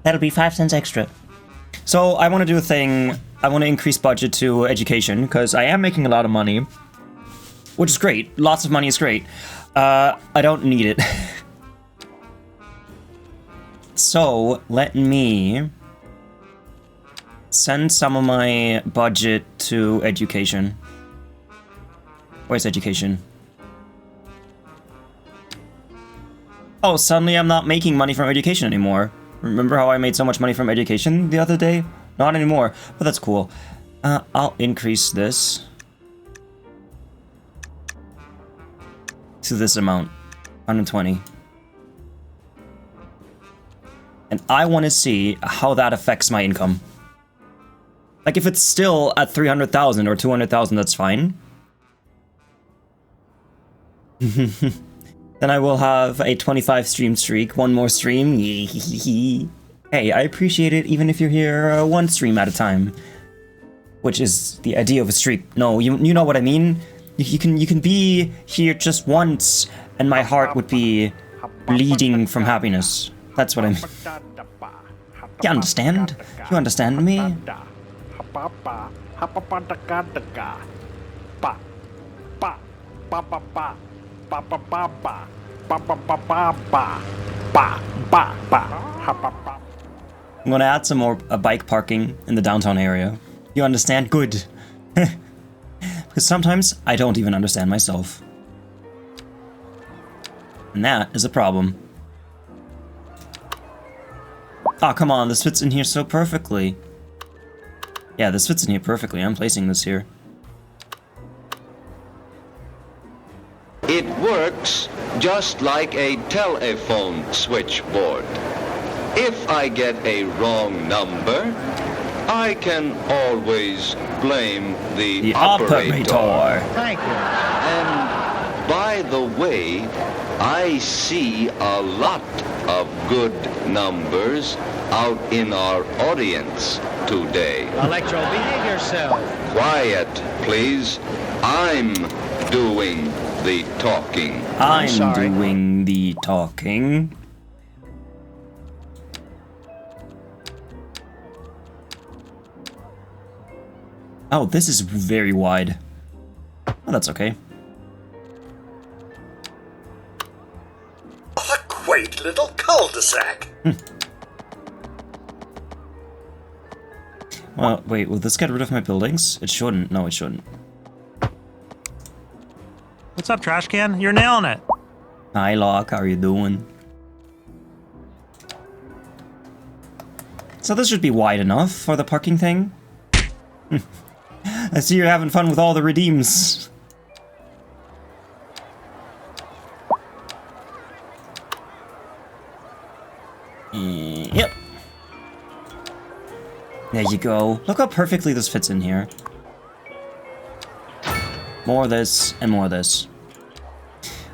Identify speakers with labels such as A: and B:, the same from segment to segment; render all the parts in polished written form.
A: That'll be 5 cents extra. So I want to do a thing. I want to increase budget to education because I am making a lot of money, which is great. Lots of money is great. I don't need it. So let me send some of my budget to education. Where's education? Oh, suddenly I'm not making money from education anymore. Remember how I made so much money from education the other day? Not anymore, but that's cool. I'll increase this to this amount, 120. And I want to see how that affects my income. Like, if it's still at 300,000 or 200,000, that's fine. Then I will have a 25 stream streak, one more stream. Hey, I appreciate it even if you're here one stream at a time. Which is the idea of a streak. No, you know what I mean? You can be here just once and my heart would be bleeding from happiness. That's what I mean. You understand? You understand me? I'm gonna add some more bike parking in the downtown area. You understand? Good. Because sometimes I don't even understand myself. And that is a problem. Oh, come on, this fits in here so perfectly. Yeah, this fits in here perfectly. I'm placing this here.
B: It works just like a telephone switchboard. If I get a wrong number, I can always blame the operator.
C: Thank you.
B: And by the way, I see a lot of good numbers out in our audience today.
C: Electro, behave yourself.
B: Quiet, please. I'm doing the talking.
A: I'm
C: sorry.
A: doing the talking. Oh, this is very wide. Oh, that's okay.
D: A quaint little cul-de-sac.
A: Well, wait, will this get rid of my buildings? It shouldn't. No, it shouldn't.
E: What's up, Trashcan? You're nailing it.
A: Hi, Locke. How are you doing? So this should be wide enough for the parking thing. I see you're having fun with all the redeems. Yep. There you go. Look how perfectly this fits in here. More of this, and more of this.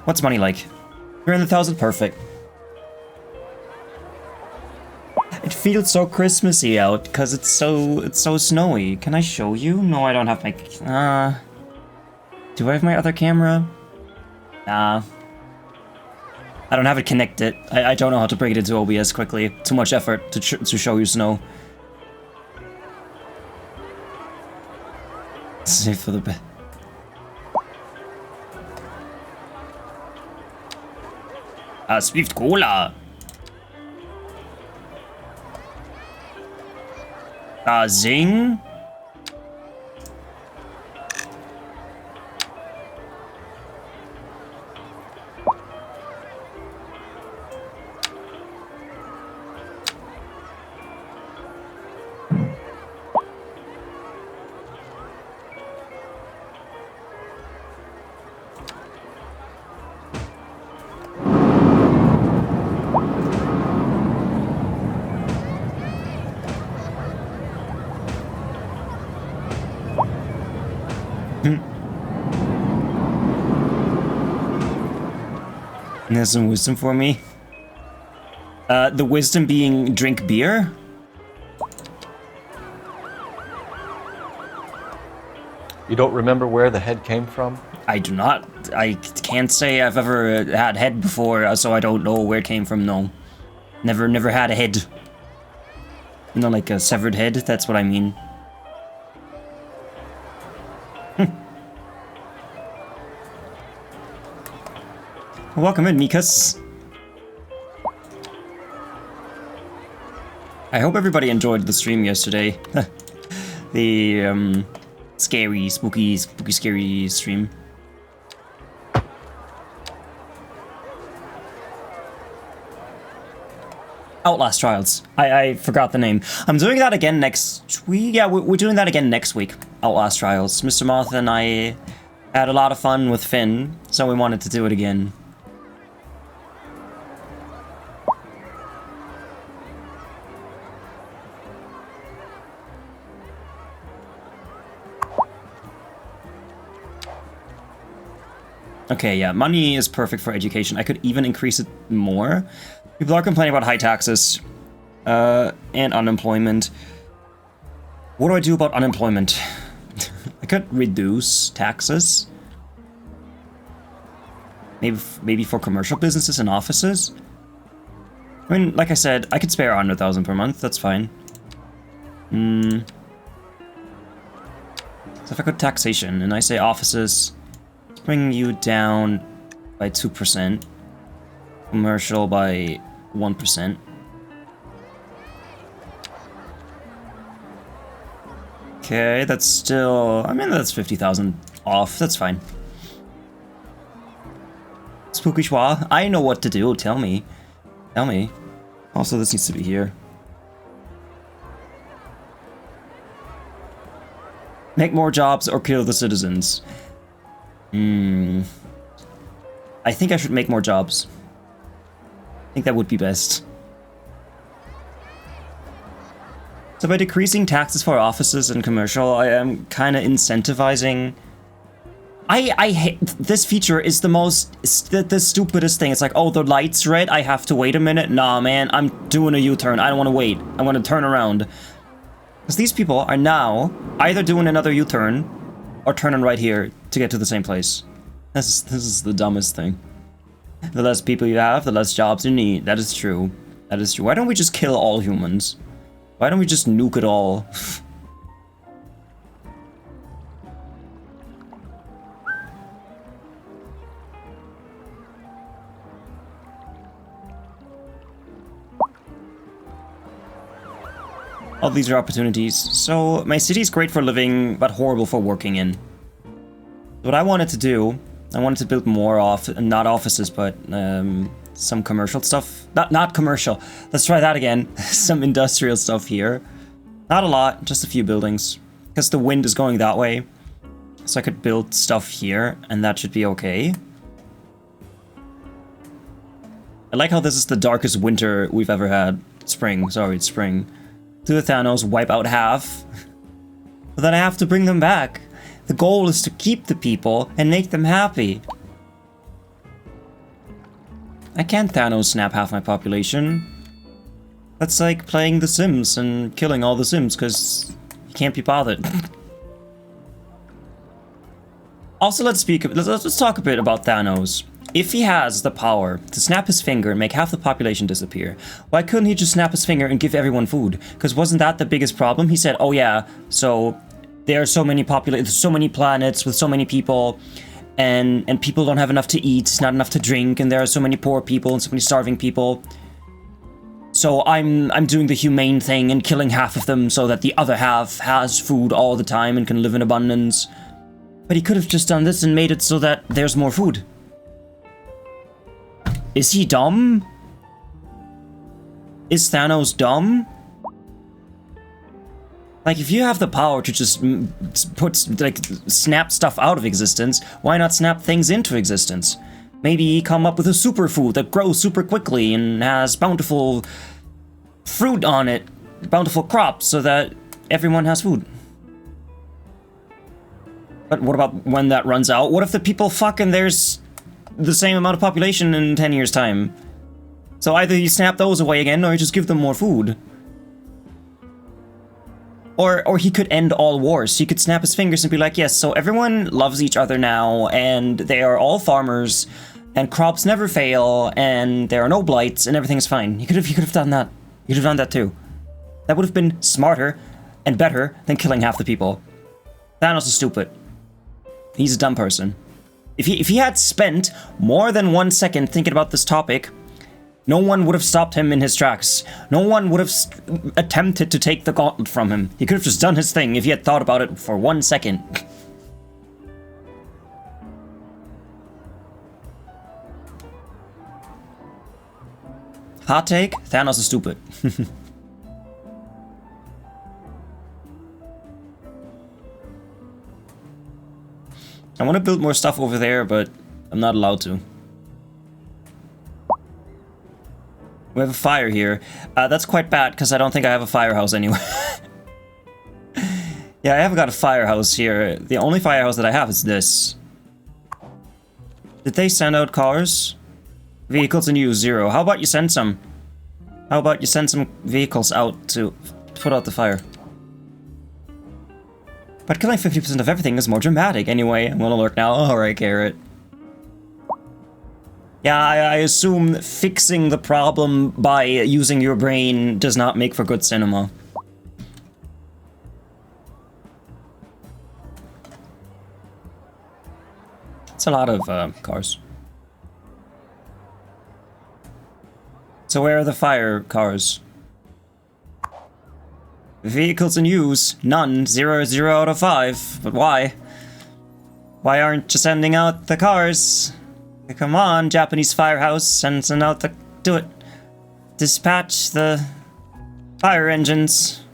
A: What's money like? 300,000, perfect. It feels so Christmassy out, because it's so snowy. Can I show you? No, I don't have my... do I have my other camera? Nah. I don't have it connected. I don't know how to bring it into OBS quickly. Too much effort to show you snow. Save for the bed. Swift Cola. Zing. There's some wisdom for me. The wisdom being drink beer?
F: You don't remember where the head came from?
A: I do not. I can't say I've ever had head before, so I don't know where it came from, no. Never had a head. You know, like a severed head, that's what I mean. Welcome in, Mikas. I hope everybody enjoyed the stream yesterday. The scary, spooky, scary stream. Outlast Trials. I forgot the name. I'm doing that again next week. Yeah, we're doing that again next week. Outlast Trials. Mr. Moth and I had a lot of fun with Finn, so we wanted to do it again. Okay, yeah, money is perfect for education. I could even increase it more. People are complaining about high taxes and unemployment. What do I do about unemployment? I could reduce taxes. Maybe for commercial businesses and offices. I mean, like I said, I could spare 100,000 per month. That's fine. So if I go taxation and I say offices, bring you down by 2%. Commercial by 1%. Okay, that's still... I mean, that's 50,000 off. That's fine. Spooky Schwa, I know what to do. Tell me. Tell me. Also, this needs to be here. Make more jobs or kill the citizens. I think I should make more jobs. I think that would be best. So by decreasing taxes for offices and commercial, I am kind of incentivizing... I hate... This feature is the most... the stupidest thing. It's like, oh, the light's red, I have to wait a minute. Nah, man, I'm doing a U-turn. I don't want to wait. I want to turn around. Because these people are now either doing another U-turn or turning right here to get to the same place. This is the dumbest thing. The less people you have, the less jobs you need. That is true. That is true. Why don't we just kill all humans? Why don't we just nuke it all? All these are opportunities. So, my city is great for living, but horrible for working in. What I wanted to do, I wanted to build more not offices, but some commercial stuff. Not commercial. Let's try that again. Some industrial stuff here. Not a lot, just a few buildings. Because the wind is going that way. So I could build stuff here, and that should be okay. I like how this is the darkest winter we've ever had. Spring, sorry, it's spring. Do the Thanos, wipe out half. But then I have to bring them back. The goal is to keep the people and make them happy. I can't Thanos snap half my population. That's like playing The Sims and killing all the Sims because you can't be bothered. Also, let's talk a bit about Thanos. If he has the power to snap his finger and make half the population disappear, why couldn't he just snap his finger and give everyone food? Because wasn't that the biggest problem? He said, oh yeah, so there are so many planets with so many people, and people don't have enough to eat, not enough to drink, and there are so many poor people and so many starving people. So I'm doing the humane thing and killing half of them so that the other half has food all the time and can live in abundance. But he could have just done this and made it so that there's more food. Is he dumb? Is Thanos dumb? Like, if you have the power to just snap stuff out of existence, why not snap things into existence? Maybe come up with a superfood that grows super quickly and has bountiful fruit on it, bountiful crops, so that everyone has food. But what about when that runs out? What if the people fuck and there's the same amount of population in 10 years' time? So either you snap those away again, or you just give them more food. Or he could end all wars. He could snap his fingers and be like, yes, so everyone loves each other now, and they are all farmers, and crops never fail, and there are no blights, and everything's fine. He could have done that. He could have done that too. That would have been smarter and better than killing half the people. Thanos is stupid. He's a dumb person. If he had spent more than 1 second thinking about this topic, no one would have stopped him in his tracks. No one would have attempted to take the gauntlet from him. He could have just done his thing if he had thought about it for 1 second. Hot take, Thanos is stupid. I want to build more stuff over there, but I'm not allowed to. We have a fire here. That's quite bad, because I don't think I have a firehouse anyway. Yeah, I haven't got a firehouse here. The only firehouse that I have is this. Did they send out cars? Vehicles in use, 0. How about you send some? How about you send some vehicles out to put out the fire? But killing 50% of everything is more dramatic. Anyway, I'm gonna lurk now. Alright, Carrot. Yeah, I assume that fixing the problem by using your brain does not make for good cinema. It's a lot of cars. So where are the fire cars? Vehicles in use, none, 0 out of 5. But why? Why aren't you sending out the cars? Come on, Japanese firehouse, send out the... do it. Dispatch the fire engines.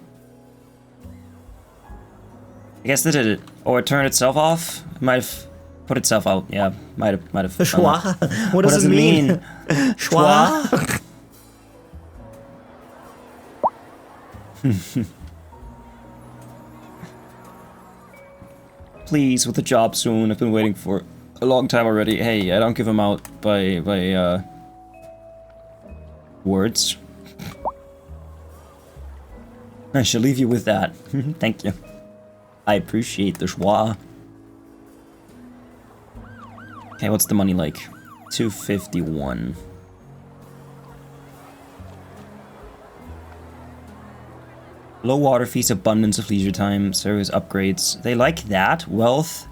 A: I guess they did it. Or it turned itself off? It might have put itself out. Yeah, might have.
G: Schwa? What does it mean? Schwa?
A: Please, with a job soon. I've been waiting for a long time already. Hey, I don't give them out by words. I shall leave you with that. Thank you. I appreciate the schwa. Okay, what's the money like? 251. Low water fees, abundance of leisure time, service upgrades. They like that. Wealth.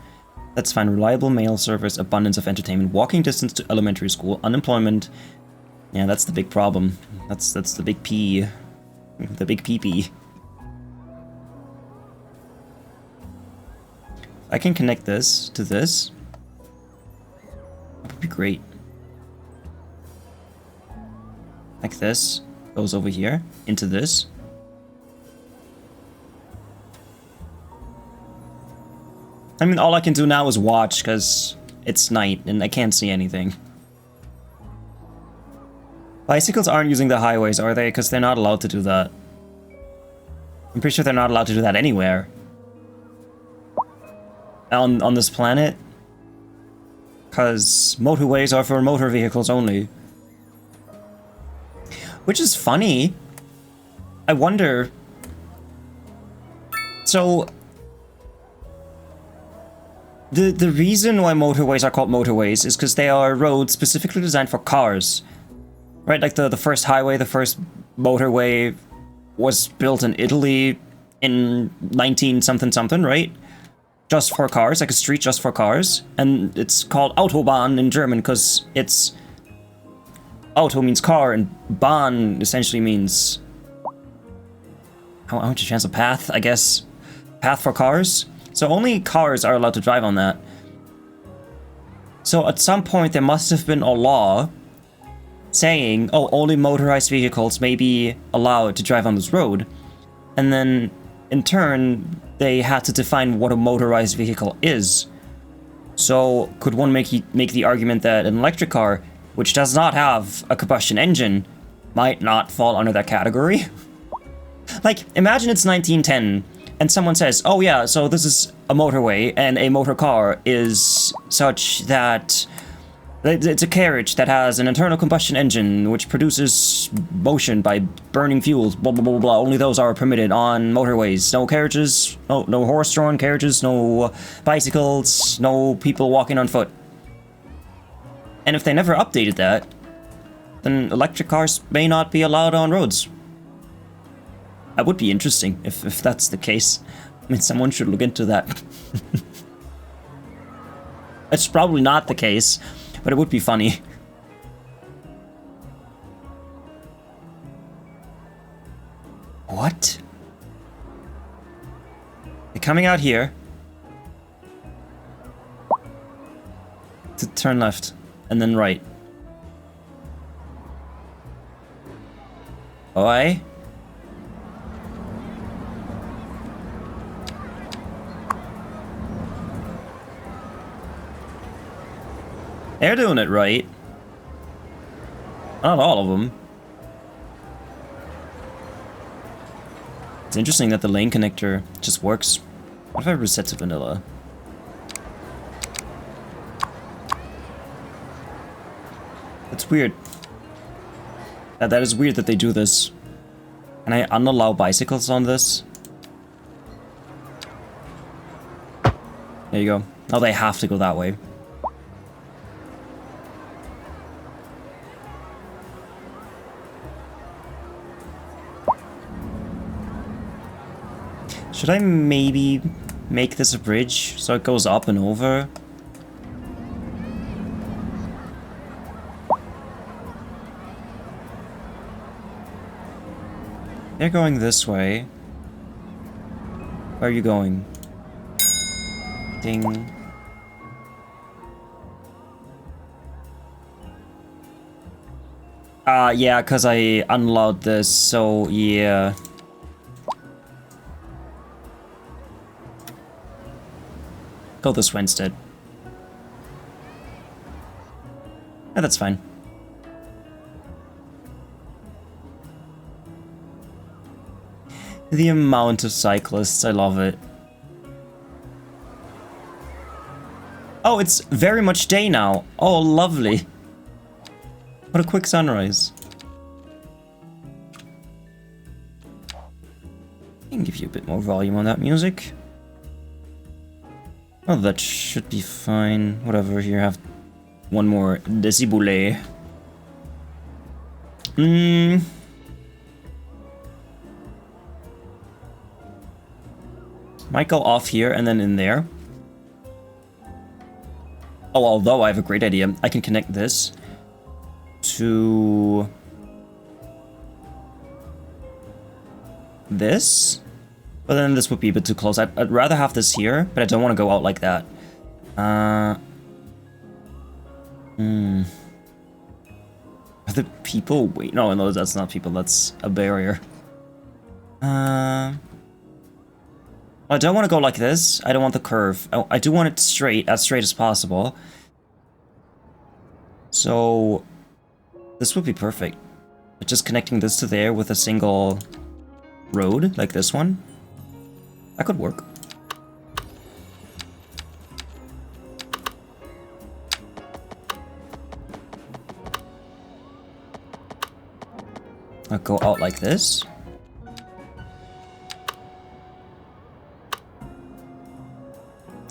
A: That's fine. Reliable mail service, abundance of entertainment, walking distance to elementary school, unemployment. Yeah, that's the big problem. That's the big P. The big PP. I can connect this to this. That would be great. Like this. Goes over here. Into this. I mean, all I can do now is watch, because it's night, and I can't see anything. Bicycles aren't using the highways, are they? Because they're not allowed to do that. I'm pretty sure they're not allowed to do that anywhere. On this planet. Because motorways are for motor vehicles only. Which is funny. I wonder... So... The reason why motorways are called motorways is because they are roads specifically designed for cars. Right, like the first highway, the first motorway was built in Italy in 19-something, right? Just for cars, like a street just for cars. And it's called Autobahn in German because it's... Auto means car and Bahn essentially means... How would you translate path, I guess? Path for cars? So only cars are allowed to drive on that. So at some point there must have been a law saying, oh, only motorized vehicles may be allowed to drive on this road. And then, in turn, they had to define what a motorized vehicle is. So could one make the argument that an electric car, which does not have a combustion engine, might not fall under that category? Like, imagine it's 1910, and someone says, oh yeah, so this is a motorway, and a motor car is such that it's a carriage that has an internal combustion engine which produces motion by burning fuels, blah blah blah blah. Only those are permitted on motorways. No carriages, no horse-drawn carriages, no bicycles, no people walking on foot. And if they never updated that, then electric cars may not be allowed on roads. That would be interesting if that's the case. I mean, someone should look into that. It's probably not the case, but it would be funny. What? They're coming out here. To turn left, and then right. Oi. They're doing it right. Not all of them. It's interesting that the lane connector just works. What if I reset to vanilla? That's weird. That is weird that they do this. Can I unallow bicycles on this? There you go. Now they have to go that way. Should I maybe make this a bridge so it goes up and over? They're going this way. Where are you going? Ding. Yeah, because I unlocked this, so yeah. Go this way instead. Yeah, that's fine. The amount of cyclists, I love it. Oh, it's very much day now. Oh, lovely. What a quick sunrise. I can give you a bit more volume on that music. Oh, that should be fine. Whatever, here, have one more decibel. Might go off here and then in there. Oh, although I have a great idea. I can connect this to this. But then this would be a bit too close. I'd rather have this here, but I don't want to go out like that. Are the people? Wait, no, that's not people. That's a barrier. I don't want to go like this. I don't want the curve. I do want it straight, as straight as possible. So this would be perfect. But just connecting this to there with a single road, like this one. That could work. I'll go out like this.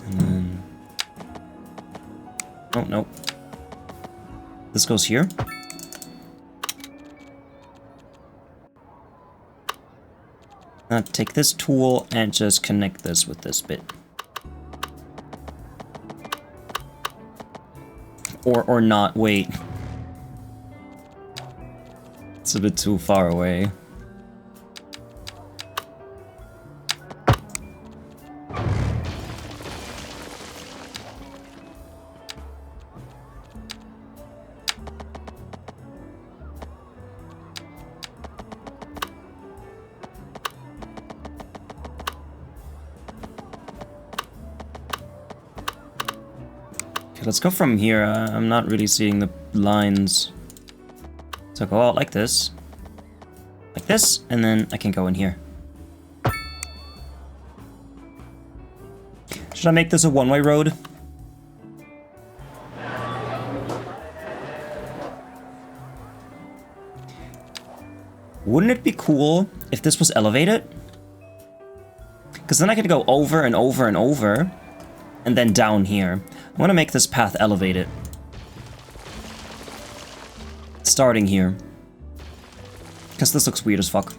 A: And then... Oh, no. This goes here. Now take this tool and just connect this with this bit. Or not, wait. It's a bit too far away. Let's go from here. I'm not really seeing the lines. So go out like this, and then I can go in here. Should I make this a one-way road? Wouldn't it be cool if this was elevated? Because then I could go over and over and over, and then down here. I want to make this path elevated. Starting here. Because this looks weird as fuck.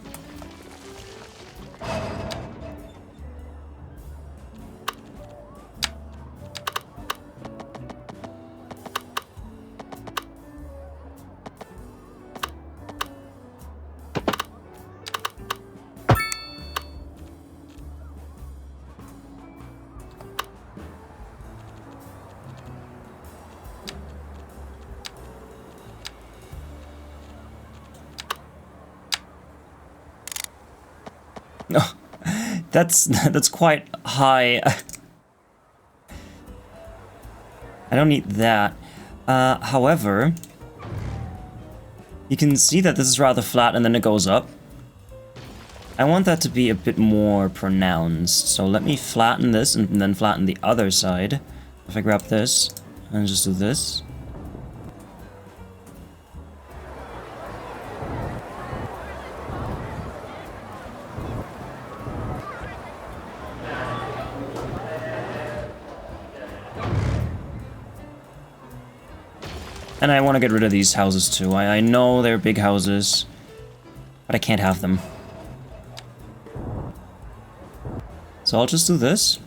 A: That's quite high. I don't need that. However, you can see that this is rather flat and then it goes up. I want that to be a bit more pronounced. So let me flatten this and then flatten the other side. If I grab this and just do this. And I want to get rid of these houses too. I know they're big houses, but I can't have them. So I'll just do this.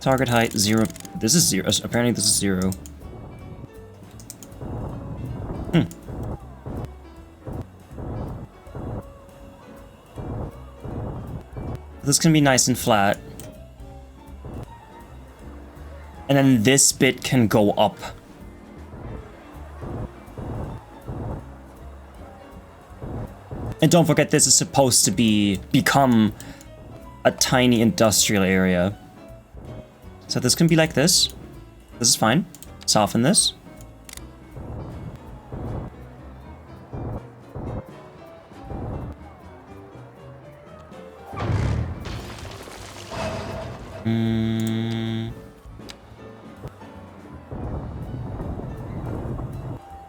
A: Target height 0. This is 0. Apparently this is 0. This can be nice and flat. And then this bit can go up. And don't forget, this is supposed to become a tiny industrial area. So this can be like this. This is fine. Soften this.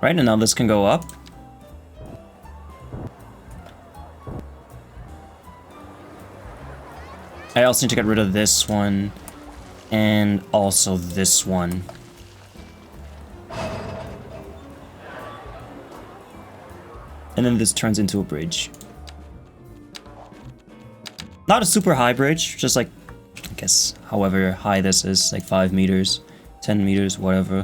A: Right, and now this can go up. I also need to get rid of this one. And also this one. And then this turns into a bridge. Not a super high bridge, just like, I guess, however high this is, like 5 meters, 10 meters, whatever.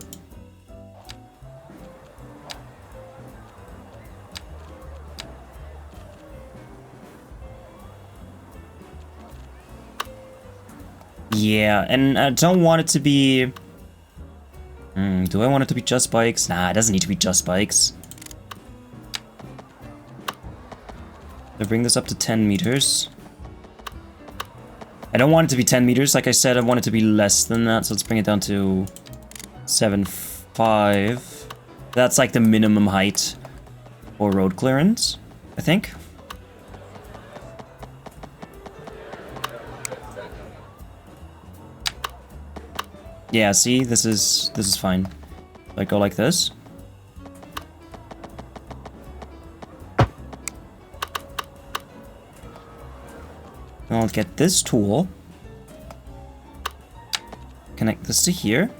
A: Yeah, and I don't want it to be... do I want it to be just bikes? Nah, it doesn't need to be just bikes. I bring this up to 10 meters. I don't want it to be 10 meters. Like I said, I want it to be less than that. So let's bring it down to 7.5. That's like the minimum height for road clearance, I think. Yeah, see, this is fine. I go like this. I'll get this tool. Connect this to here.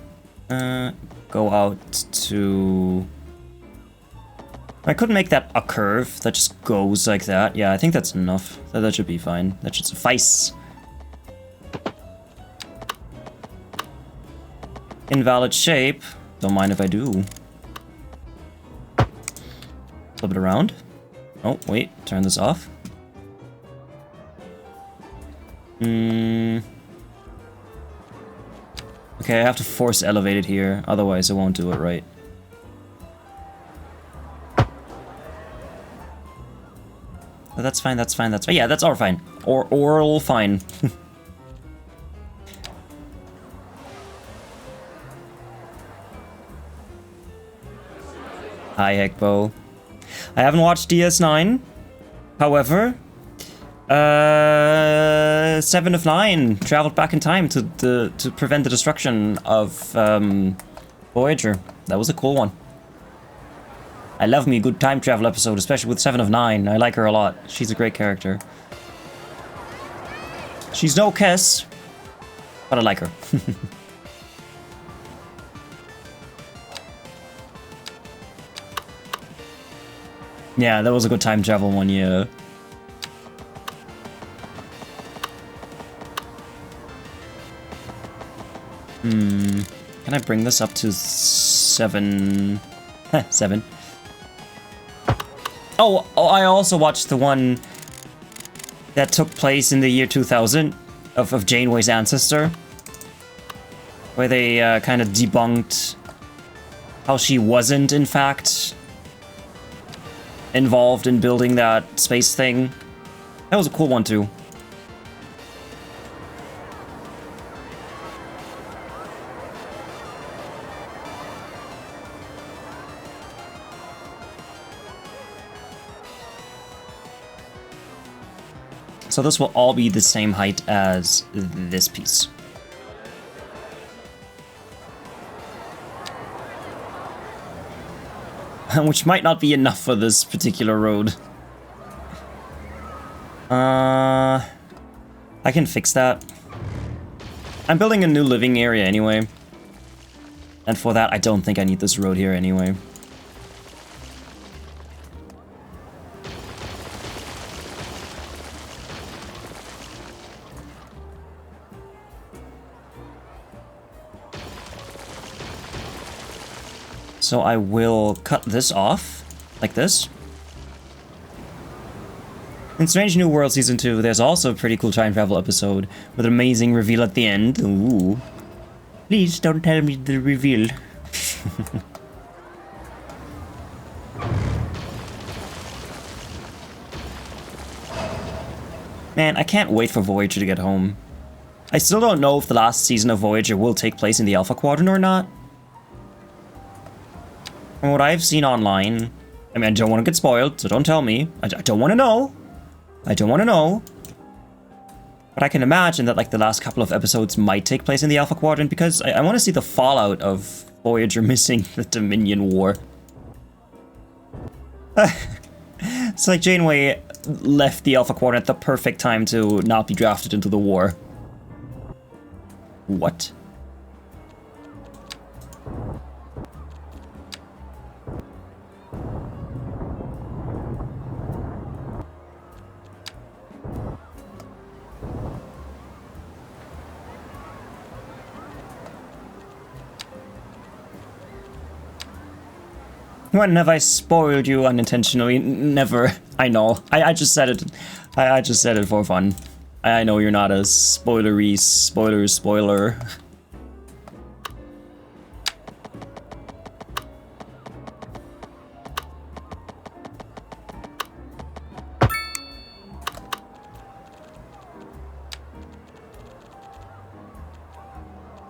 A: Go out to... I could make that a curve that just goes like that. Yeah, I think that's enough. That should be fine. That should suffice. Invalid shape. Don't mind if I do. Flip it around. Oh, wait. Turn this off. Okay, I have to force elevate it here. Otherwise, I won't do it right. But that's fine, that's fine, that's fine. Yeah, that's all fine. Or all fine. Hi, Ekbo. I haven't watched DS9. However, 7 of 9 traveled back in time to prevent the destruction of Voyager. That was a cool one. I love me a good time travel episode, especially with 7 of 9. I like her a lot. She's a great character. She's no Kess, but I like her. Yeah, that was a good time travel one, yeah. Can I bring this up to 7? 7. Oh, I also watched the one that took place in the year 2000 of Janeway's ancestor, where they kind of debunked how she wasn't, in fact, involved in building that space thing. That was a cool one too. So this will all be the same height as this piece. Which might not be enough for this particular road. I can fix that. I'm building a new living area anyway. And for that, I don't think I need this road here anyway. So I will cut this off, like this. In Strange New World Season 2, there's also a pretty cool time travel episode with an amazing reveal at the end. Ooh. Please don't tell me the reveal. Man, I can't wait for Voyager to get home. I still don't know if the last season of Voyager will take place in the Alpha Quadrant or not. From what I've seen online, I mean, I don't want to get spoiled, so don't tell me. I don't want to know. I don't want to know. But I can imagine that, like, the last couple of episodes might take place in the Alpha Quadrant because I want to see the fallout of Voyager missing the Dominion War. It's like Janeway left the Alpha Quadrant at the perfect time to not be drafted into the war. What? When have I spoiled you unintentionally? Never. I know. I just said it. I just said it for fun. I know you're not a spoiler.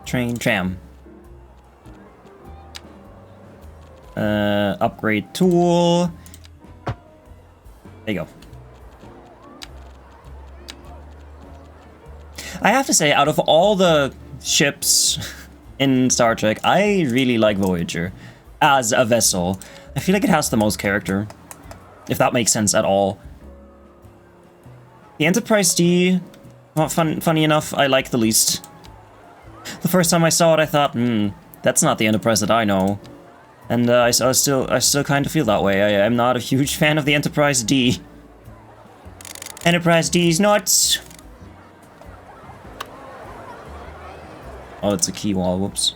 A: Tram. Upgrade tool. There you go. I have to say, out of all the ships in Star Trek, I really like Voyager as a vessel. I feel like it has the most character, if that makes sense at all. The Enterprise D, funny enough, I like the least. The first time I saw it, I thought, that's not the Enterprise that I know. And I still kind of feel that way. I'm not a huge fan of the Enterprise D. Enterprise D's nuts. Oh, it's a key wall. Whoops.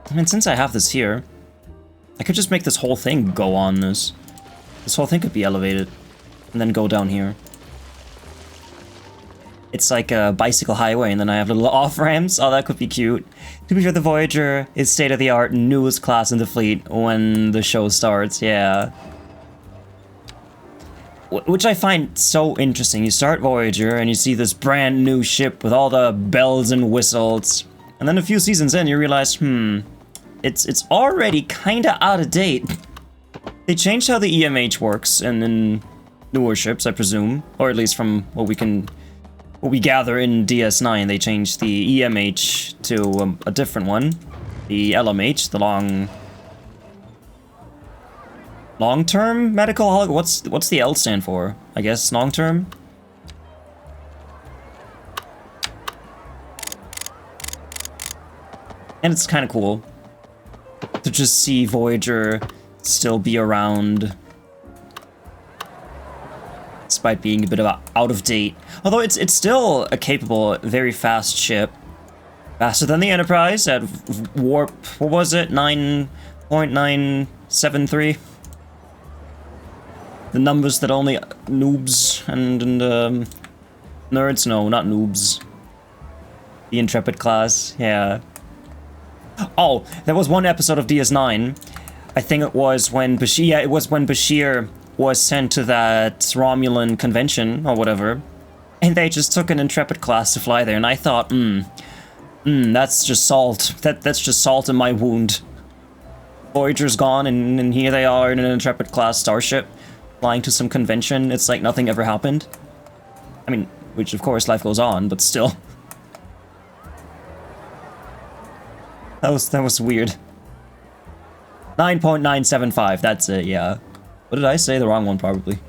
A: I mean, since I have this here, I could just make this whole thing go on this. This whole thing could be elevated, and then go down here. It's like a bicycle highway, and then I have little off-ramps. Oh, that could be cute. To be sure, the Voyager is state-of-the-art, newest class in the fleet when the show starts, yeah. Which I find so interesting. You start Voyager, and you see this brand new ship with all the bells and whistles. And then a few seasons in, you realize, it's already kinda out of date. They changed how the EMH works in newer ships, I presume. Or at least from what we gather in DS9, they changed the EMH to a different one. The LMH, the long-term medical. What's the L stand for? I guess long-term. And it's kind of cool to just see Voyager still be around, despite being a bit of out of date. Although it's still a capable, very fast ship. Faster than the Enterprise at warp, what was it, 9.973? The numbers that only noobs and nerds know, not noobs. The Intrepid class, yeah. Oh, there was one episode of DS9. I think it was when Bashir, yeah, it was when Bashir was sent to that Romulan convention or whatever. And they just took an Intrepid class to fly there, and I thought, that's just salt. That's just salt in my wound. Voyager's gone, and here they are in an Intrepid class starship, flying to some convention. It's like nothing ever happened. I mean, which of course life goes on, but still. That was weird. 9.975, that's it, yeah. What did I say? The wrong one, probably.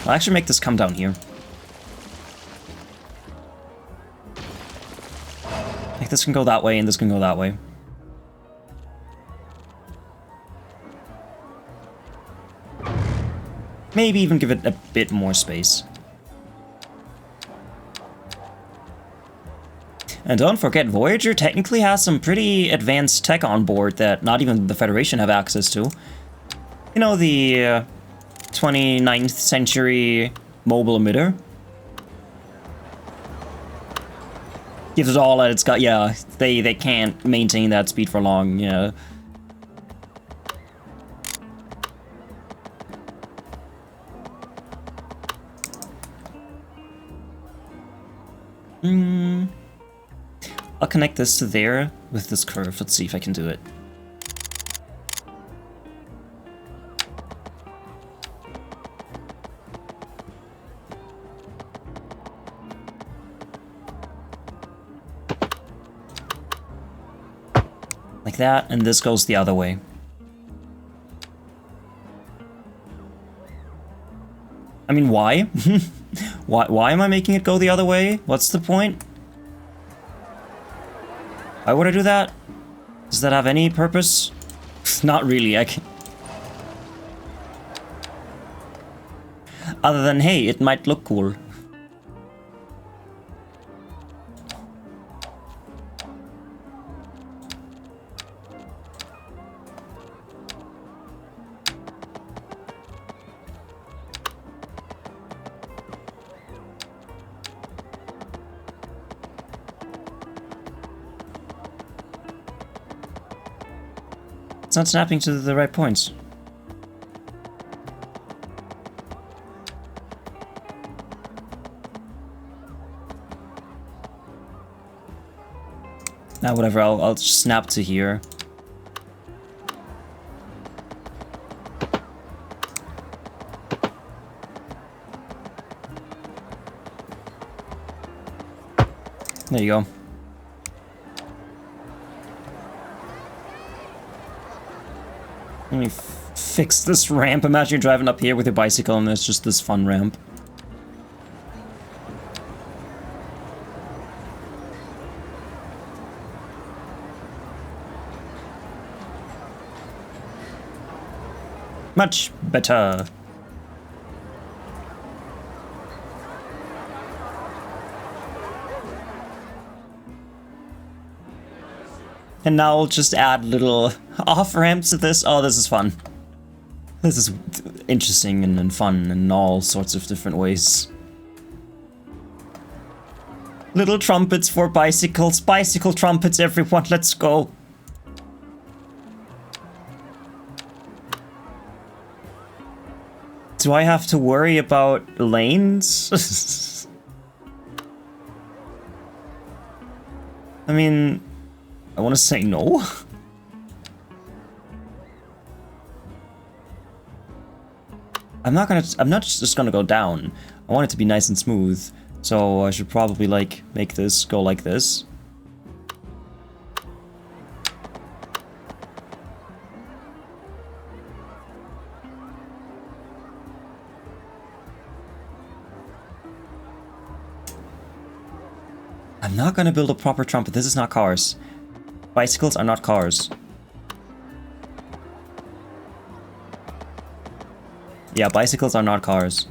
A: I'll actually make this come down here. Like, this can go that way, and this can go that way. Maybe even give it a bit more space. And don't forget, Voyager technically has some pretty advanced tech on board that not even the Federation have access to. You know, the 29th century mobile emitter? Gives it all that it's got, yeah, they can't maintain that speed for long, yeah. I'll connect this to there with this curve. Let's see if I can do it. Like that, and this goes the other way. I mean, why? Why am I making it go the other way? What's the point? Why would I do that? Does that have any purpose? Not really, other than, hey, it might look cool. It's not snapping to the right points. Now, whatever, I'll just snap to here. There you go. Let me fix this ramp. Imagine you're driving up here with your bicycle and there's just this fun ramp. Much better. And now I'll just add little off-ramps to this. Oh, this is fun. This is interesting and fun in all sorts of different ways. Little trumpets for bicycles. Bicycle trumpets, everyone. Let's go. Do I have to worry about lanes? I mean, I want to say no. I'm not just gonna go down. I want it to be nice and smooth. So I should probably like make this go like this. I'm not gonna build a proper trumpet. This is not cars. Bicycles are not cars. Yeah, bicycles are not cars.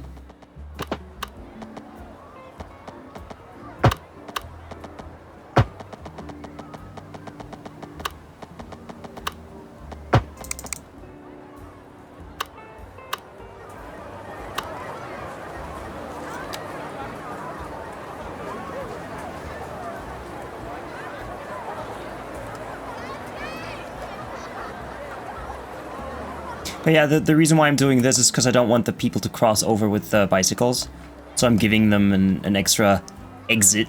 A: But yeah, the reason why I'm doing this is because I don't want the people to cross over with the bicycles. So I'm giving them an extra exit.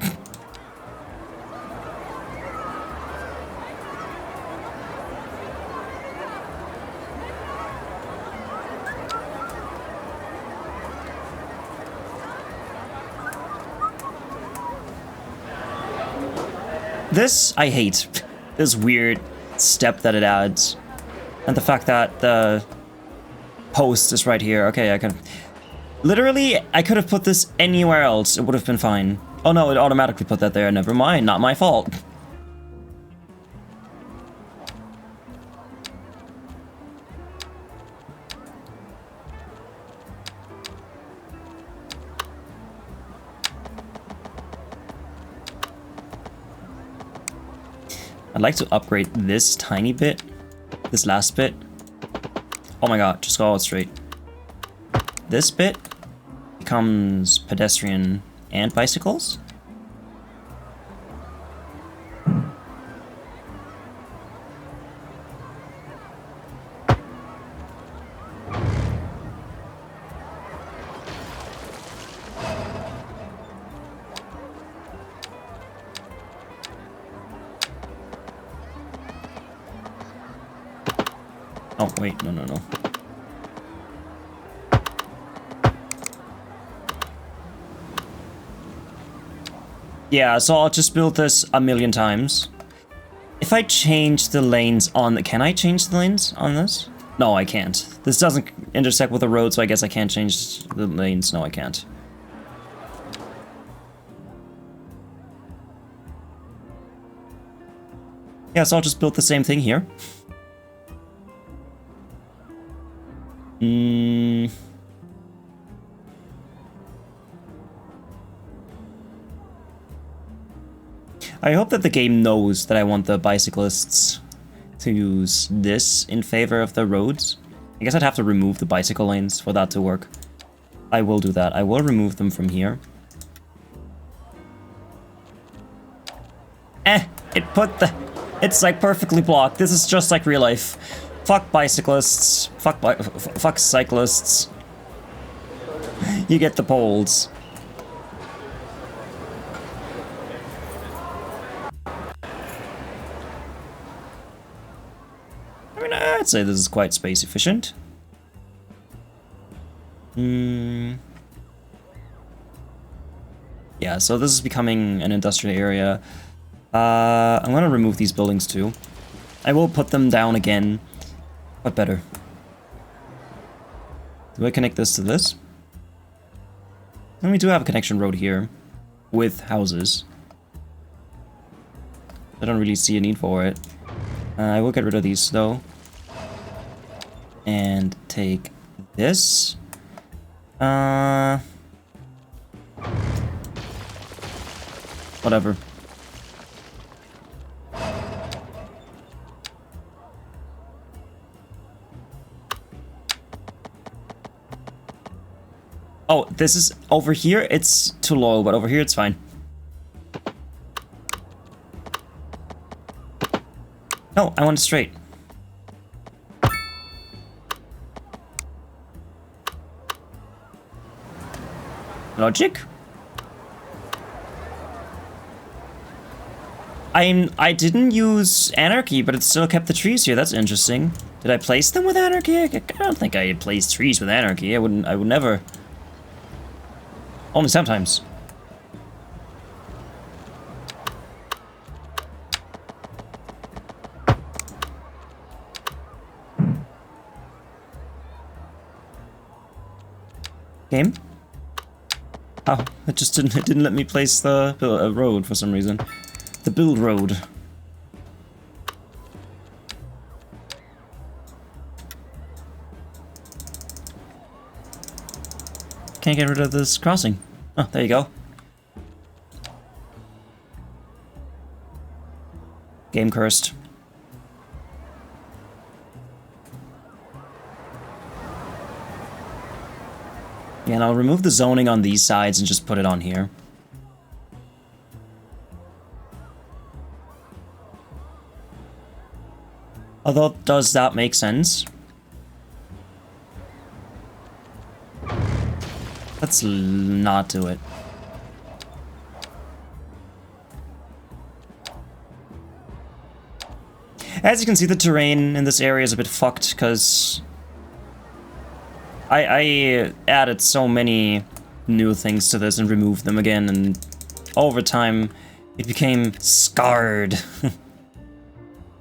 A: This, I hate. This weird step that it adds. And the fact that the post is right here. Okay, I can... Literally, I could have put this anywhere else. It would have been fine. Oh no, it automatically put that there. Never mind, not my fault. I'd like to upgrade this tiny bit. This last bit. Oh my god, just go out straight. This bit becomes pedestrian and bicycles. Oh, wait, no. Yeah, so I'll just build this a million times. If I change the lanes on the... Can I change the lanes on this? No, I can't. This doesn't intersect with the road, so I guess I can't change the lanes. No, I can't. Yeah, so I'll just build the same thing here. I hope that the game knows that I want the bicyclists to use this in favor of the roads. I guess I'd have to remove the bicycle lanes for that to work. I will do that. I will remove them from here. It put the... It's like perfectly blocked. This is just like real life. Fuck bicyclists. Fuck cyclists. You get the poles. I mean, I'd say this is quite space efficient. Yeah, so this is becoming an industrial area. I'm gonna remove these buildings too. I will put them down again, but better. Do I connect this to this? And we do have a connection road here with houses. I don't really see a need for it. I will get rid of these though. And take this. Whatever. Oh, this is over here, it's too low, but over here it's fine. No, I want it straight. Logic? I didn't use anarchy, but it still kept the trees here. That's interesting. Did I place them with anarchy? I don't think I placed trees with anarchy. I would never. Only sometimes. Game? Oh, it just didn't let me place the road for some reason. The build road. Can't get rid of this crossing. Oh, there you go. Game cursed. Yeah, and I'll remove the zoning on these sides and just put it on here. Although, does that make sense? Let's not do it. As you can see, the terrain in this area is a bit fucked, because I added so many new things to this and removed them again, and over time, it became scarred.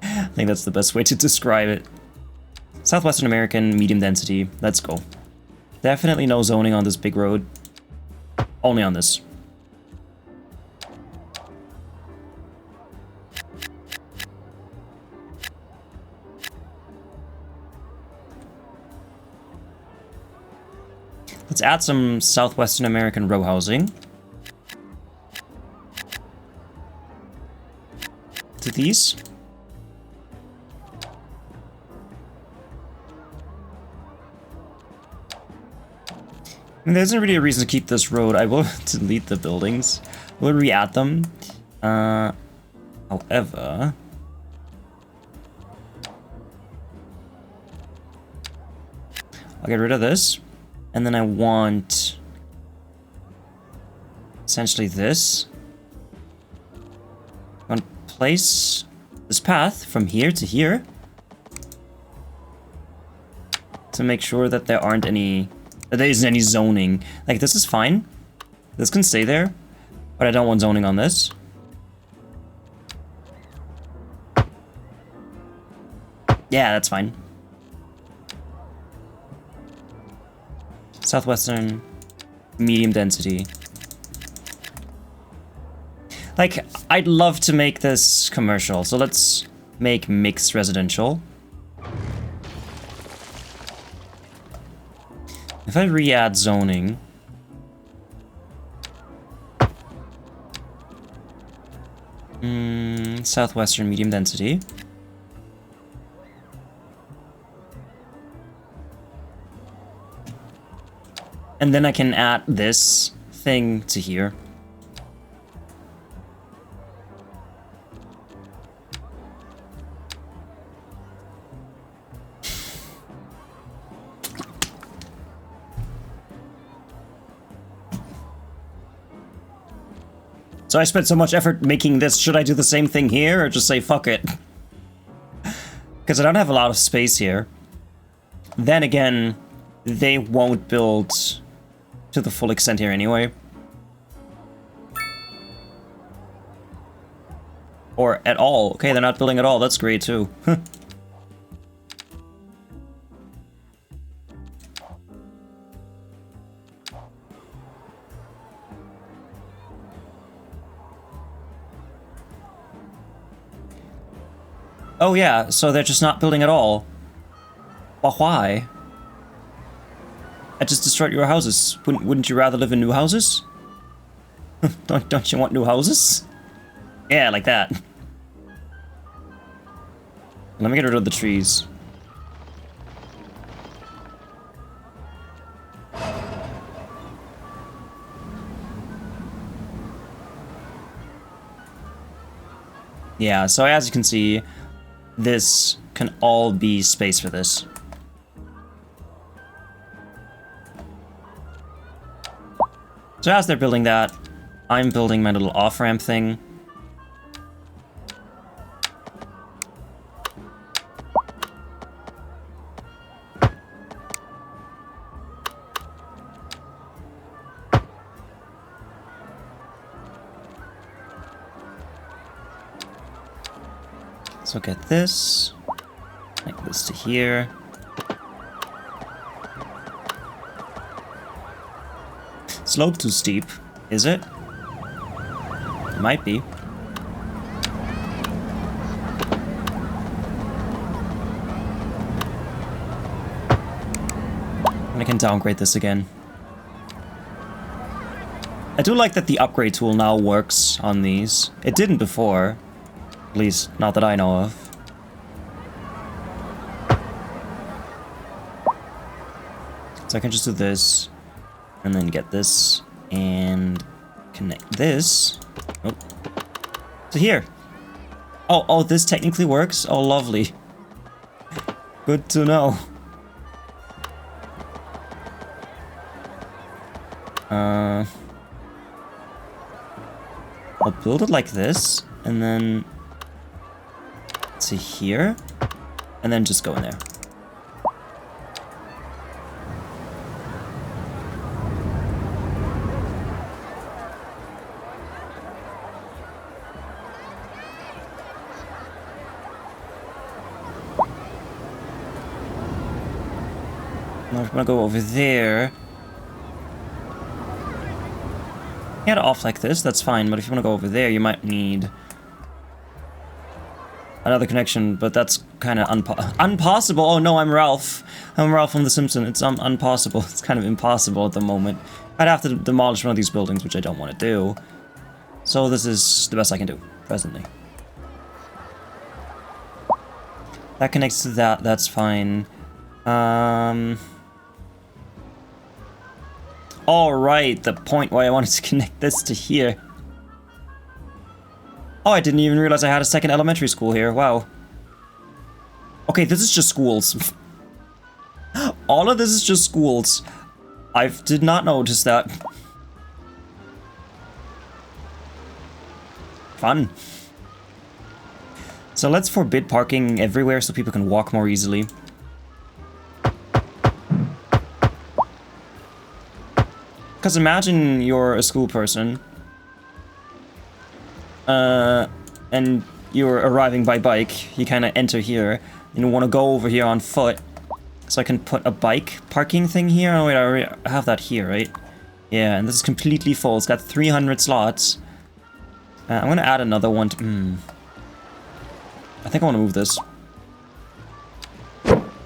A: I think that's the best way to describe it. Southwestern American, medium density, let's go. Definitely no zoning on this big road. Only on this. Let's add some Southwestern American row housing to these. I mean, there isn't really a reason to keep this road. I will delete the buildings. We'll re-add them. However... I'll get rid of this. And then I want... essentially this. I want to place this path from here to here. To make sure that there aren't any... there isn't any zoning. Like, this is fine. This can stay there. But I don't want zoning on this. Yeah, that's fine. Southwestern, medium density. Like, I'd love to make this commercial. So let's make mixed residential. If I re-add zoning... Southwestern medium density. And then I can add this thing to here. So I spent so much effort making this, should I do the same thing here, or just say fuck it? Because I don't have a lot of space here. Then again, they won't build to the full extent here anyway. Or at all. Okay, they're not building at all, that's great too. Oh yeah, so they're just not building at all. Well, why? I just destroyed your houses. Wouldn't you rather live in new houses? Don't you want new houses? Yeah, like that. Let me get rid of the trees. Yeah, so as you can see, this can all be space for this. So as they're building that, I'm building my little off-ramp thing. So get this, like this to here. Slope too steep, is it? It might be. And I can downgrade this again. I do like that the upgrade tool now works on these. It didn't before. At least, not that I know of. So I can just do this, and then get this, and connect this to here. Oh, this technically works? Oh, lovely. Good to know. I'll build it like this, and then to here, and then just go in there. Now if I'm gonna go over there. Get it off like this, that's fine, but if you want to go over there, you might need another connection, but that's kind of impossible. Oh no, I'm Ralph. I'm Ralph from The Simpsons. It's impossible. It's kind of impossible at the moment. I'd have to demolish one of these buildings, which I don't want to do. So this is the best I can do, presently. That connects to that, that's fine. Alright, the point why I wanted to connect this to here. Oh, I didn't even realize I had a second elementary school here. Wow. Okay, this is just schools. All of this is just schools. I did not notice that. Fun. So let's forbid parking everywhere so people can walk more easily. Because imagine you're a school person, and you're arriving by bike, you kind of enter here, and you want to go over here on foot, so I can put a bike parking thing here. Oh wait, I already have that here, right? Yeah, and this is completely full, it's got 300 slots. I'm going to add another one to, I think I want to move this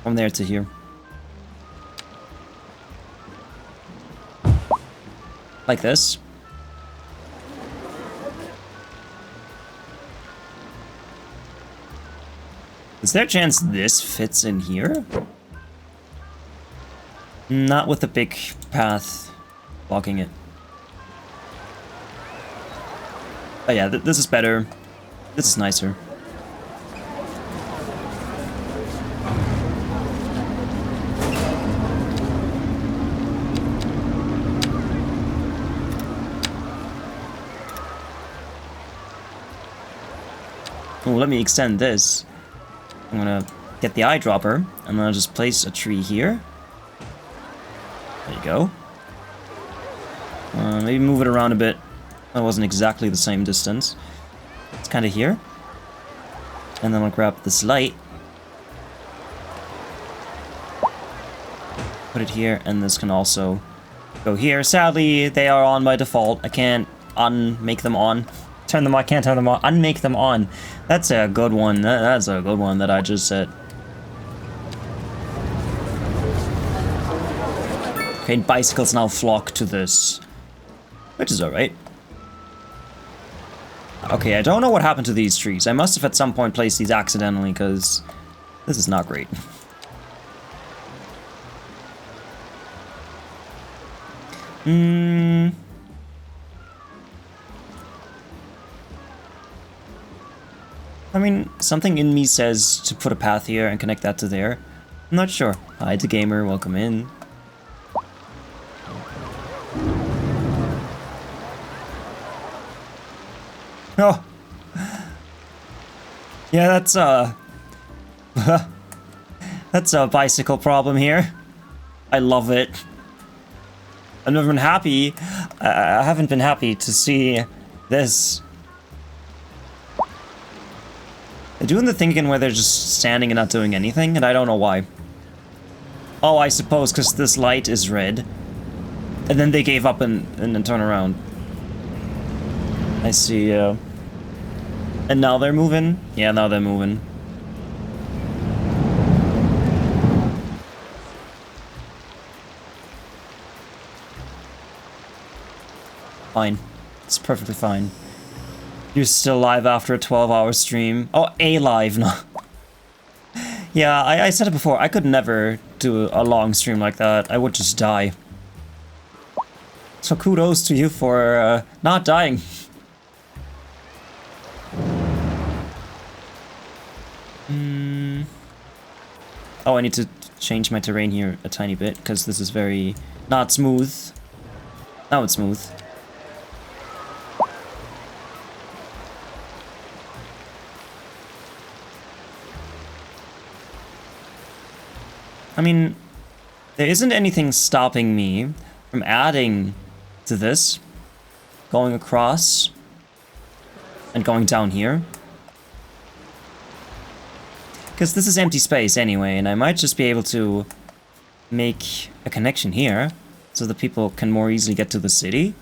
A: from there to here. Like this. Is there a chance this fits in here? Not with the big path blocking it. Oh yeah, this is better. This is nicer. Oh, let me extend this. I'm gonna get the eyedropper, and then I'll just place a tree here. There you go. Maybe move it around a bit. That wasn't exactly the same distance. It's kind of here. And then I'll grab this light. Put it here, and this can also go here. Sadly, they are on by default. I can't unmake them on. Turn them on, can't turn them on. Unmake them on. That's a good one. That's a good one that I just said. Okay, bicycles now flock to this. Which is alright. Okay, I don't know what happened to these trees. I must have at some point placed these accidentally, because this is not great. I mean, something in me says to put a path here and connect that to there. I'm not sure. Hi, it's a gamer. Welcome in. Oh. Yeah, that's that's a bicycle problem here. I love it. I've never been happy. I haven't been happy to see this. They're doing the thing again where they're just standing and not doing anything, and I don't know why. Oh, I suppose because this light is red. And then they gave up and then turn around. I see, and now they're moving? Yeah, now they're moving. Fine. It's perfectly fine. You're still live after a 12-hour stream. Oh, alive, no. Yeah, I said it before, I could never do a long stream like that. I would just die. So kudos to you for not dying. Oh, I need to change my terrain here a tiny bit, because this is very not smooth. Now it's smooth. I mean, there isn't anything stopping me from adding to this, going across, and going down here. Because this is empty space anyway, and I might just be able to make a connection here, so that people can more easily get to the city.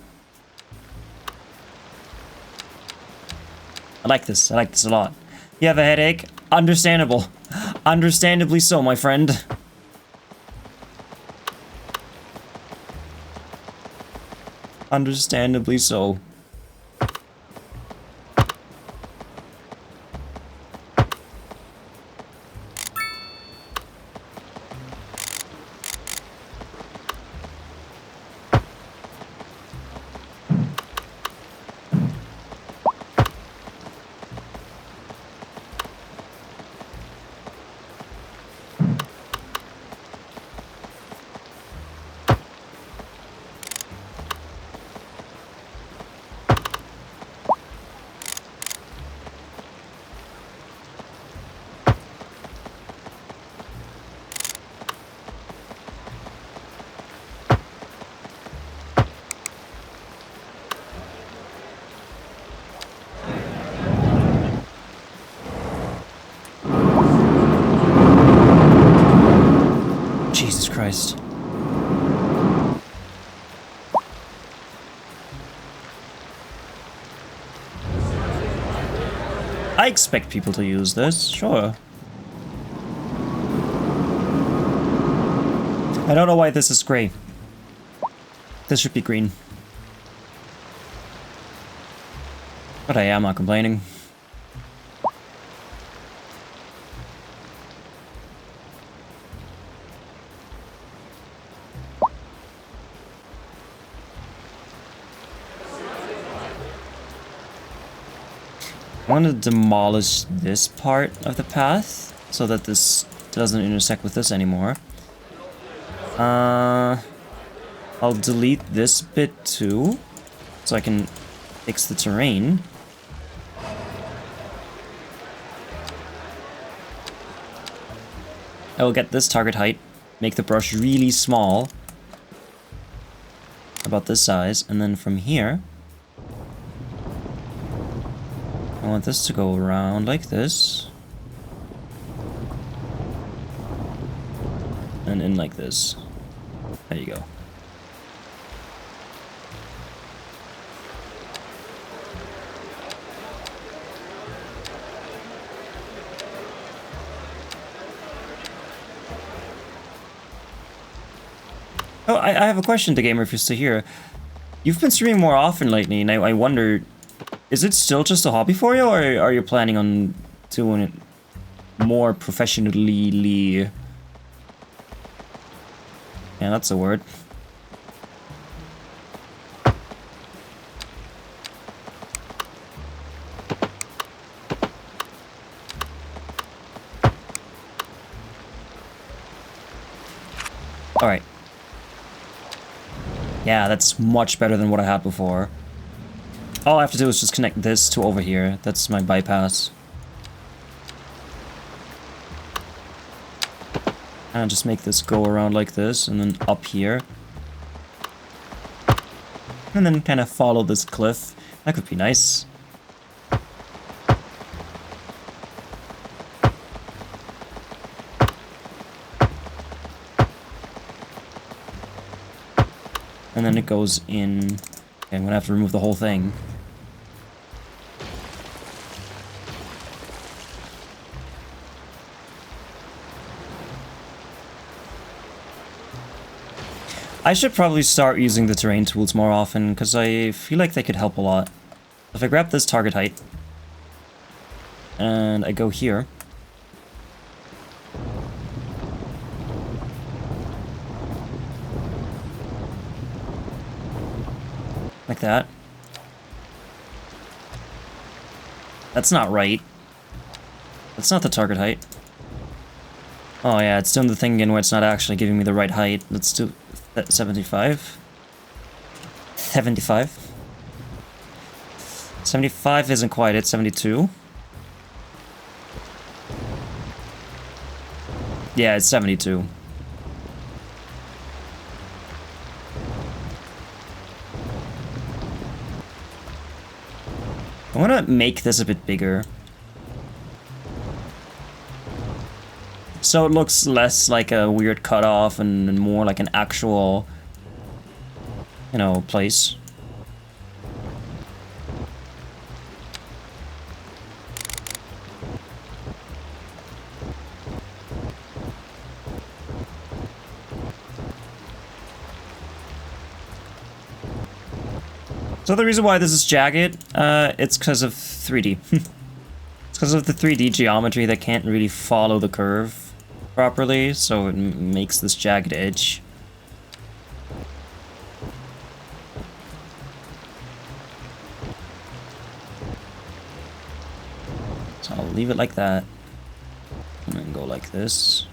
A: I like this a lot. You have a headache? Understandable. Understandably so, my friend. Understandably so. Jesus Christ. I expect people to use this, sure. I don't know why this is gray. This should be green. But I am not complaining. I want to demolish this part of the path so that this doesn't intersect with this anymore. I'll delete this bit too, so I can fix the terrain. I will get this target height, make the brush really small, about this size, and then from here, I want this to go around like this. And in like this. There you go. Oh, I have a question to Gamer if you're still here. You've been streaming more often lately, and I wonder, is it still just a hobby for you, or are you planning on doing it more professionally? Yeah, that's a word. Alright. Yeah, that's much better than what I had before. All I have to do is just connect this to over here. That's my bypass. And just make this go around like this, and then up here. And then kind of follow this cliff. That could be nice. And then it goes in. Okay, I'm gonna have to remove the whole thing. I should probably start using the terrain tools more often, because I feel like they could help a lot. If I grab this target height, and I go here, like that. That's not right. That's not the target height. Oh yeah, it's doing the thing again where it's not actually giving me the right height. Let's do that 75. 75. 75 isn't quite it, 72. Yeah, it's 72. I want to make this a bit bigger. So it looks less like a weird cutoff and more like an actual, you know, place. So the reason why this is jagged, it's because of 3D. It's because of the 3D geometry that can't really follow the curve properly, so it makes this jagged edge. So I'll leave it like that. And then go like this.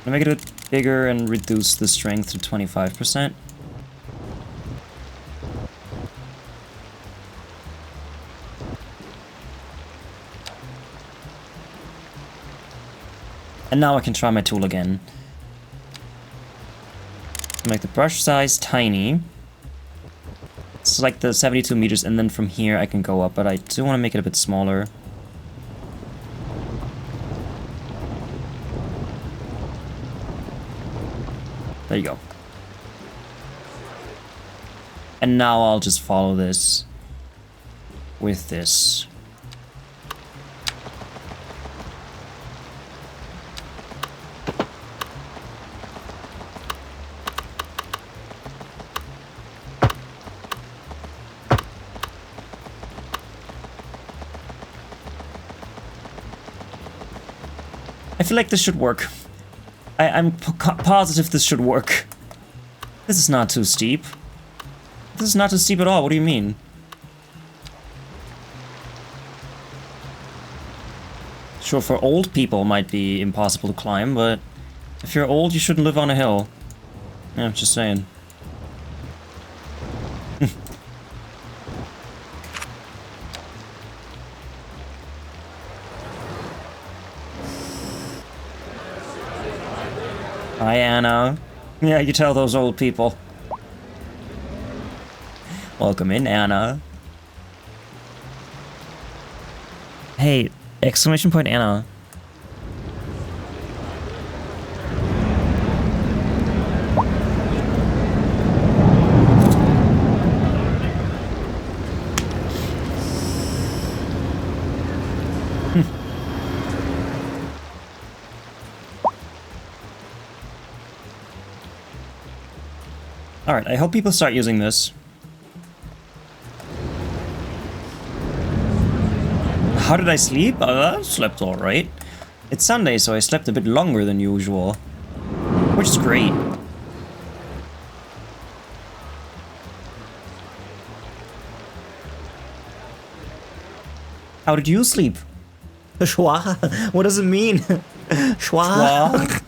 A: I'll make it a bit bigger and reduce the strength to 25%. And now I can try my tool again. Make the brush size tiny. It's like the 72 meters, and then from here I can go up, but I do want to make it a bit smaller. There you go. And now I'll just follow this with this. I feel like this should work. I'm positive this should work. This is not too steep. This is not too steep at all. What do you mean? Sure, for old people it might be impossible to climb, but if you're old, you shouldn't live on a hill. Yeah, I'm just saying. Hi, Anna. Yeah, you tell those old people. Welcome in, Anna. Hey, exclamation point Anna. Alright, I hope people start using this. How did I sleep? I slept alright. It's Sunday, so I slept a bit longer than usual. Which is great. How did you sleep?
G: Schwa? What does it mean? Schwa?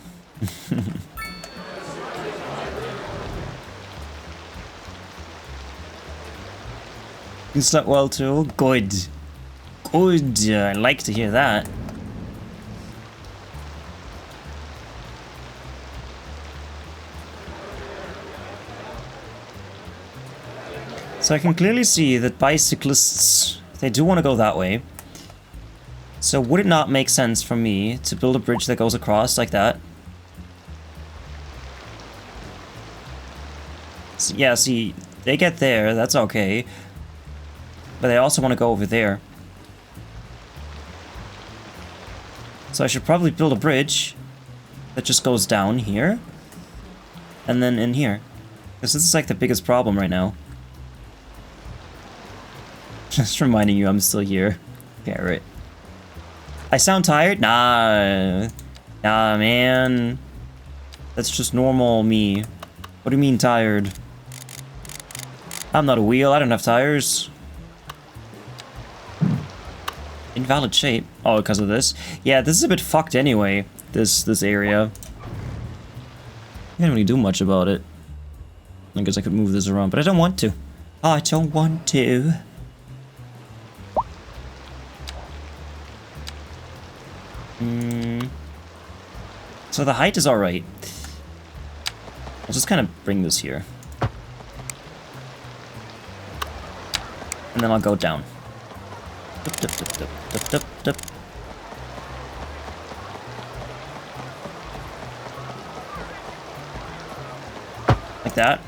A: You slept well too? Good. Good. I like to hear that. So I can clearly see that bicyclists, they do want to go that way. So would it not make sense for me to build a bridge that goes across like that? So, yeah, see, they get there, that's okay. But they also want to go over there. So I should probably build a bridge that just goes down here. And then in here. Because this is like the biggest problem right now. Just reminding you I'm still here. Garrett. I sound tired? Nah. Nah, man. That's just normal me. What do you mean tired? I'm not a wheel, I don't have tires. Invalid shape. Oh, because of this? Yeah, this is a bit fucked anyway, this area. I can't really do much about it. I guess I could move this around, but I don't want to. I don't want to. So the height is alright. I'll just kind of bring this here. And then I'll go down. Dup, dup, dup, dup, dup, dup, dup. Like that.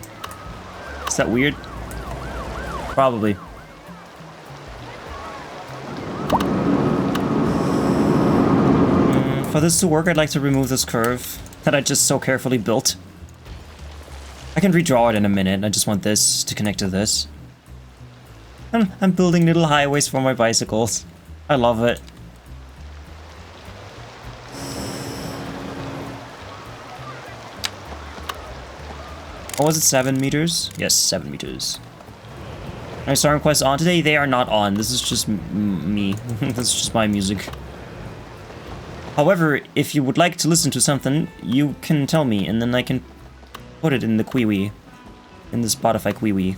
A: Is that weird? Probably. For this to work, I'd like to remove this curve that I just so carefully built. I can redraw it in a minute. I just want this to connect to this. I'm building little highways for my bicycles. I love it. Oh, was it 7 meters? Yes, 7 meters. Are song requests on today? They are not on. This is just me. This is just my music. However, if you would like to listen to something, you can tell me, and then I can put it in the Kiwi. In the Spotify Kiwi.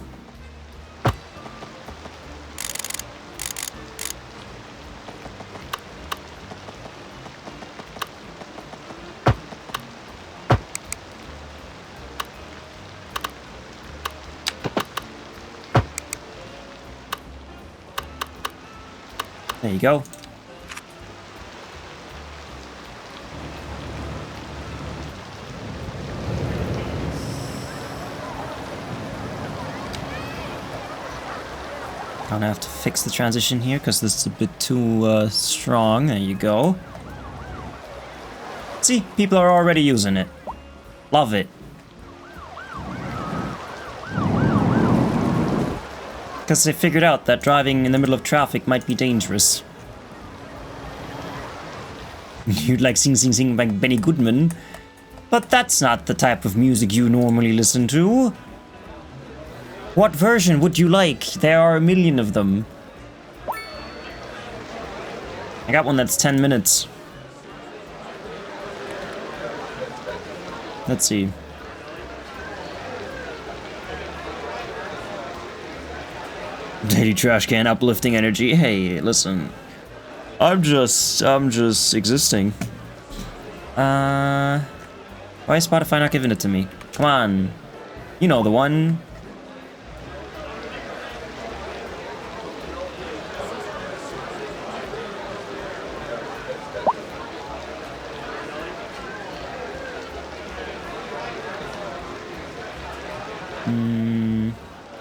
A: There you go. Gonna have to fix the transition here because this is a bit too strong. There you go. See, people are already using it. Love it. Because they figured out that driving in the middle of traffic might be dangerous. You'd like sing like Benny Goodman. But that's not the type of music you normally listen to. What version would you like? There are a million of them. I got one that's 10 minutes. Let's see. Daily trash can, uplifting energy. Hey, listen. I'm just existing. Why is Spotify not giving it to me? Come on. You know the one.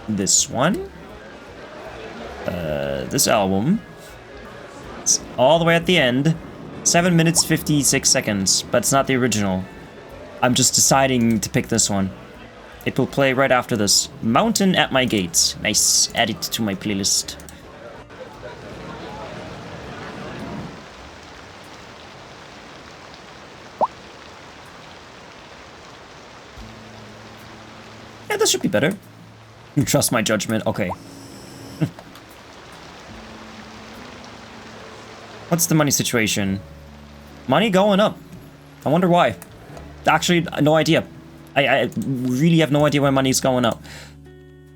A: This one. This album. It's all the way at the end. 7 minutes 56 seconds, but it's not the original. I'm just deciding to pick this one. It will play right after this. Mountain at My Gates. Nice. Add it to my playlist. Yeah, this should be better. You trust my judgment? Okay. What's the money situation? Money going up. I wonder why. Actually, no idea. I really have no idea why money's going up.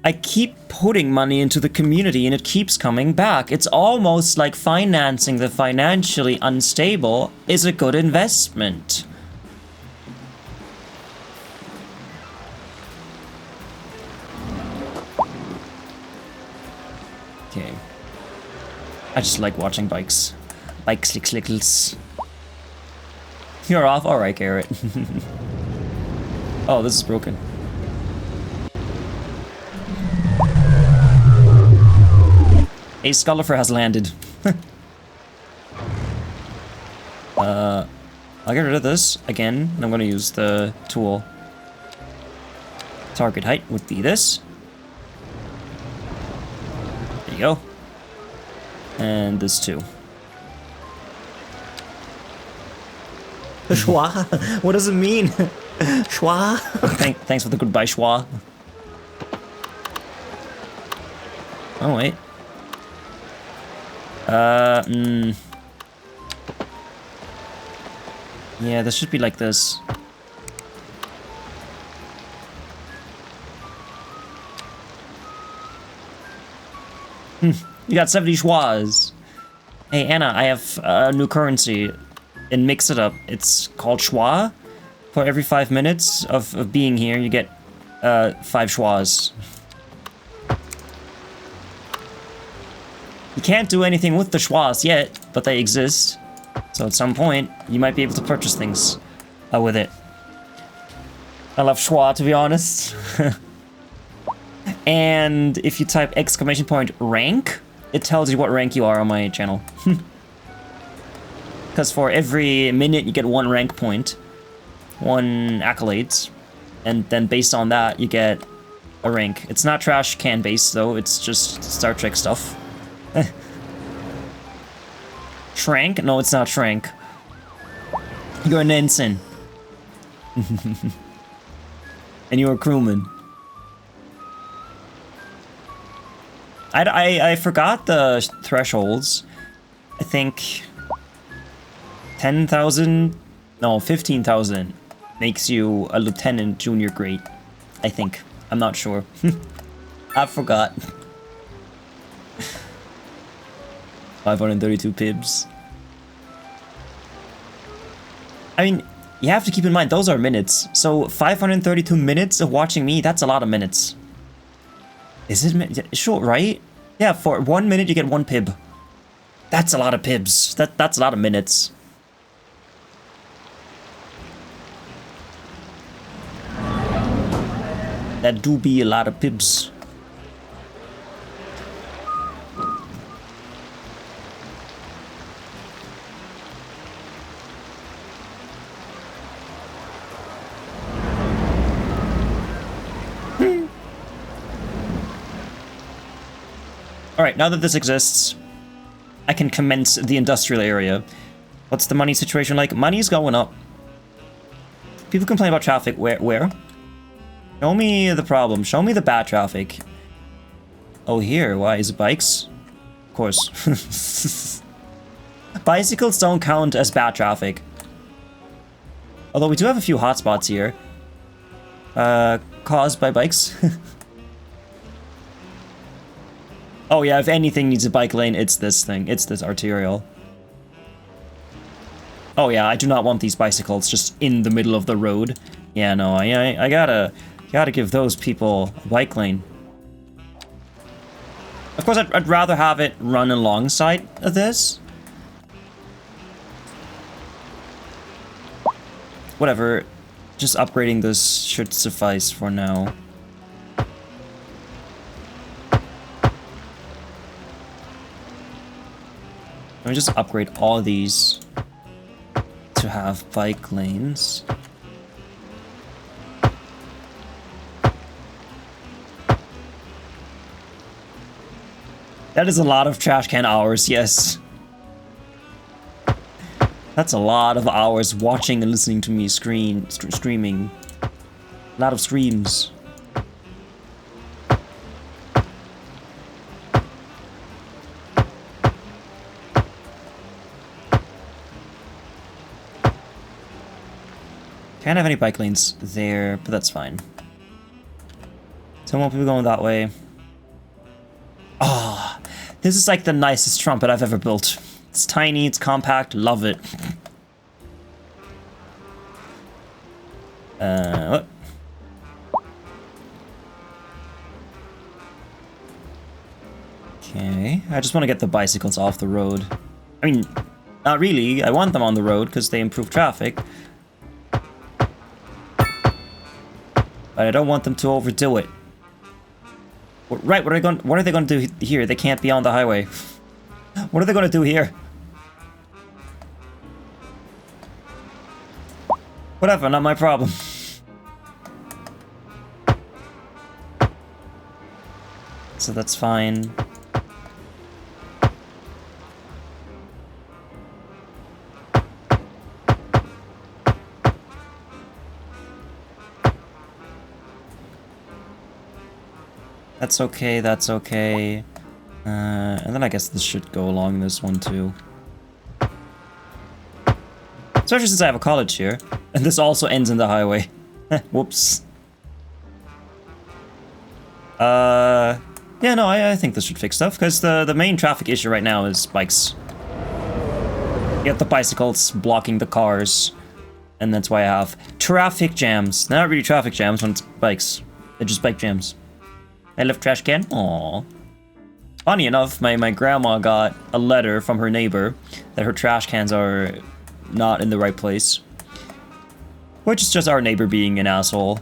A: I keep putting money into the community and it keeps coming back. It's almost like financing the financially unstable is a good investment. Okay. I just like watching bikes. Bike slickles. You're off? Alright, Garrett. Oh, this is broken. A Scullifer has landed. I'll get rid of this again, and I'm gonna use the tool. Target height would be this. There you go. And this too.
G: Schwa? What does it mean? Schwa?
A: Thanks for the goodbye, Schwa. Oh, wait. Yeah, this should be like this. You got 70 schwas. Hey, Anna, I have a new currency. And mix it up. It's called schwa. For every 5 minutes of being here, you get 5 schwas. You can't do anything with the schwas yet, but they exist. So at some point, you might be able to purchase things with it. I love schwa, to be honest. And if you type exclamation point rank, it tells you what rank you are on my channel. Because for every minute you get 1 rank point, 1 accolades, and then based on that you get a rank. It's not trash can based though, it's just Star Trek stuff. Shrank? No, it's not Shrank. You're an ensign. And you're a crewman. I forgot the thresholds. I think 10,000, no, 15,000 makes you a lieutenant junior grade. I think. I'm not sure. I forgot. 532 pibs. I mean, you have to keep in mind, those are minutes. So 532 minutes of watching me, that's a lot of minutes. Is it sure, right? Yeah, for 1 minute you get 1 pib. That's a lot of pibs. That's a lot of minutes. That do be a lot of pibs. Alright, now that this exists, I can commence the industrial area. What's the money situation like? Money's going up. People complain about traffic. Where? Show me the problem. Show me the bad traffic. Oh, here. Why? Is it bikes? Of course. Bicycles don't count as bad traffic. Although we do have a few hotspots here. Caused by bikes. Oh yeah, if anything needs a bike lane, it's this thing. It's this arterial. Oh yeah, I do not want these bicycles just in the middle of the road. Yeah, no, I gotta give those people a bike lane. Of course, I'd rather have it run alongside of this. Whatever, just upgrading this should suffice for now. Let me just upgrade all these to have bike lanes. That is a lot of trash can hours, yes. That's a lot of hours watching and listening to me screaming. A lot of screams. Can't have any bike lanes there, but that's fine. Don't want people going that way. Ah, oh, this is like the nicest trumpet I've ever built. It's tiny, it's compact, love it. What? Okay, I just want to get the bicycles off the road. I mean, not really. I want them on the road because they improve traffic. But I don't want them to overdo it. Right, what are they going to do here? They can't be on the highway. What are they going to do here? Whatever, not my problem. So that's fine. That's okay, that's okay. And then I guess this should go along this one too. Especially since I have a college here. And this also ends in the highway. Whoops. Yeah, no, I think this should fix stuff, because the main traffic issue right now is bikes. You have the bicycles blocking the cars, and that's why I have traffic jams. They're not really traffic jams when it's bikes. They're just bike jams. I left trash can? Aww. Funny enough, my grandma got a letter from her neighbor that her trash cans are not in the right place. Which is just our neighbor being an asshole.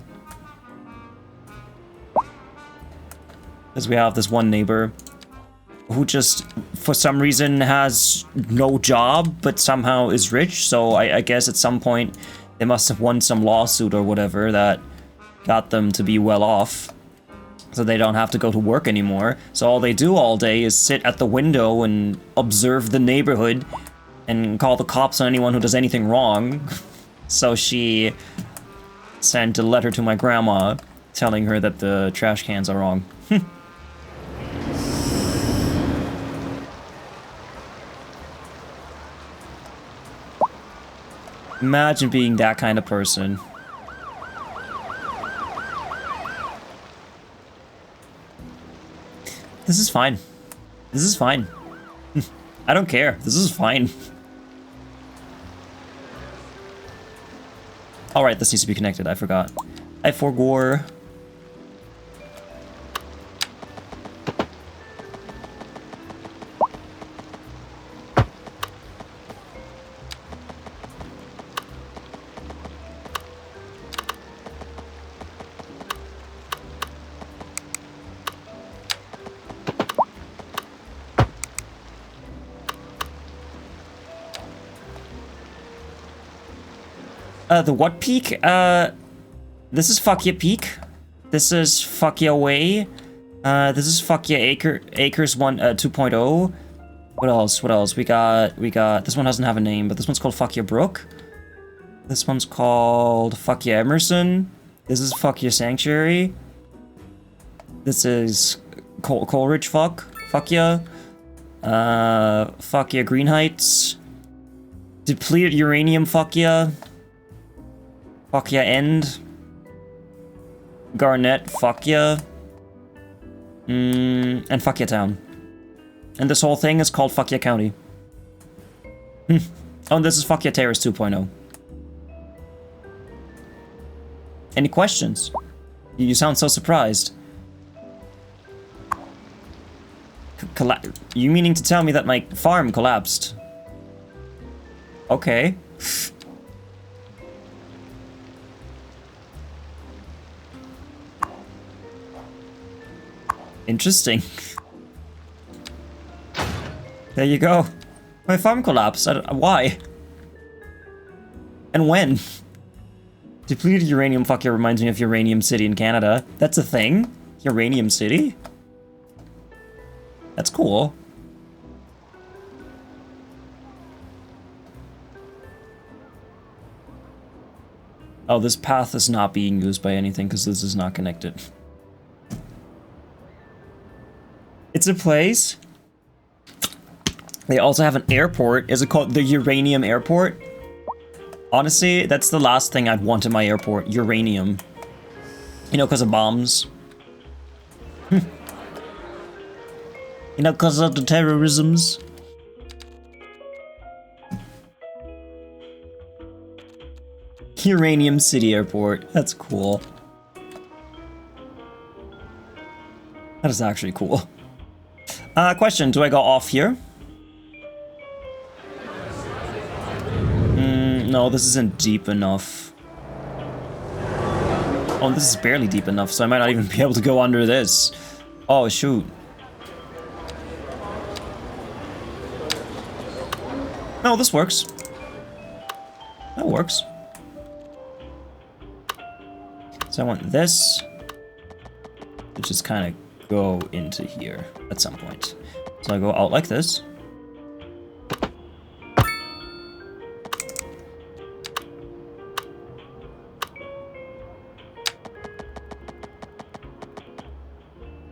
A: Because we have this one neighbor who just, for some reason, has no job, but somehow is rich. So I guess at some point they must have won some lawsuit or whatever that got them to be well off. So they don't have to go to work anymore. So all they do all day is sit at the window and observe the neighborhood and call the cops on anyone who does anything wrong. So she sent a letter to my grandma telling her that the trash cans are wrong. Imagine being that kind of person. This is fine. This is fine. I don't care. This is fine. Alright, this needs to be connected. I forgot. I forgore. The what peak? This is Fukya Peak. This is Fukya Way. This is Fukya Acres 2.0. What else? What else? We got, this one doesn't have a name, but this one's called Fukya Brook. This one's called Fukya Emerson. This is Fukya Sanctuary. This is Coleridge Fukya. Fukya Green Heights. Depleted Uranium Fukya. Fukya End. Garnet Fukya. And Fukya Town. And this whole thing is called Fukya County. Oh, and this is Fukya Terrace 2.0. Any questions? You sound so surprised. You meaning to tell me that my farm collapsed? Okay. Interesting. There you go. My farm collapsed. Why? And when? Depleted uranium Fukya reminds me of Uranium City in Canada. That's a thing? Uranium City? That's cool. Oh, this path is not being used by anything because this is not connected. It's a place. They also have an airport. Is it called the Uranium Airport? Honestly, that's the last thing I'd want in my airport. Uranium. You know, because of bombs. You know, because of the terrorisms. Uranium City Airport. That's cool. That is actually cool. Question, do I go off here? No, this isn't deep enough. Oh, this is barely deep enough, so I might not even be able to go under this. Oh, shoot. No, this works. That works. So I want this to just kind of go into here at some point. So I go out like this.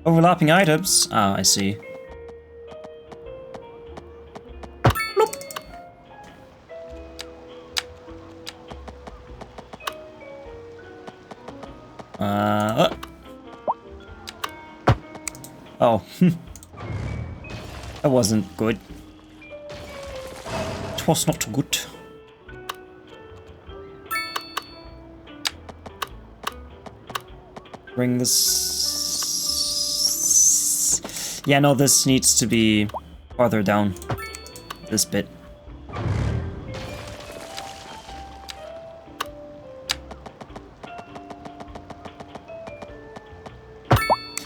A: Overlapping items. Ah, I see. Oh. That wasn't good. It was not good. Bring this... Yeah, no, this needs to be farther down. This bit.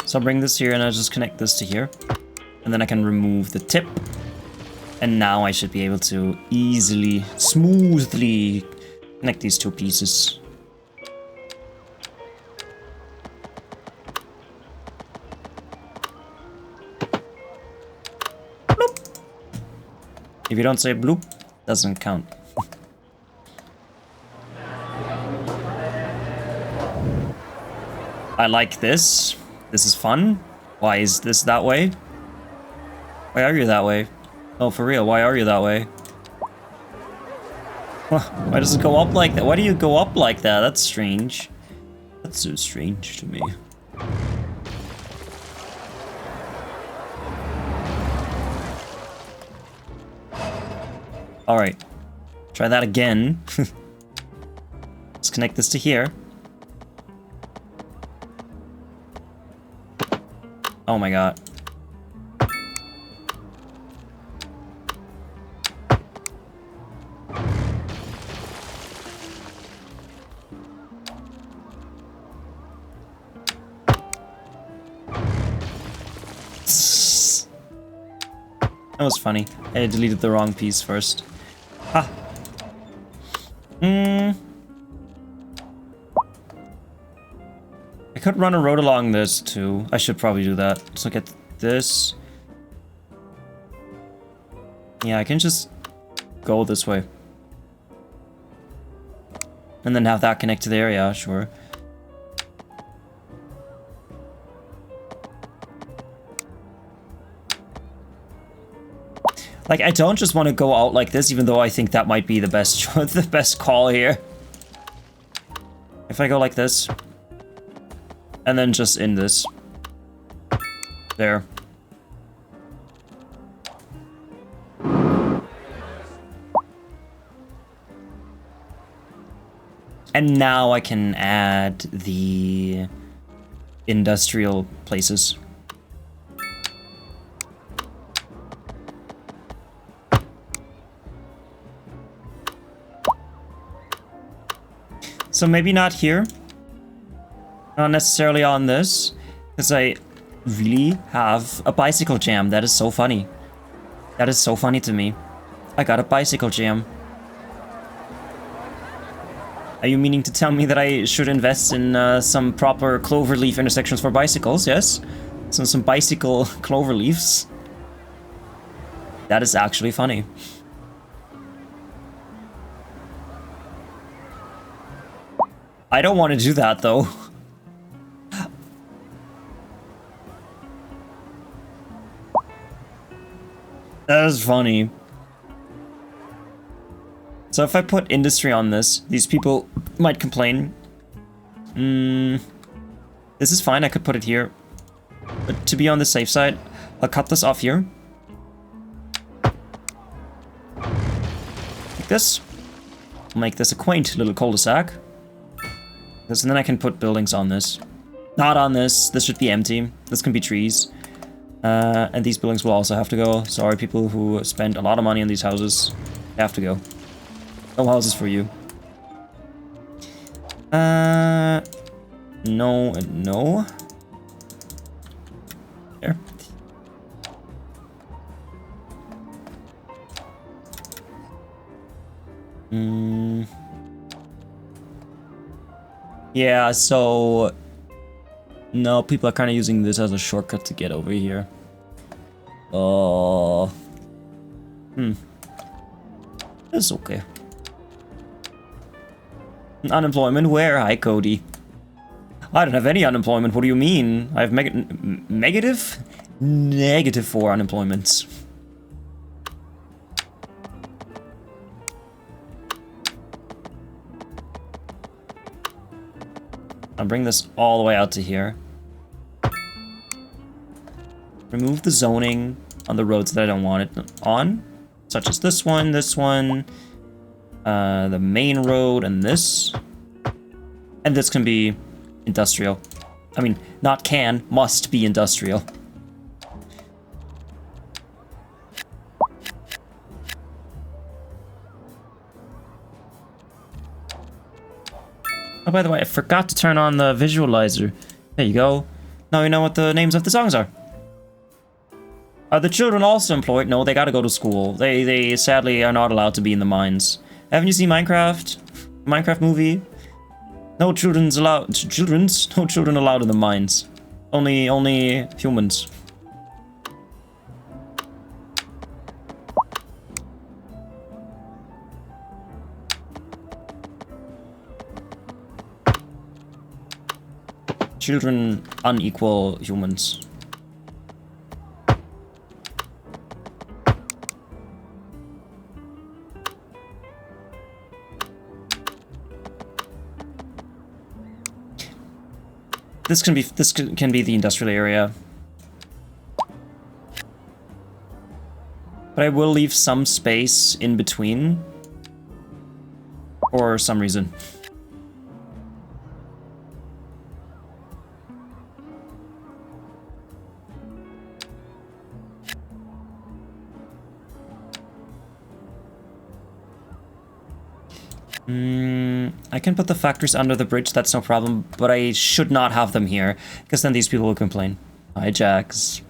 A: So I'll bring this here and I'll just connect this to here. And then I can remove the tip. And now I should be able to easily, smoothly connect these two pieces. Bloop. If you don't say bloop, doesn't count. I like this. This is fun. Why is this that way? Why are you that way? Oh, for real, why are you that way? Why does it go up like that? Why do you go up like that? That's strange. That's so strange to me. Alright. Try that again. Let's connect this to here. Oh my god. That was funny. I deleted the wrong piece first. Ha! I could run a road along this too. I should probably do that. Let's look at this. Yeah, I can just go this way. And then have that connect to there, yeah, sure. Like, I don't just want to go out like this, even though I think that might be the best the best call here. If I go like this, and then just in this. There. And now I can add the industrial places. So maybe not here. Not necessarily on this. Because I really have a bicycle jam. That is so funny. That is so funny to me. I got a bicycle jam. Are you meaning to tell me that I should invest in some proper cloverleaf intersections for bicycles? Yes? So some bicycle cloverleafs. That is actually funny. I don't want to do that, though. That is funny. So if I put industry on this, these people might complain. This is fine, I could put it here. But to be on the safe side, I'll cut this off here. Like this. I'll make this a quaint little cul-de-sac. And then I can put buildings on this. Not on this. This should be empty. This can be trees. And these buildings will also have to go. Sorry, people who spend a lot of money on these houses. They have to go. No houses for you. No and no. There. Yeah, so... No, people are kind of using this as a shortcut to get over here. Oh. That's okay. Unemployment? Where? Hi, Cody. I don't have any unemployment. What do you mean? I have negative? Negative 4 unemployment. I'll bring this all the way out to here. remove the zoning on the roads that I don't want it on, such as this one, the main road, and this. And this can be industrial. I mean, not can, must be industrial. Oh, by the way, I forgot to turn on the visualizer. There you go. Now we know what the names of the songs are. Are the children also employed? No, they gotta go to school. They sadly are not allowed to be in the mines. Haven't you seen Minecraft? Minecraft movie? No children's allowed. No children allowed in the mines. Only humans. Children unequal humans. This can be the industrial area. But I will leave some space in between for some reason. I can put the factories under the bridge, that's no problem, but I should not have them here, because then these people will complain. Hi, Jax.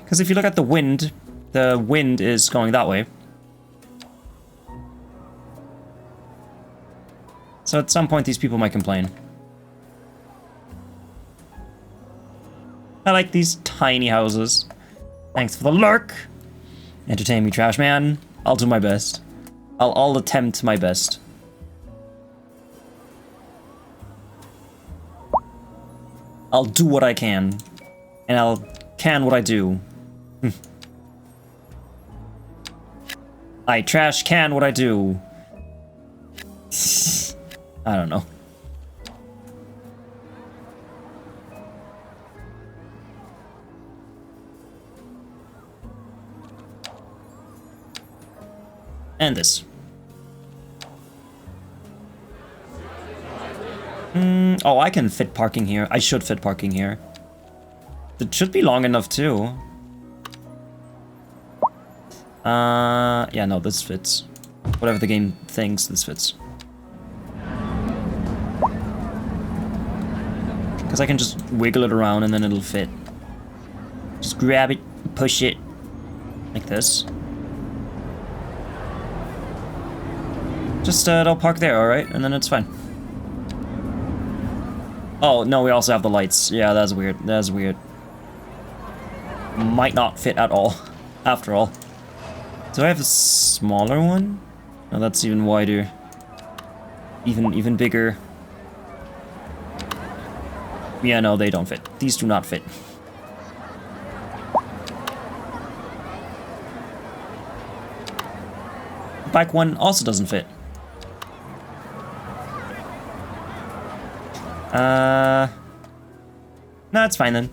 A: Because if you look at the wind is going that way. So at some point these people might complain. I like these tiny houses. Thanks for the lurk. Entertain me, trash man. I'll do my best. I'll attempt my best. I'll do what I can. And I'll can what I do. I trash can what I do. I don't know. And this. Oh, I can fit parking here. I should fit parking here. It should be long enough too. Yeah, no, this fits. Whatever the game thinks, this fits. Because I can just wiggle it around and then it'll fit. Just grab it, push it, like this. Just it'll park there, alright? And then it's fine. Oh, no, we also have the lights. Yeah, that's weird. That's weird. Might not fit at all, after all. Do I have a smaller one? No, that's even wider. Even bigger. Yeah, no, they don't fit. These do not fit. The back one also doesn't fit. No, it's fine then.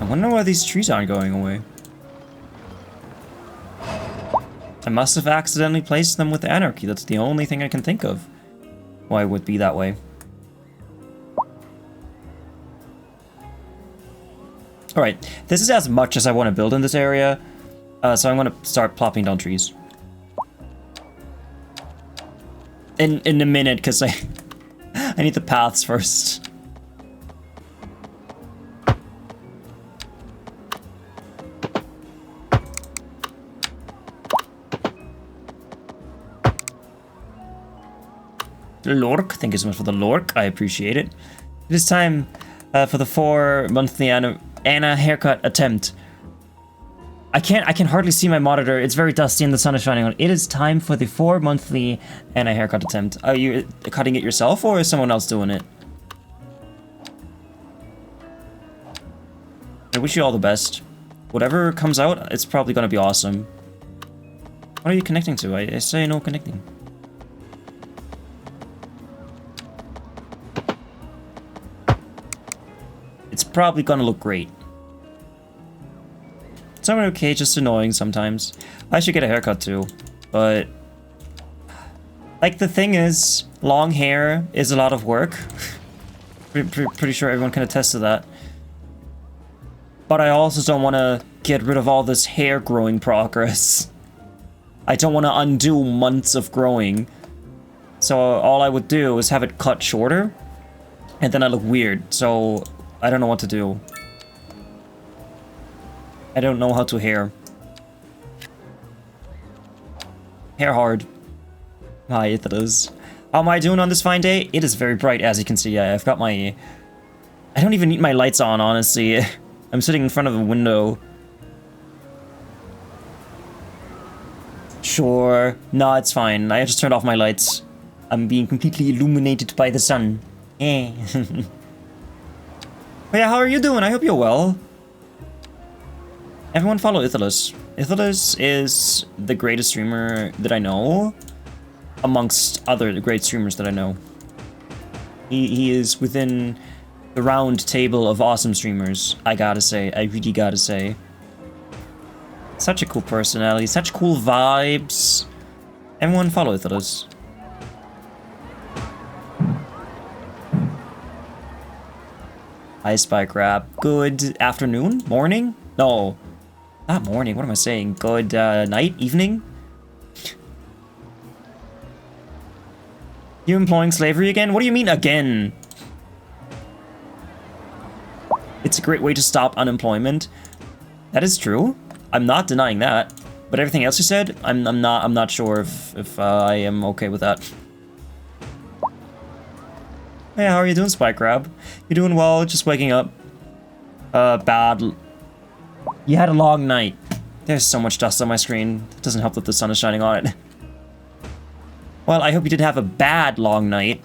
A: I wonder why these trees aren't going away. I must have accidentally placed them with anarchy. That's the only thing I can think of why it would be that way. Alright, this is as much as I want to build in this area, so I'm going to start plopping down trees. In a minute, because I need the paths first. Lork, thank you so much for the lork. I appreciate it. It is time For the 4 monthly Anna haircut attempt. I can hardly see my monitor. It's very dusty and the sun is shining on it. It is time for the 4 monthly Anna haircut attempt. Are you cutting it yourself or is someone else doing it? I wish you all the best. Whatever comes out, it's probably gonna be awesome. What are you connecting to? I say no connecting. It's probably gonna look great. It's not okay, just annoying sometimes. I should get a haircut too, but... Like, the thing is, long hair is a lot of work. Pretty sure everyone can attest to that. But I also don't want to get rid of all this hair growing progress. I don't want to undo months of growing. So all I would do is have it cut shorter, and then I look weird, so I don't know what to do. I don't know how to hair. Hair hard. Hi, it is. How am I doing on this fine day? It is very bright, as you can see. I've got my... I don't even need my lights on, honestly. I'm sitting in front of a window. Sure. No, it's fine. I just turned off my lights. I'm being completely illuminated by the sun. Eh. But yeah, how are you doing? I hope you're well. Everyone follow Ithilus. Ithilus is the greatest streamer that I know, amongst other great streamers that I know. He is within the round table of awesome streamers, I gotta say. I really gotta say. Such a cool personality, such cool vibes. Everyone follow Ithilus. Hi, Spike Rap. Good afternoon? Morning? No. Not morning, what am I saying? Good night? Evening? You employing slavery again? What do you mean again? It's a great way to stop unemployment. That is true. I'm not denying that. But everything else you said, I'm not sure if I am okay with that. Hey, how are you doing, Spike Crab? You doing well? Just waking up. Bad. You had a long night. There's so much dust on my screen. It doesn't help that the sun is shining on it. Well, I hope you did have a bad long night.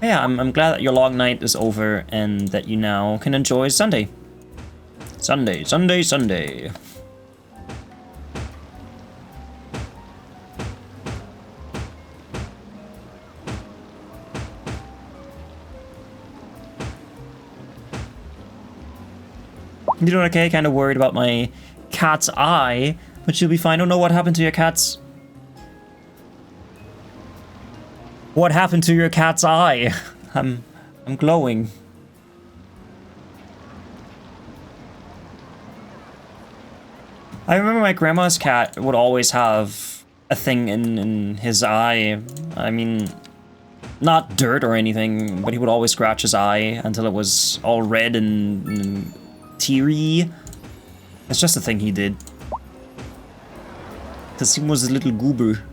A: Yeah, I'm glad that your long night is over and that you now can enjoy Sunday. Sunday, Sunday, Sunday. You doing okay? Kind of worried about my cat's eye, but you'll be fine. Don't know what happened to your cat's... What happened to your cat's eye? I'm glowing. I remember my grandma's cat would always have a thing in his eye. I mean, not dirt or anything, but he would always scratch his eye until it was all red and teary. It's just a thing he did. Because he was a little goober.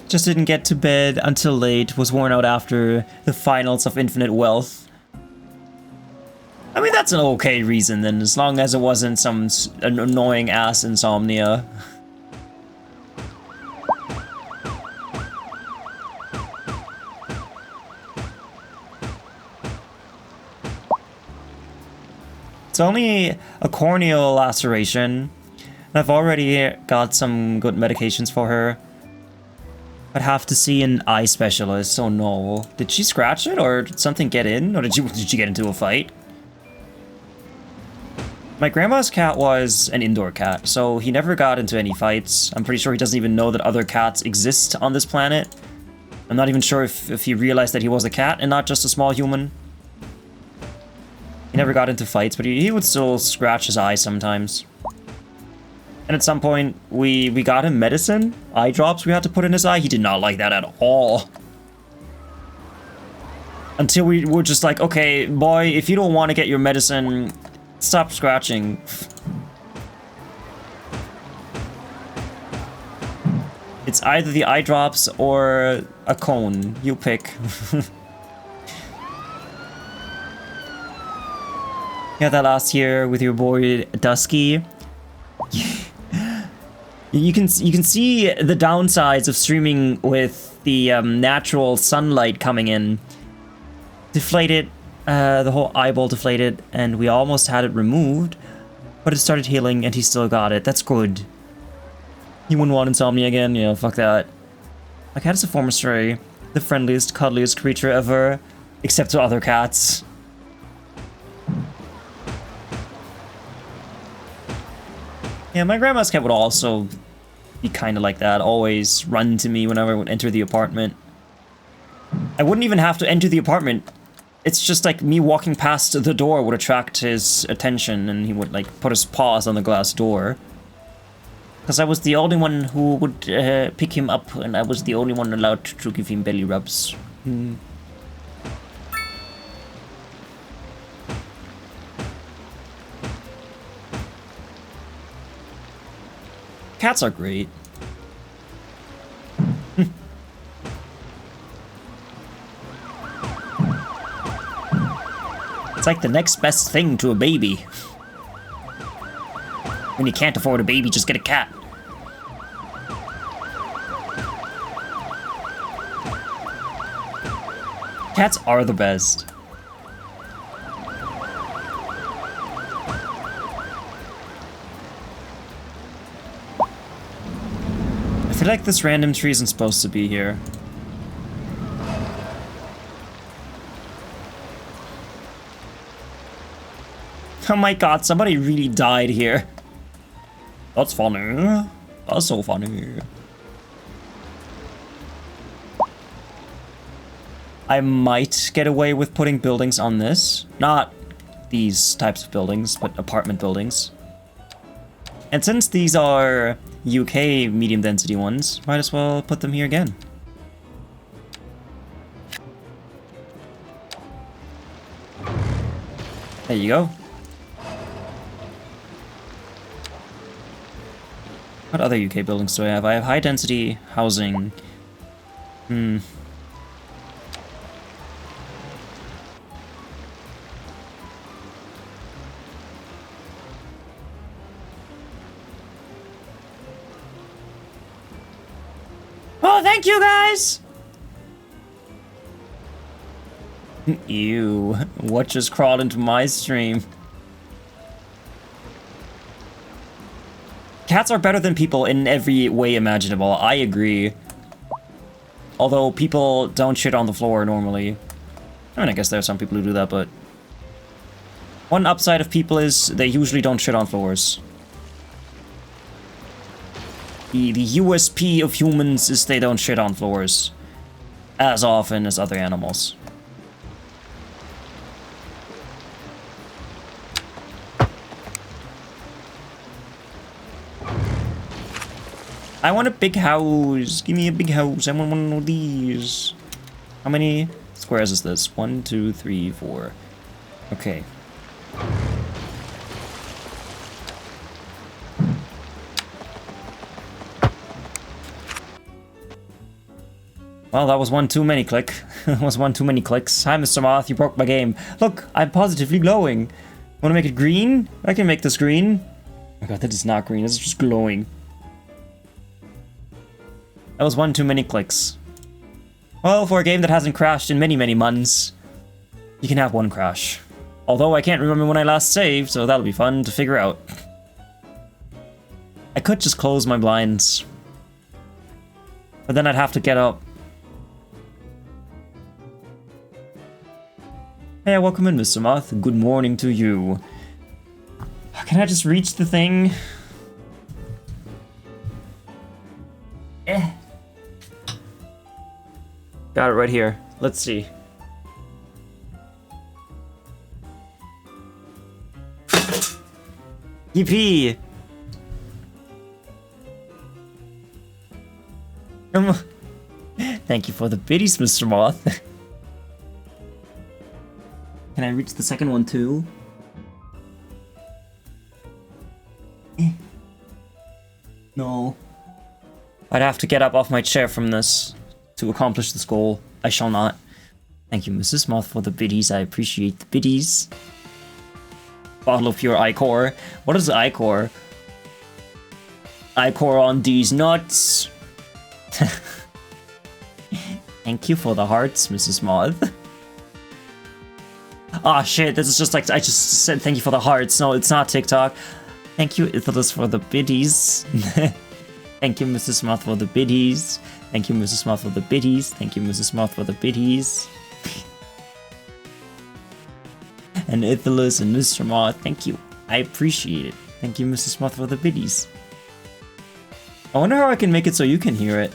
A: Just didn't get to bed until late, was worn out after the finals of Infinite Wealth. I mean, that's an okay reason then, as long as it wasn't some annoying ass insomnia. It's only a corneal laceration, and I've already got some good medications for her. I'd have to see an eye specialist, oh no. Did she scratch it, or did something get in, or did you get into a fight? My grandma's cat was an indoor cat, so he never got into any fights. I'm pretty sure he doesn't even know that other cats exist on this planet. I'm not even sure if he realized that he was a cat and not just a small human. He never got into fights, but he would still scratch his eye sometimes. And at some point, we got him medicine, eye drops we had to put in his eye. He did not like that at all. Until we were just like, okay, boy, if you don't want to get your medicine, stop scratching. It's either the eye drops or a cone. You pick. Yeah, that last year with your boy Dusky. You can see the downsides of streaming with the natural sunlight coming in. Deflated, the whole eyeball deflated, and we almost had it removed, but it started healing, and he still got it. That's good. You wouldn't want insomnia again? Yeah, fuck that. My cat is a former stray, the friendliest, cuddliest creature ever, except to other cats. Yeah, my grandma's cat would also be kind of like that, always run to me whenever I would enter the apartment. I wouldn't even have to enter the apartment. It's just like me walking past the door would attract his attention, and he would like put his paws on the glass door. Because I was the only one who would pick him up, and I was the only one allowed to give him belly rubs. Cats are great. It's like the next best thing to a baby. When you can't afford a baby, just get a cat. Cats are the best. I feel like this random tree isn't supposed to be here. Oh my god, somebody really died here. That's funny. That's so funny. I might get away with putting buildings on this. Not these types of buildings, but apartment buildings. And since these are UK medium density ones, might as well put them here again. There you go. What other UK buildings do I have? I have high density housing. Oh, thank you guys! Ew, what just crawled into my stream? Cats are better than people in every way imaginable, I agree. Although people don't shit on the floor normally. I mean, I guess there are some people who do that, but... one upside of people is they usually don't shit on floors. The USP of humans is they don't shit on floors. As often as other animals. I want a big house. Give me a big house. I want one of these. How many squares is this? 1, 2, 3, 4. Okay. Well, that was one too many click. That was one too many clicks. Hi, Mr. Moth, you broke my game. Look, I'm positively glowing. Want to make it green? I can make this green. Oh my god, that is not green. It's just glowing. That was one too many clicks. Well, for a game that hasn't crashed in many, many months, you can have one crash. Although I can't remember when I last saved, so that'll be fun to figure out. I could just close my blinds. But then I'd have to get up. Hey, welcome in, Mr. Moth. Good morning to you. Can I just reach the thing? Got it right here. Let's see. Yippee! Thank you for the biddies, Mr. Moth. Can I reach the second one too? No. I'd have to get up off my chair from this to accomplish this goal. I shall not. Thank you, Mrs. Moth, for the biddies. I appreciate the biddies. Bottle of pure ichor. What is ichor? Ichor on these nuts. Thank you for the hearts, Mrs. Moth. Ah, shit, this is just like, I just said thank you for the hearts. No, it's not TikTok. Thank you, Ithalus, for the biddies. Thank you, Mrs. Moth, for the biddies. Thank you, Mrs. Moth, for the biddies. Thank you, Mrs. Moth, for the biddies. And Ithalus and Mr. Moth, thank you. I appreciate it. Thank you, Mrs. Moth, for the biddies. I wonder how I can make it so you can hear it.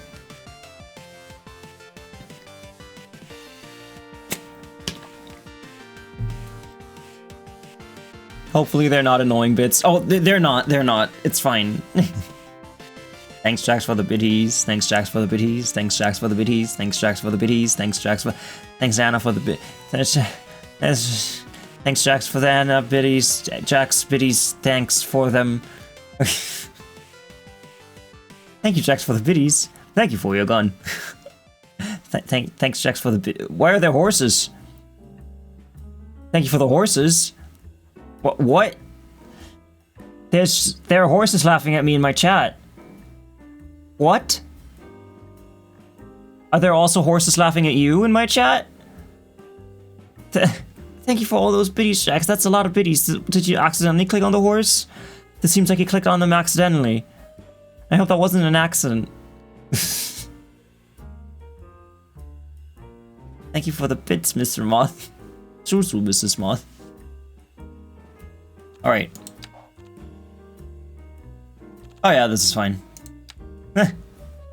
A: Hopefully they're not annoying bits. Oh, they're not. They're not. It's fine. Thanks, Jax, for the biddies. Thanks, Jax, for the biddies. Thanks, Jax, for the biddies. Thanks, Jax, for the biddies. Thanks, Jax, for... Thanks, Anna, for the bit. Thanks, Jax, for the Anna biddies. Jax biddies, thanks for them. Thank you, Jax, for the biddies. Thank you for your gun. Thanks, Jax, for the... Why are there horses? Thank you for the horses. What? There are horses laughing at me in my chat. What? Are there also horses laughing at you in my chat? Thank you for all those biddies, Jax. That's a lot of biddies. Did you accidentally click on the horse? This seems like you clicked on them accidentally. I hope that wasn't an accident. Thank you for the bits, Mr. Moth. True, Mrs. Moth. Alright. Oh yeah, this is fine.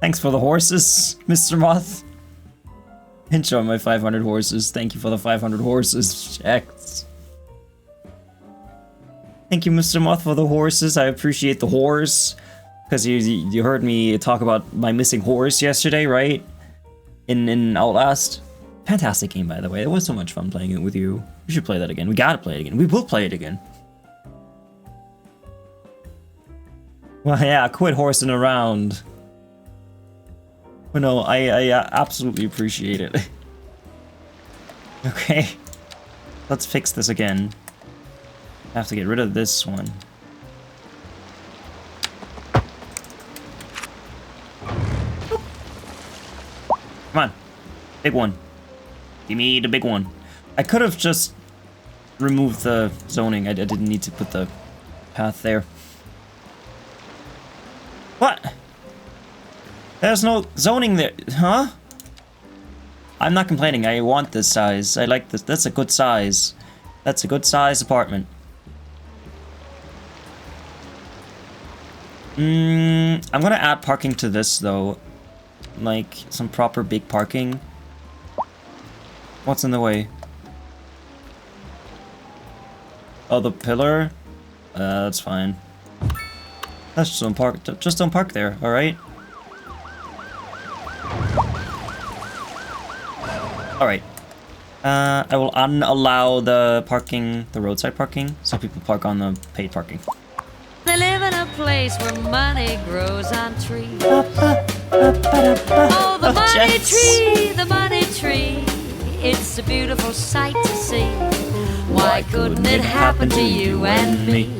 A: Thanks for the horses, Mr. Moth. Enjoy my 500 horses. Thank you for the 500 horses, Jax. Thank you, Mr. Moth, for the horses. I appreciate the horse. Because you heard me talk about my missing horse yesterday, right? In Outlast. Fantastic game, by the way. It was so much fun playing it with you. We should play that again. We gotta play it again. We will play it again. Well, yeah, quit horsing around. But no, I absolutely appreciate it. Okay. Let's fix this again. I have to get rid of this one. Come on. Big one. Give me the big one. I could have just removed the zoning. I didn't need to put the path there. What? There's no zoning there, huh? I'm not complaining. I want this size. I like this. That's a good size. That's a good size apartment. I'm gonna add parking to this though. Like some proper big parking. What's in the way? Oh, the pillar? That's fine. Let's just don't park. Just don't park there, alright? Alright. I will unallow the parking, the roadside parking, so people park on the paid parking.
H: They live in a place where money grows on trees. Oh, the money tree, the money tree. It's a beautiful sight to see. Why couldn't it happen to you and me?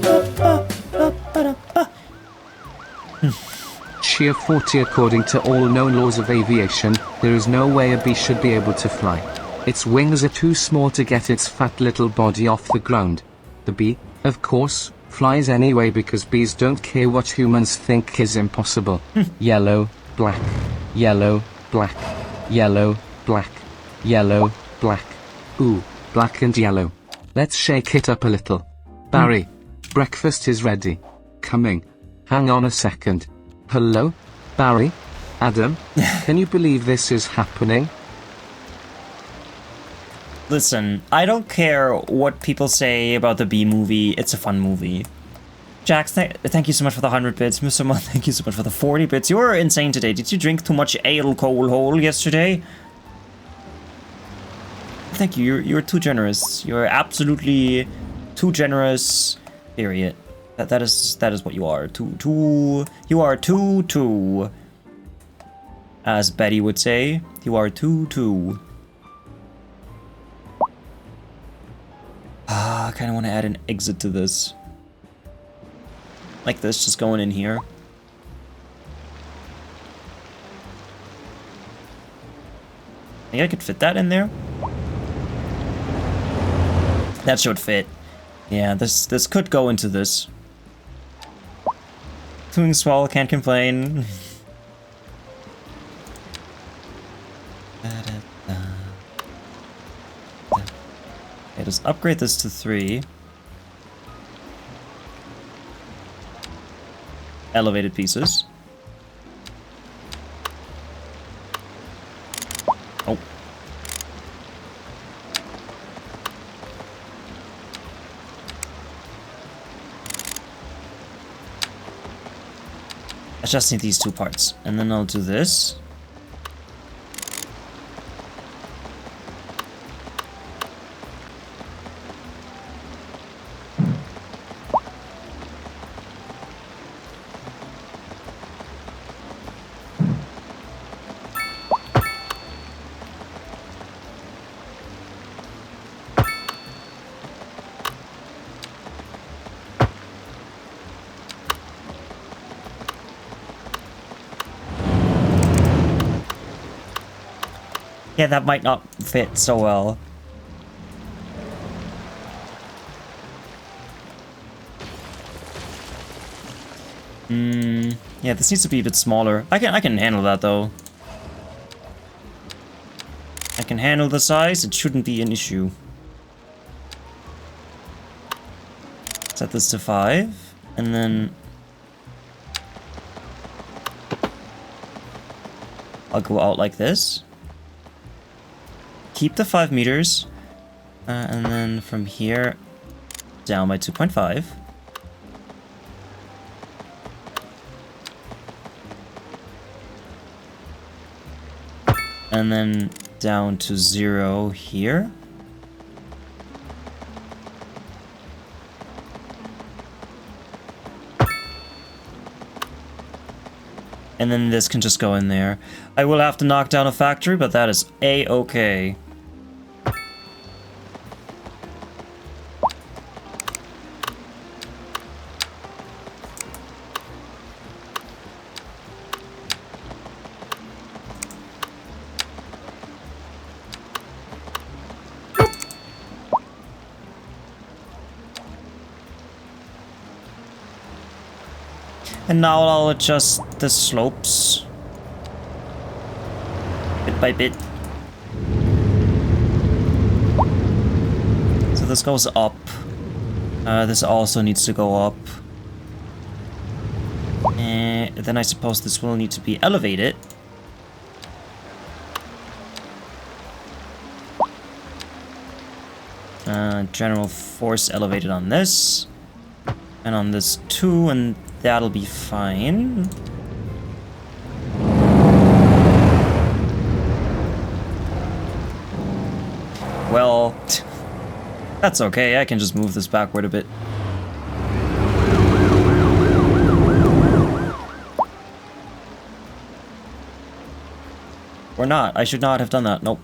I: Sheer 40. According to all known laws of aviation, there is no way a bee should be able to fly. Its wings are too small to get its fat little body off the ground. The bee, of course, flies anyway because bees don't care what humans think is impossible. Yellow, black, yellow, black, yellow, black, yellow, black. Ooh, black and yellow. Let's shake it up a little. Barry, breakfast is ready. Coming. Hang on a second. Hello? Barry? Adam? Can you believe this is happening?
A: Listen, I don't care what people say about the Bee movie. It's a fun movie. Jax, thank you so much for the 100 bits. Mr. Mon, thank you so much for the 40 bits. You were insane today. Did you drink too much ale coal hole yesterday? Thank you. You're too generous. You're absolutely too generous. Period. That is what you are. You are too. As Betty would say, you are too. I kind of want to add an exit to this. Like this, just going in here. I think I could fit that in there. That should fit. Yeah, this could go into this. Doing swallow, can't complain. Okay, just upgrade this to 3. Elevated pieces. Oh. I just need these 2 parts. And then I'll do this. Yeah, that might not fit so well. Yeah, this needs to be a bit smaller. I can handle that though. I can handle the size, it shouldn't be an issue. Set this to 5, and then I'll go out like this. Keep the 5 meters, and then from here down by 2.5. And then down to 0 here. And then this can just go in there. I will have to knock down a factory, but that is a-okay. And now I'll adjust the slopes bit by bit. So this goes up. This also needs to go up. And then I suppose this will need to be elevated. General force elevated on this. And on this too, and that'll be fine. Well, that's okay. I can just move this backward a bit. Or not. I should not have done that. Nope.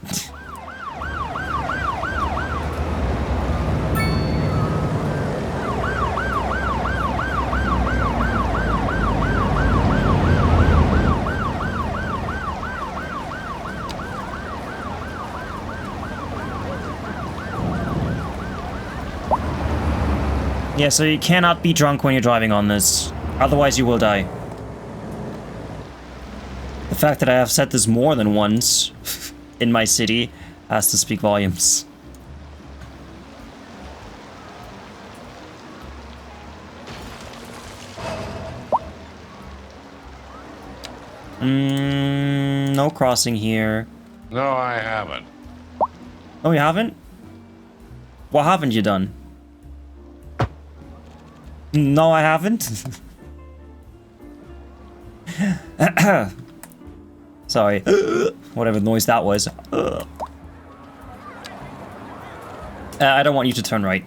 A: Yeah, so you cannot be drunk when you're driving on this. Otherwise you will die. The fact that I have said this more than once in my city has to speak volumes. No crossing here.
J: No, I haven't.
A: Oh, you haven't? What haven't you done? No, I haven't. Sorry. Whatever noise that was. I don't want you to turn right.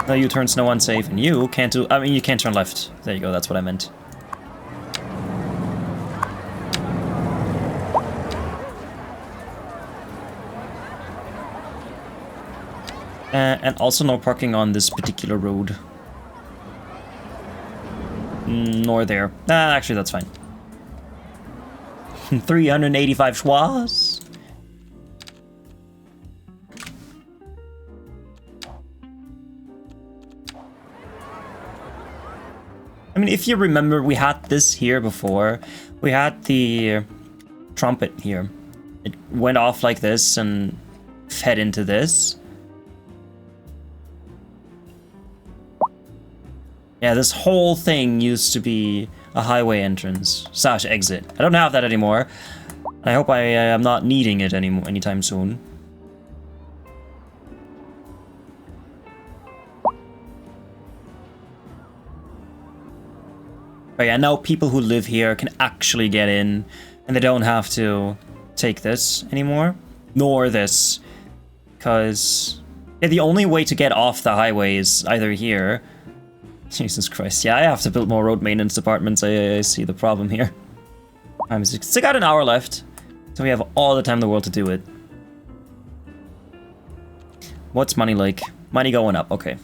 A: No U-turns, no unsafe, and you can't do... I mean, you can't turn left. There you go, that's what I meant. And also no parking on this particular road. Nor there. Actually, that's fine. 385 schwas. I mean, if you remember, we had this here before. We had the trumpet here. It went off like this and fed into this. Yeah, this whole thing used to be a highway entrance / exit. I don't have that anymore. I hope I am not needing it anytime soon. But yeah, now people who live here can actually get in, and they don't have to take this anymore, nor this, because yeah, the only way to get off the highway is either here. Jesus Christ, yeah, I have to build more road maintenance departments. I see the problem here. I'm still got an hour left, so we have all the time in the world to do it. What's money like? Money going up, okay.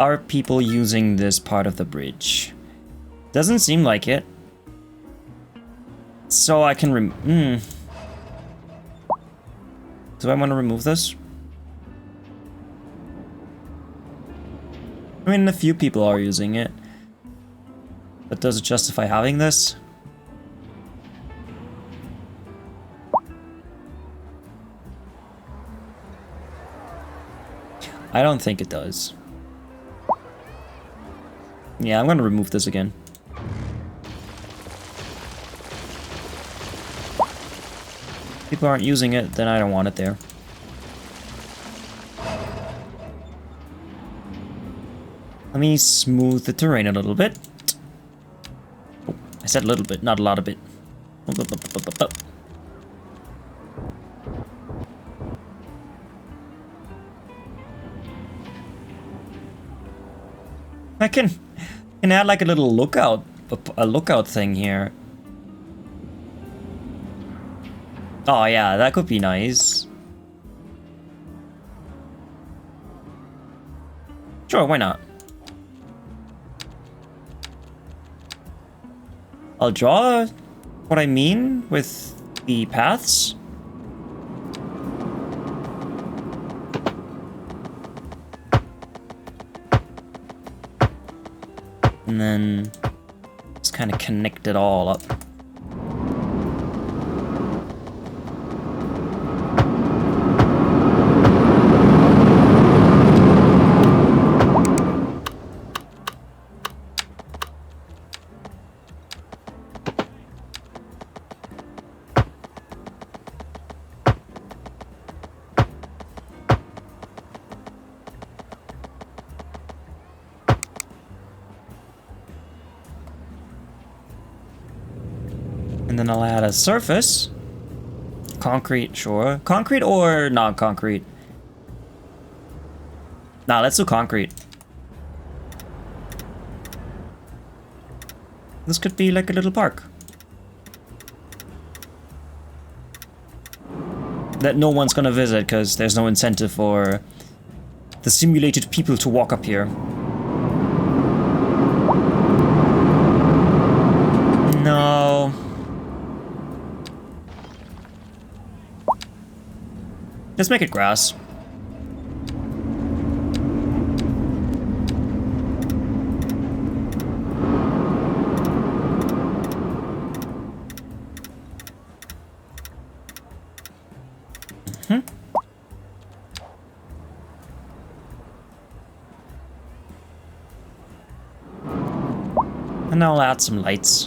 A: Are people using this part of the bridge? Doesn't seem like it. So I can Do I want to remove this? I mean, a few people are using it. But does it justify having this? I don't think it does. Yeah, I'm gonna remove this again. People aren't using it, then I don't want it there. Let me smooth the terrain a little bit. Oh, I said a little bit, not a lot of bit. I can add like a little lookout, a lookout thing here. Oh yeah, that could be nice. Sure, why not? I'll draw what I mean with the paths. And then just kind of connect it all up. And then I'll add a surface. Concrete, sure. Concrete or not concrete? Nah, let's do concrete. This could be like a little park. That no one's gonna visit because there's no incentive for the simulated people to walk up here. No. Let's make it grass. And I'll add some lights.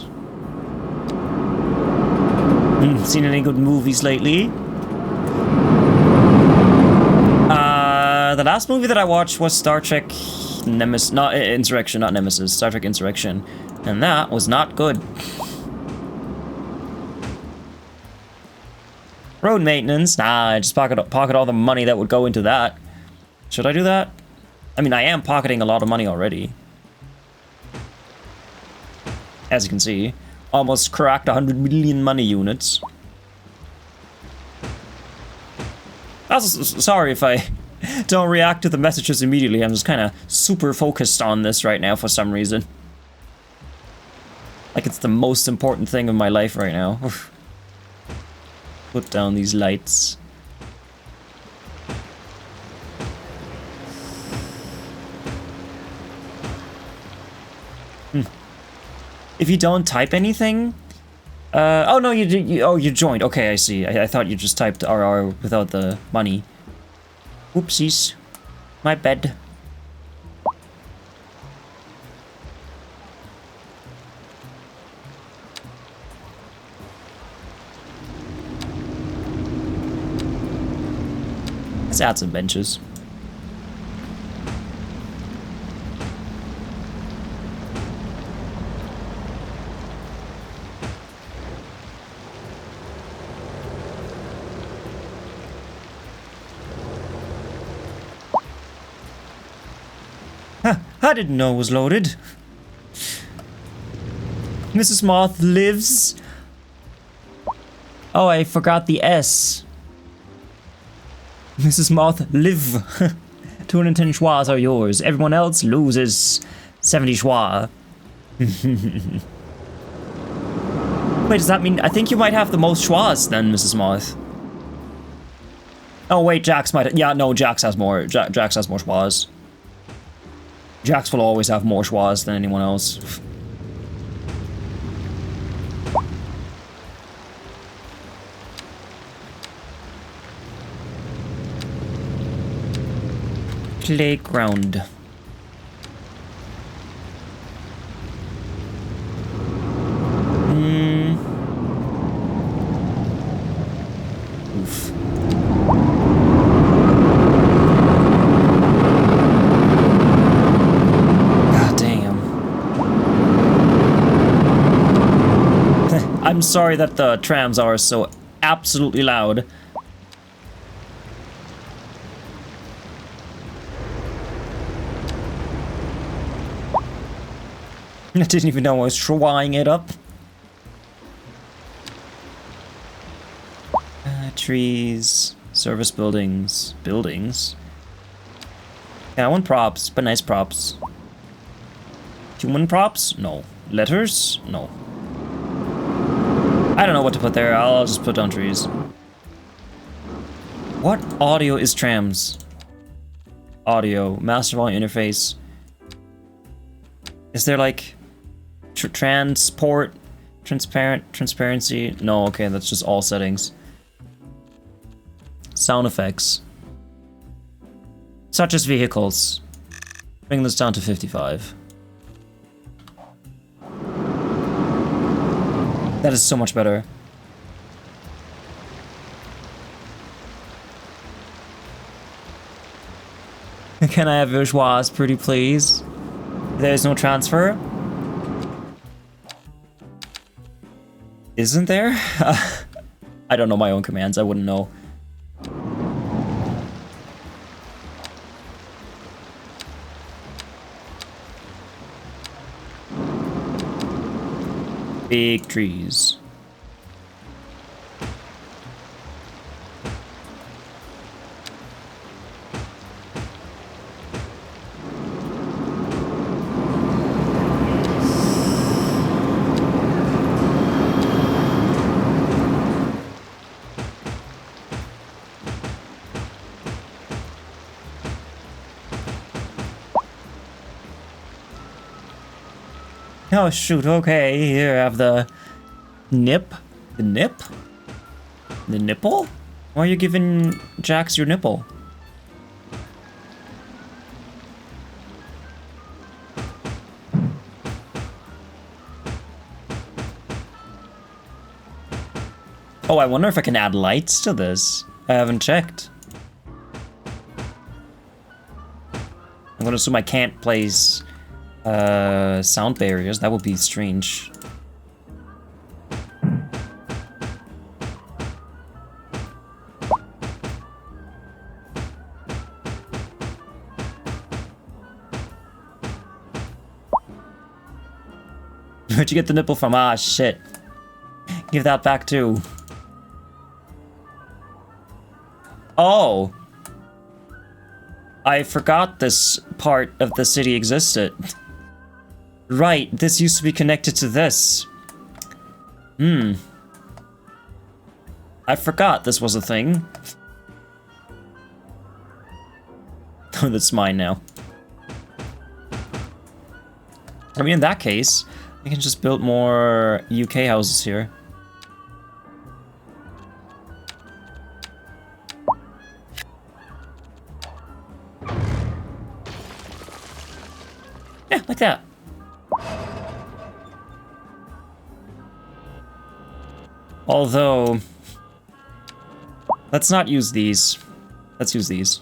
A: Seen any good movies lately? The last movie that I watched was Star Trek Nemesis, not Insurrection, not Nemesis, Star Trek Insurrection. And that was not good. Road maintenance, nah, I just pocket all the money that would go into that. Should I do that? I mean, I am pocketing a lot of money already. As you can see. almost cracked 100 million money units. Also, sorry if I don't react to the messages immediately. I'm just kind of super focused on this right now for some reason. Like it's the most important thing in my life right now. Put down these lights. If you don't type anything... oh no, you joined. Okay, I see. I thought you just typed RR without the money. Oopsies. My bad. Let's add some benches. I didn't know it was loaded. Mrs. Moth lives. Oh, I forgot the S. Mrs. Moth, live. 210 schwas are yours. Everyone else loses 70 schwa. Wait, does that mean... I think you might have the most schwas then, Mrs. Moth. Oh, wait, Jax might... Yeah, no, Jax has more. Jax has more schwas. Jax will always have more schwas than anyone else. Playground. Oof. God damn. I'm sorry that the trams are so absolutely loud. I didn't even know I was trying it up. Trees, service buildings, Yeah, I want props, but nice props. Human props? No. Letters? No. I don't know what to put there. I'll just put down trees. What audio is trams? Audio, master volume interface. Is there like transport, transparency? No, okay, that's just all settings. Sound effects. Such as vehicles. Bring this down to 55. That is so much better. Can I have villageois, pretty please? There's no transfer? Isn't there? I don't know my own commands, I wouldn't know. Big trees. Oh shoot, okay, here I have the nip. The nip? The nipple? Why are you giving Jax your nipple? Oh, I wonder if I can add lights to this. I haven't checked. I'm gonna assume I can't place sound barriers. That would be strange. Where'd you get the nipple from? Ah, shit. Give that back too. Oh. I forgot this part of the city existed. Right, this used to be connected to this. I forgot this was a thing. Oh, that's mine now. I mean, in that case, I can just build more UK houses here. Yeah, like that. Although, let's not use these. Let's use these.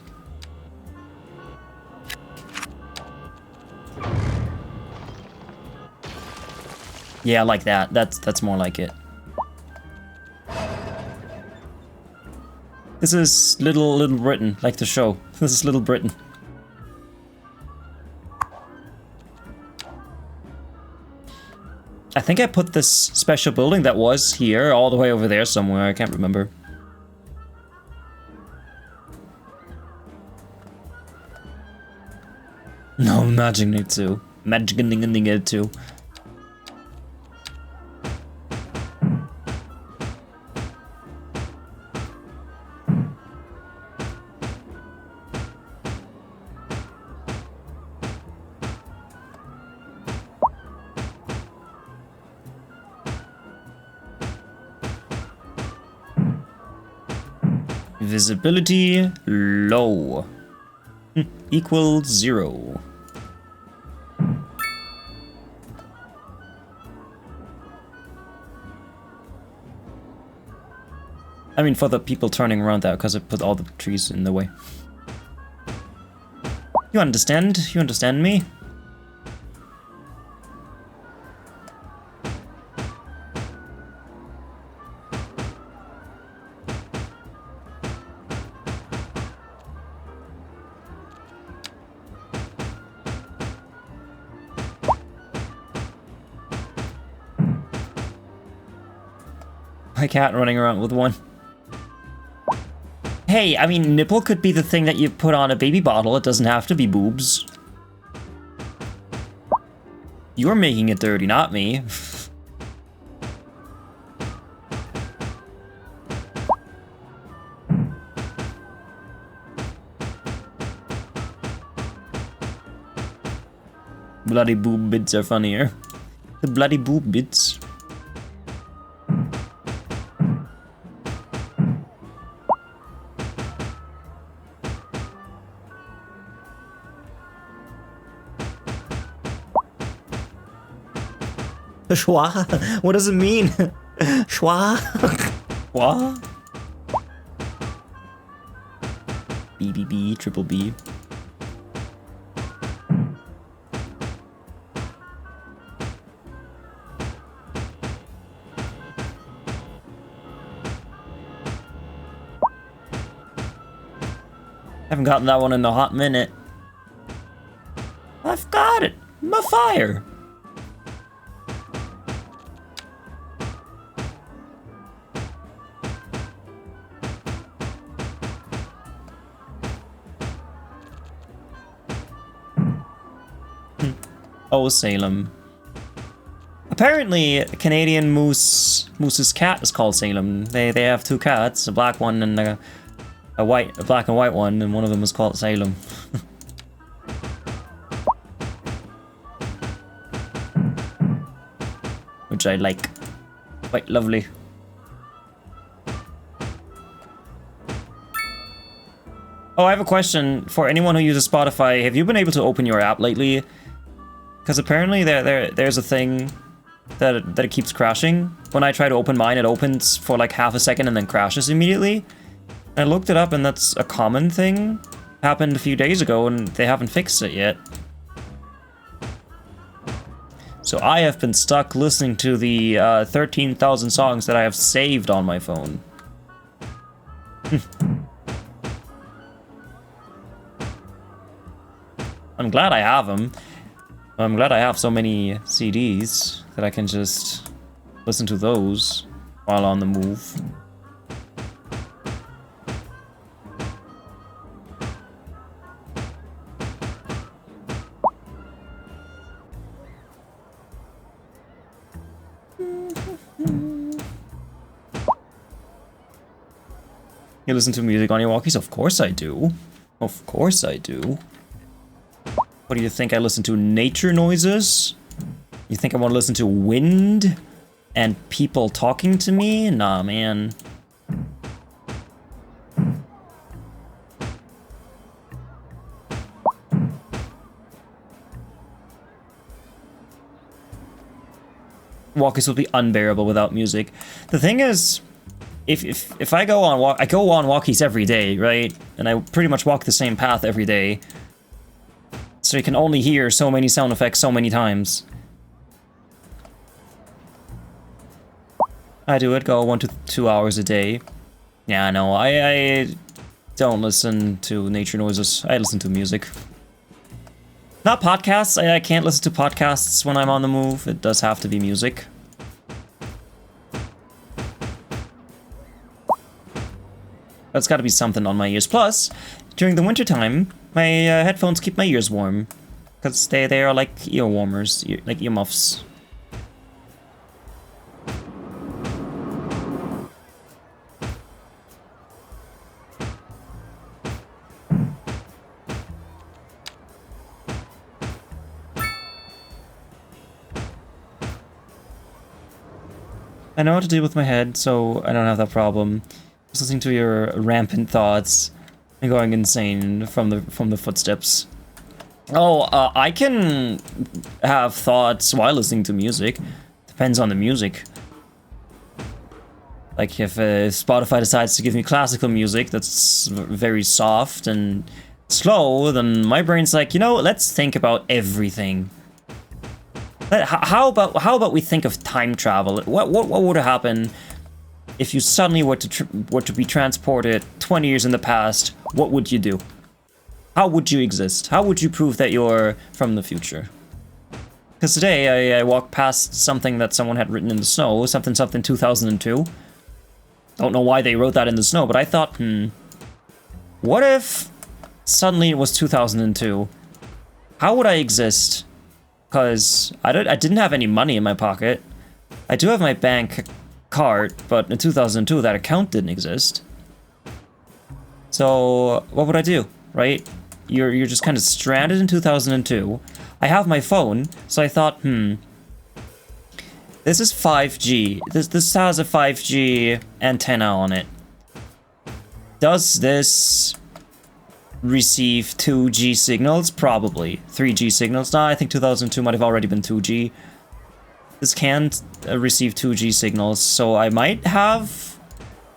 A: Yeah, like that. That's more like it. This is Little Britain, like the show. This is Little Britain. I think I put this special building that was here all the way over there somewhere. I can't remember. No, imagining it too. Imagining it too. Visibility low. Equals 0. I mean, for the people turning around there, because I put all the trees in the way. You understand? You understand me? My cat running around with one. Hey, I mean, nipple could be the thing that you put on a baby bottle. It doesn't have to be boobs. You're making it dirty, not me. Bloody boob bits are funnier. The bloody boob bits.
G: Schwa? What does it mean? Schwa?
A: What? BBB, triple B. Haven't gotten that one in a hot minute. I've got it! My fire! Oh, Salem. Apparently, Canadian Moose's cat is called Salem. They have two cats, a black one and a black and white one, and one of them is called Salem. Which I like. Quite lovely. Oh, I have a question for anyone who uses Spotify. Have you been able to open your app lately? Because apparently there's a thing that it keeps crashing. When I try to open mine, it opens for like half a second and then crashes immediately. I looked it up and that's a common thing. Happened a few days ago and they haven't fixed it yet. So I have been stuck listening to the 13,000 songs that I have saved on my phone. I'm glad I have them. I'm glad I have so many CDs that I can just listen to those while on the move. You listen to music on your walkies? Of course I do. Of course I do. What do you think? I listen to nature noises? You think I want to listen to wind and people talking to me? Nah, man. Walkies will be unbearable without music. The thing is, if I go on walkies every day, right? And I pretty much walk the same path every day. So you can only hear so many sound effects so many times. I do it, go 1 to 2 hours a day. Yeah, no, I don't listen to nature noises. I listen to music. Not podcasts. I can't listen to podcasts when I'm on the move. It does have to be music. That's got to be something on my ears. Plus, during the wintertime, my headphones keep my ears warm. Because they are like ear warmers, like earmuffs. I know how to deal with my head, so I don't have that problem. Just listening to your rampant thoughts and going insane from the footsteps. Oh, I can have thoughts while listening to music. Depends on the music. Like if Spotify decides to give me classical music that's very soft and slow, then my brain's like, you know, let's think about everything. How about we think of time travel? What would happen if you suddenly were to be transported 20 years in the past? What would you do? How would you exist? How would you prove that you're from the future? Because today I walked past something that someone had written in the snow, something 2002. Don't know why they wrote that in the snow, but I thought, what if suddenly it was 2002? How would I exist? Because I didn't have any money in my pocket. I do have my bank card, but in 2002 that account didn't exist. So what would I do, right? You're just kind of stranded in 2002. I have my phone, so I thought, this is 5G. This has a 5G antenna on it. Does this receive 2G signals? Probably. 3G signals? Nah, I think 2002 might have already been 2G. This can receive 2G signals, so I might have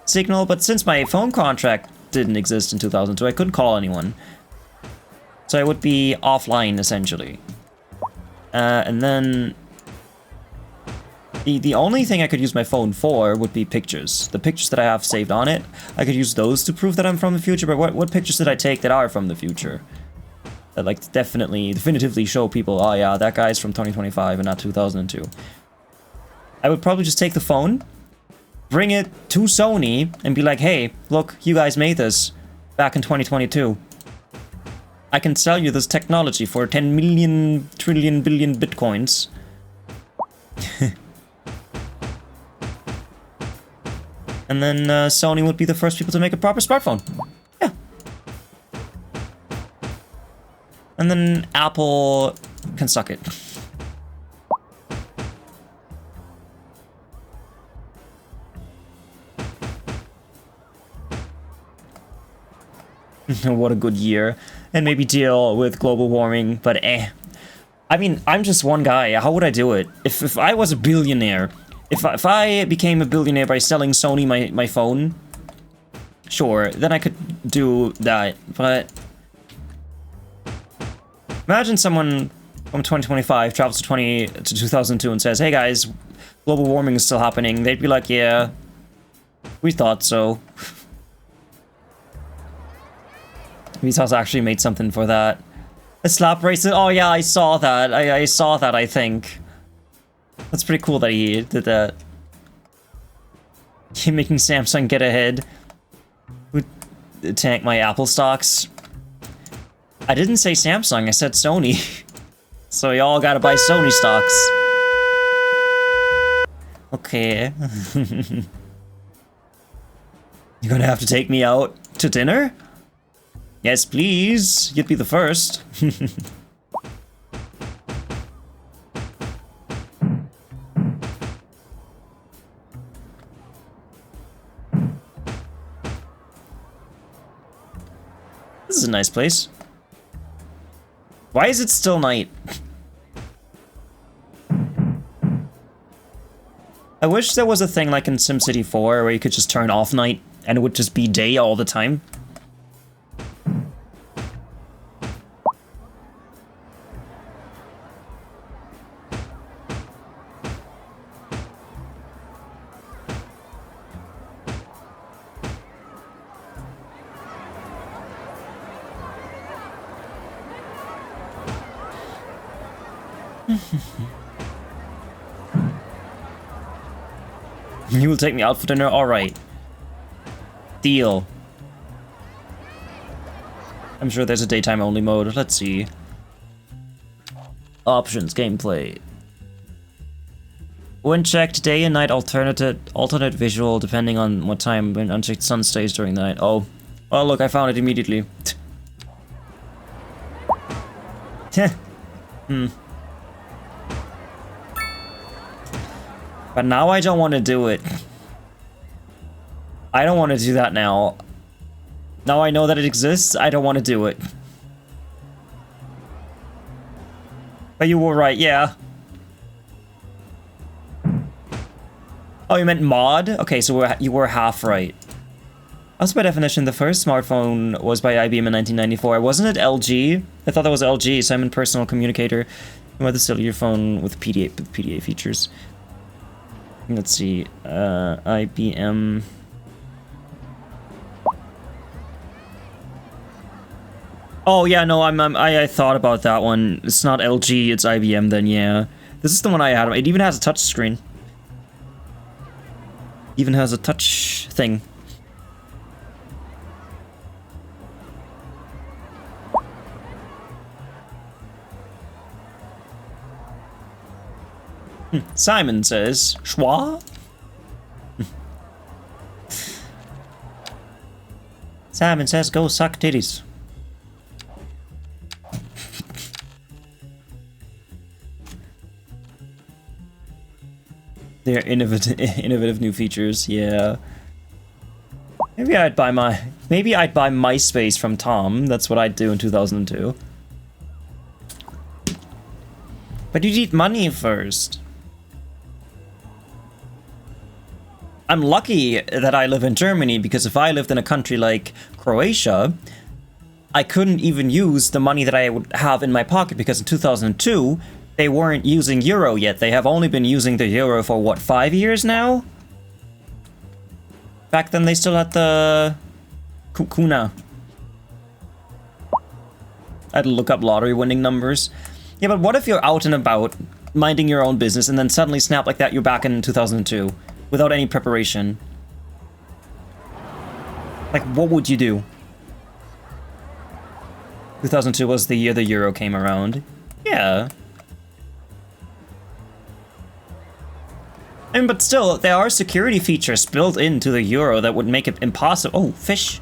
A: signal, but since my phone contract didn't exist in 2002, I couldn't call anyone. So I would be offline, essentially. And then the only thing I could use my phone for would be pictures. The pictures that I have saved on it, I could use those to prove that I'm from the future, but what pictures did I take that are from the future? That like definitively show people, oh yeah, that guy's from 2025 and not 2002. I would probably just take the phone, bring it to Sony, and be like, hey, look, you guys made this back in 2022. I can sell you this technology for 10 million, trillion, billion bitcoins. And then Sony would be the first people to make a proper smartphone. Yeah. And then Apple can suck it. What a good year. And maybe deal with global warming, but I mean, I'm just one guy. How would I do it? If I was a billionaire, if I became a billionaire by selling Sony my phone, sure, then I could do that, but imagine someone from 2025 travels to 2002 and says, hey guys, global warming is still happening. They'd be like, yeah, we thought so. Vsauce actually made something for that. A slap bracelet? Oh yeah, I saw that. I saw that, I think. That's pretty cool that he did that. He making Samsung get ahead. Would tank my Apple stocks. I didn't say Samsung, I said Sony. So y'all gotta buy Sony stocks. Okay. You're gonna have to take me out to dinner? Yes, please. You'd be the first. This is a nice place. Why is it still night? I wish there was a thing like in SimCity 4 where you could just turn off night and it would just be day all the time. You will take me out for dinner? Alright. Deal. I'm sure there's a daytime only mode. Let's see. Options, gameplay. When checked, day and night alternate visual depending on what time when unchecked sun stays during the night. Oh. Oh look, I found it immediately. But now I don't want to do it. I don't want to do that now. Now I know that it exists, I don't want to do it. But you were right, yeah. Oh, you meant mod? Okay, so you were half right. Also, by definition, the first smartphone was by IBM in 1994. Wasn't it LG? I thought that was LG, Simon Personal Communicator. With a cellular phone with PDA features. Let's see, IBM. Oh yeah, no, I thought about that one. It's not LG, it's IBM then, yeah. This is the one I had. It even has a touch screen. Even has a touch thing. Simon says, Schwa? Simon says, go suck titties. They're innovative new features, yeah. Maybe I'd buy MySpace from Tom. That's what I'd do in 2002. But you need money first. I'm lucky that I live in Germany, because if I lived in a country like Croatia, I couldn't even use the money that I would have in my pocket, because in 2002, they weren't using euro yet. They have only been using the euro for, what, 5 years now? Back then they still had the kuna. I had to look up lottery winning numbers. Yeah, but what if you're out and about, minding your own business, and then suddenly snap like that, you're back in 2002? Without any preparation. Like, what would you do? 2002 was the year the euro came around. Yeah. I mean, but still, there are security features built into the euro that would make it impossible. Oh, fish.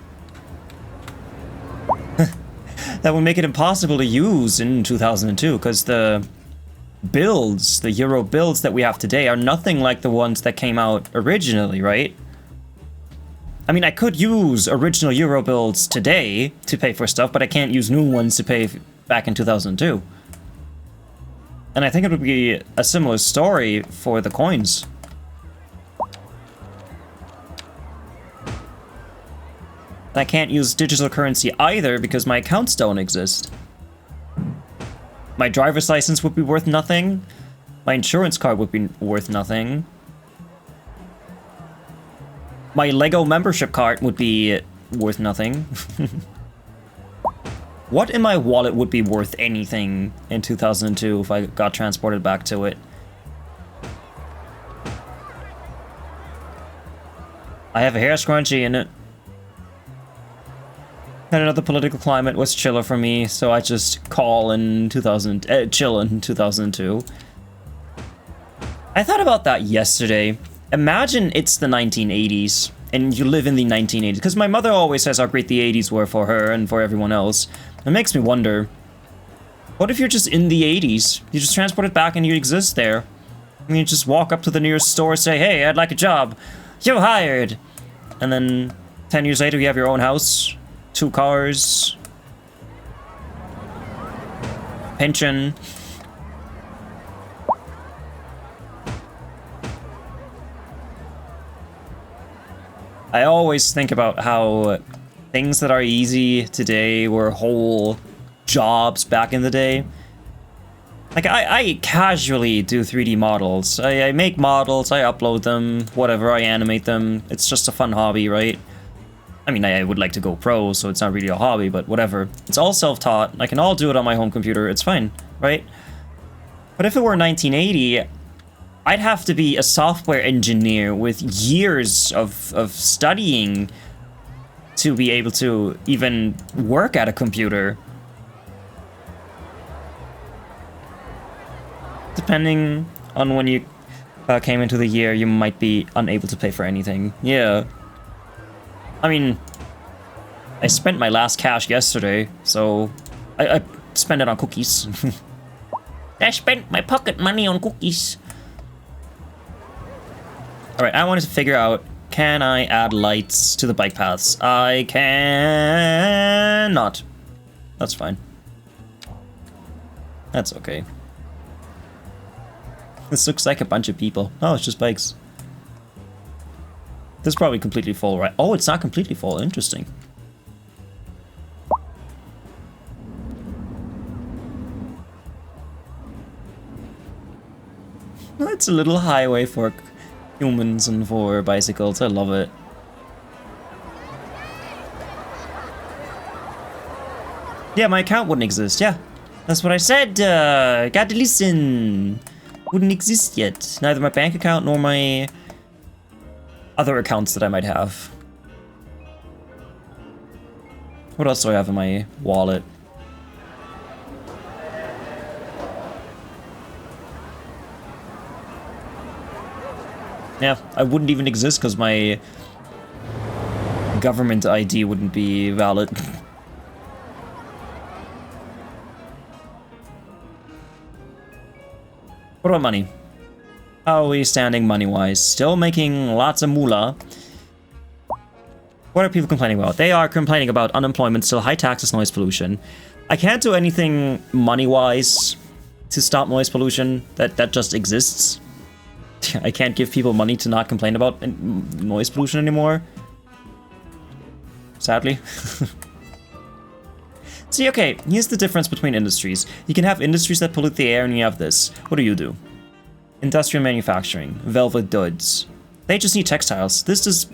A: That would make it impossible to use in 2002, because the euro builds that we have today are nothing like the ones that came out originally, right? I mean, I could use original euro builds today to pay for stuff, but I can't use new ones to pay back in 2002. And I think it would be a similar story for the coins. I can't use digital currency either because my accounts don't exist. My driver's license would be worth nothing. My insurance card would be worth nothing. My Lego membership card would be worth nothing. What in my wallet would be worth anything in 2002 if I got transported back to it? I have a hair scrunchie in it. And another political climate was chiller for me, so I just chill in 2002. I thought about that yesterday. Imagine it's the 1980s, and you live in the 1980s. Because my mother always says how great the 80s were for her and for everyone else. It makes me wonder, what if you're just in the 80s? You just transport it back and you exist there. And you just walk up to the nearest store, say, hey, I'd like a job. You're hired. And then 10 years later, you have your own house, 2 cars, pension. I always think about how things that are easy today were whole jobs back in the day. Like, I casually do 3D models. I make models, I upload them, whatever, I animate them. It's just a fun hobby, right? I mean, I would like to go pro, so it's not really a hobby, but whatever. It's all self-taught. I can all do it on my home computer. It's fine, right? But if it were 1980, I'd have to be a software engineer with years of studying to be able to even work at a computer. Depending on when you came into the year, you might be unable to pay for anything. Yeah. I mean, I spent my last cash yesterday, so I spent it on cookies. I spent my pocket money on cookies. Alright, I wanted to figure out, can I add lights to the bike paths? I cannot. That's fine. That's okay. This looks like a bunch of people. Oh, it's just bikes. This is probably completely full, right? Oh, it's not completely full. Interesting. It's a little highway for humans and for bicycles. I love it. Yeah, my account wouldn't exist. Yeah, that's what I said. Gotta listen. Wouldn't exist yet. Neither my bank account nor my other accounts that I might have. What else do I have in my wallet? Yeah, I wouldn't even exist because my government ID wouldn't be valid. What about money? How are we standing money-wise? Still making lots of moolah. What are people complaining about? They are complaining about unemployment, still high taxes, noise pollution. I can't do anything money-wise to stop noise pollution. That just exists. I can't give people money to not complain about noise pollution anymore. Sadly. See, okay, here's the difference between industries. You can have industries that pollute the air, and you have this. What do? Industrial manufacturing, velvet goods. They just need textiles. This does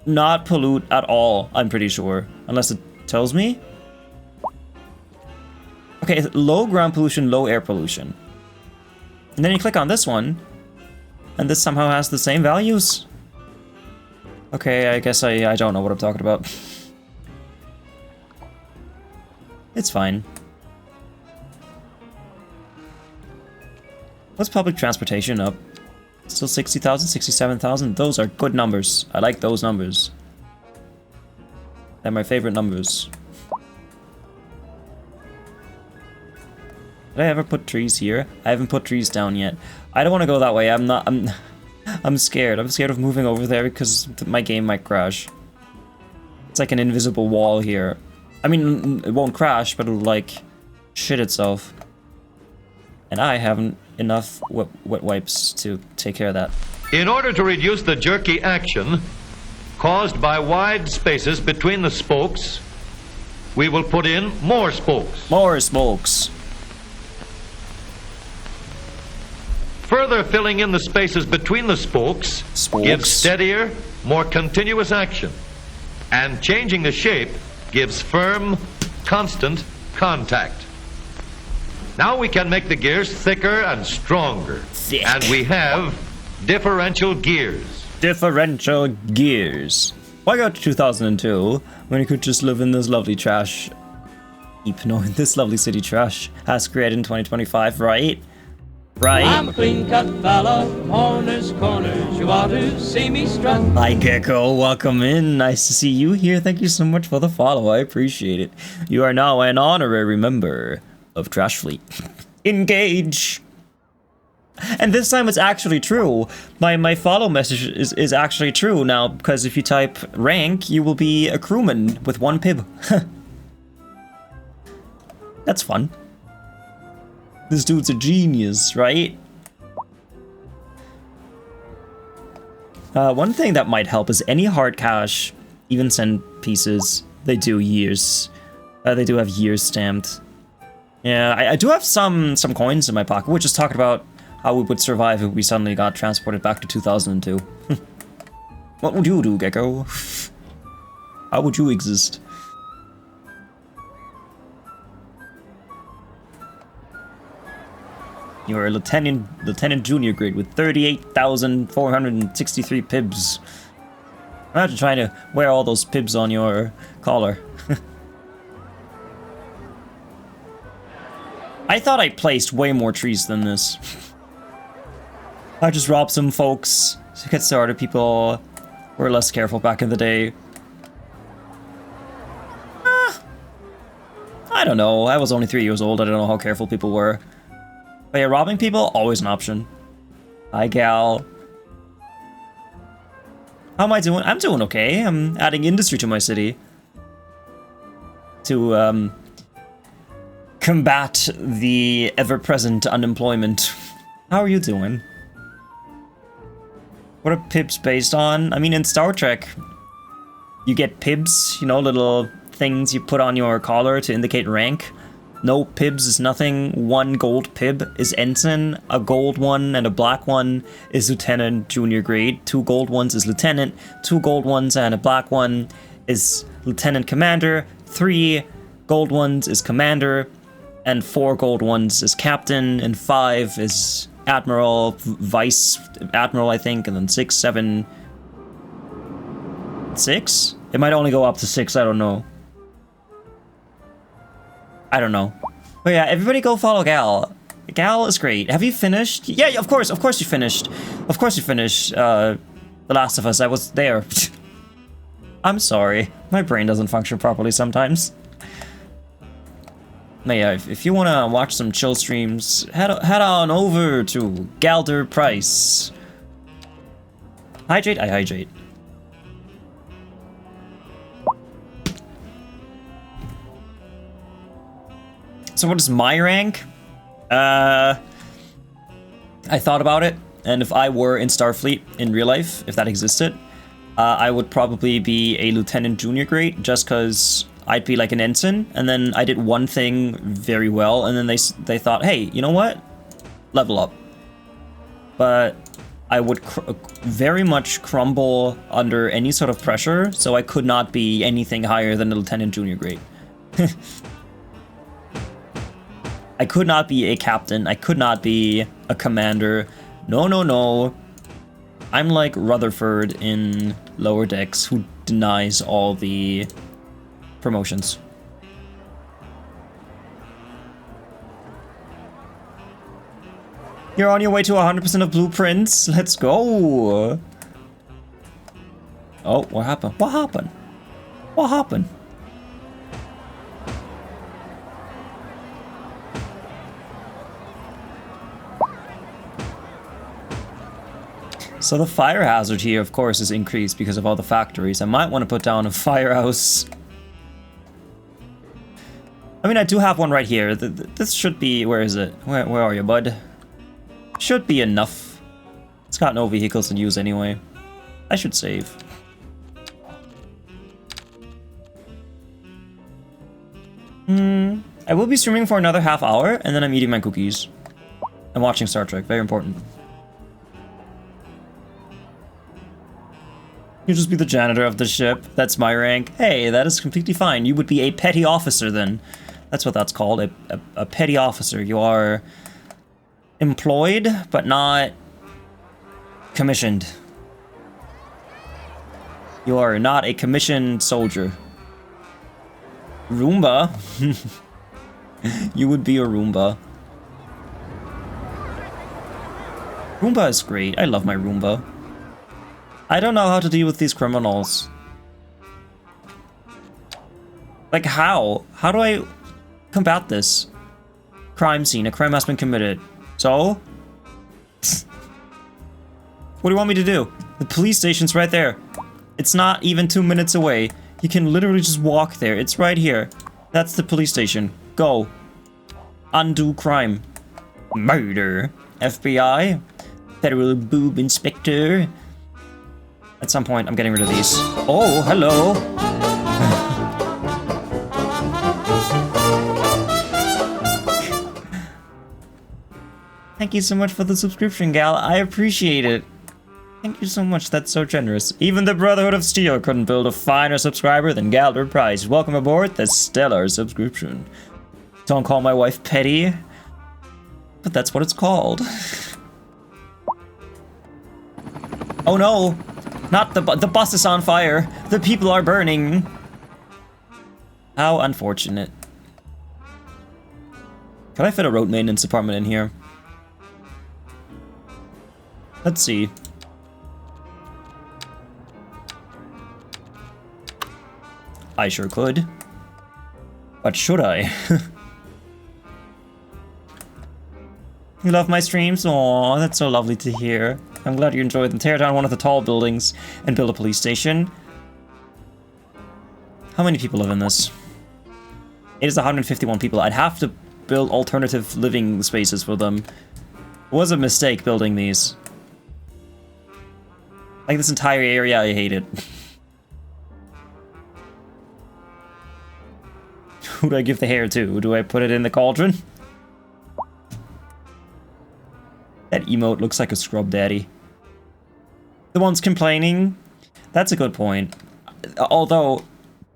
A: not pollute at all, I'm pretty sure. Unless it tells me. Okay, low ground pollution, low air pollution. And then you click on this one, and this somehow has the same values. Okay, I guess I don't know what I'm talking about. It's fine. What's public transportation up? Still 60,000, 67,000? Those are good numbers. I like those numbers. They're my favorite numbers. Did I ever put trees here? I haven't put trees down yet. I don't want to go that way. I'm scared. I'm scared of moving over there because my game might crash. It's like an invisible wall here. I mean, it won't crash, but it'll, like, shit itself. And I haven't enough wet wipes to take care of that.
J: In order to reduce the jerky action caused by wide spaces between the spokes, we will put in more spokes.
A: More spokes.
J: Further filling in the spaces between the spokes gives steadier, more continuous action. And changing the shape gives firm, constant contact. Now we can make the gears thicker and stronger.
A: Thick.
J: And we have differential gears.
A: Differential gears. Why go to 2002 when you could just live in this lovely trash heap? No, this lovely city trash has created in 2025, right? Right?
C: I'm a clean-cut fella, corners, corners, you ought to see me strut.
A: Hi Gecko, welcome in. Nice to see you here. Thank you so much for the follow. I appreciate it. You are now an honorary member of Trash Fleet. Engage! And this time it's actually true. My follow message is actually true now, because if you type rank, you will be a crewman with 1 pib. That's fun. This dude's a genius, right? One thing that might help is any hard cash, even cent pieces, they do years. They do have years stamped. Yeah, I do have some coins in my pocket. We're just talking about how we would survive if we suddenly got transported back to 2002. What would you do, Gecko? How would you exist? You're a lieutenant junior grade with 38,463 pibs. Imagine trying to wear all those pibs on your collar. I thought I placed way more trees than this. I just robbed some folks to get started. People were less careful back in the day. I don't know. I was only 3 years old. I don't know how careful people were. But yeah, robbing people, always an option. Hi, gal. How am I doing? I'm doing okay. I'm adding industry to my city. To, combat the ever-present unemployment. How are you doing? What are pibs based on? I mean, in Star Trek, you get pibs, you know, little things you put on your collar to indicate rank. No pibs is nothing. 1 gold pib is ensign, a gold one and a black one is lieutenant junior grade, 2 gold ones is lieutenant, 2 gold ones and a black one is lieutenant commander, 3 gold ones is commander, and 4 gold ones is captain, and 5 is admiral, vice admiral, I think, and then 6, 7, 6? It might only go up to 6, I don't know. I don't know. But yeah, everybody go follow Gal. Gal is great. Have you finished? Yeah, of course you finished. Of course you finished, The Last of Us. I was there. I'm sorry. My brain doesn't function properly sometimes. But yeah, if you want to watch some chill streams, head on over to Galder Price. Hydrate? I hydrate. So what is my rank? I thought about it, and if I were in Starfleet in real life, if that existed, I would probably be a lieutenant junior grade, just because I'd be like an ensign, and then I did one thing very well, and then they thought, hey, you know what? Level up. But I would very much crumble under any sort of pressure, so I could not be anything higher than a lieutenant junior grade. I could not be a captain. I could not be a commander. No, no, no. I'm like Rutherford in Lower Decks, who denies all the promotions. You're on your way to 100% of blueprints. Let's go. Oh, what happened? What happened? What happened? So the fire hazard here, of course, is increased because of all the factories. I might want to put down a firehouse. I mean, I do have one right here. This should be... Where is it? Where are you, bud? Should be enough. It's got no vehicles in use anyway. I should save. I will be streaming for another half hour, and then I'm eating my cookies. I'm watching Star Trek. Very important. You'll just be the janitor of the ship. That's my rank. Hey, that is completely fine. You would be a petty officer then. That's what that's called, a petty officer. You are employed, but not commissioned. You are not a commissioned soldier. Roomba? You would be a Roomba. Roomba is great. I love my Roomba. I don't know how to deal with these criminals. Like, how? How do I combat this? Crime scene. A crime has been committed. So? What do you want me to do? The police station's right there. It's not even 2 minutes away. You can literally just walk there. It's right here. That's the police station. Go. Undo crime. Murder. FBI. Federal boob inspector. At some point, I'm getting rid of these. Oh, hello. Thank you so much for the subscription, gal. I appreciate it. Thank you so much. That's so generous. Even the Brotherhood of Steel couldn't build a finer subscriber than Galbert Price. Welcome aboard the stellar subscription. Don't call my wife petty, but that's what it's called. Oh no! Not the bus is on fire. The people are burning. How unfortunate. Can I fit a road maintenance department in here? Let's see. I sure could. But should I? You love my streams? Aw, that's so lovely to hear. I'm glad you enjoyed them. Tear down one of the tall buildings and build a police station. How many people live in this? It is 151 people. I'd have to build alternative living spaces for them. It was a mistake building these. Like this entire area, I hate it. Who do I give the hair to? Do I put it in the cauldron? That emote looks like a scrub daddy. The one's complaining? That's a good point. Although,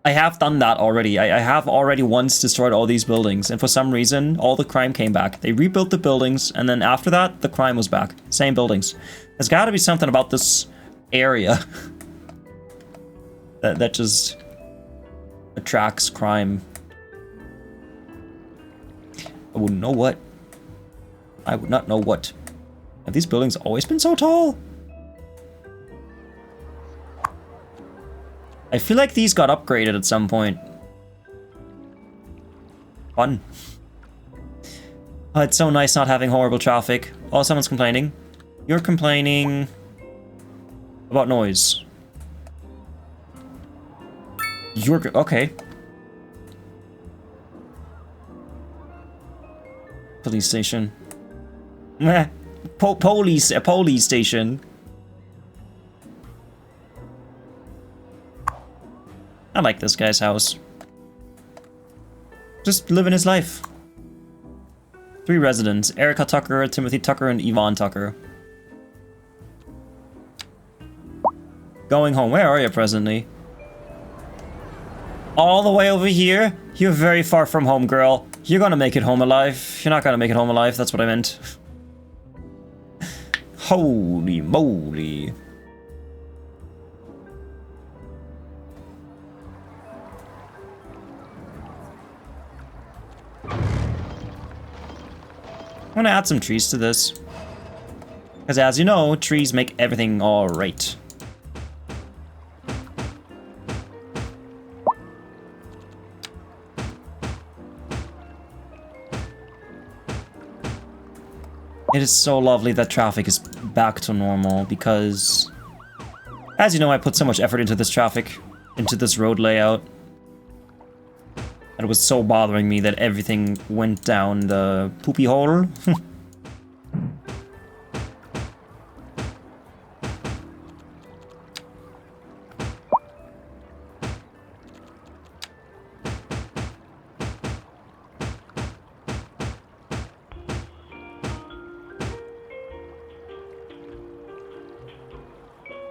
A: I have done that already. I have already once destroyed all these buildings, and for some reason, all the crime came back. They rebuilt the buildings, and then after that, the crime was back. Same buildings. There's gotta be something about this area that just attracts crime. I wouldn't know what. I would not know what. Have these buildings always been so tall? I feel like these got upgraded at some point. Fun. Oh, it's so nice not having horrible traffic. Oh, someone's complaining. You're complaining about noise. You're okay. Police station. Meh. Police station. I like this guy's house. Just living his life. 3 residents. Erica Tucker, Timothy Tucker, and Yvonne Tucker. Going home. Where are you presently? All the way over here? You're very far from home, girl. You're gonna make it home alive. You're not gonna make it home alive, that's what I meant. Holy moly. I'm gonna add some trees to this. Because as you know, trees make everything alright. It is so lovely that traffic is back to normal because, as you know, I put so much effort into this traffic, into this road layout. And it was so bothering me that everything went down the poopy hole.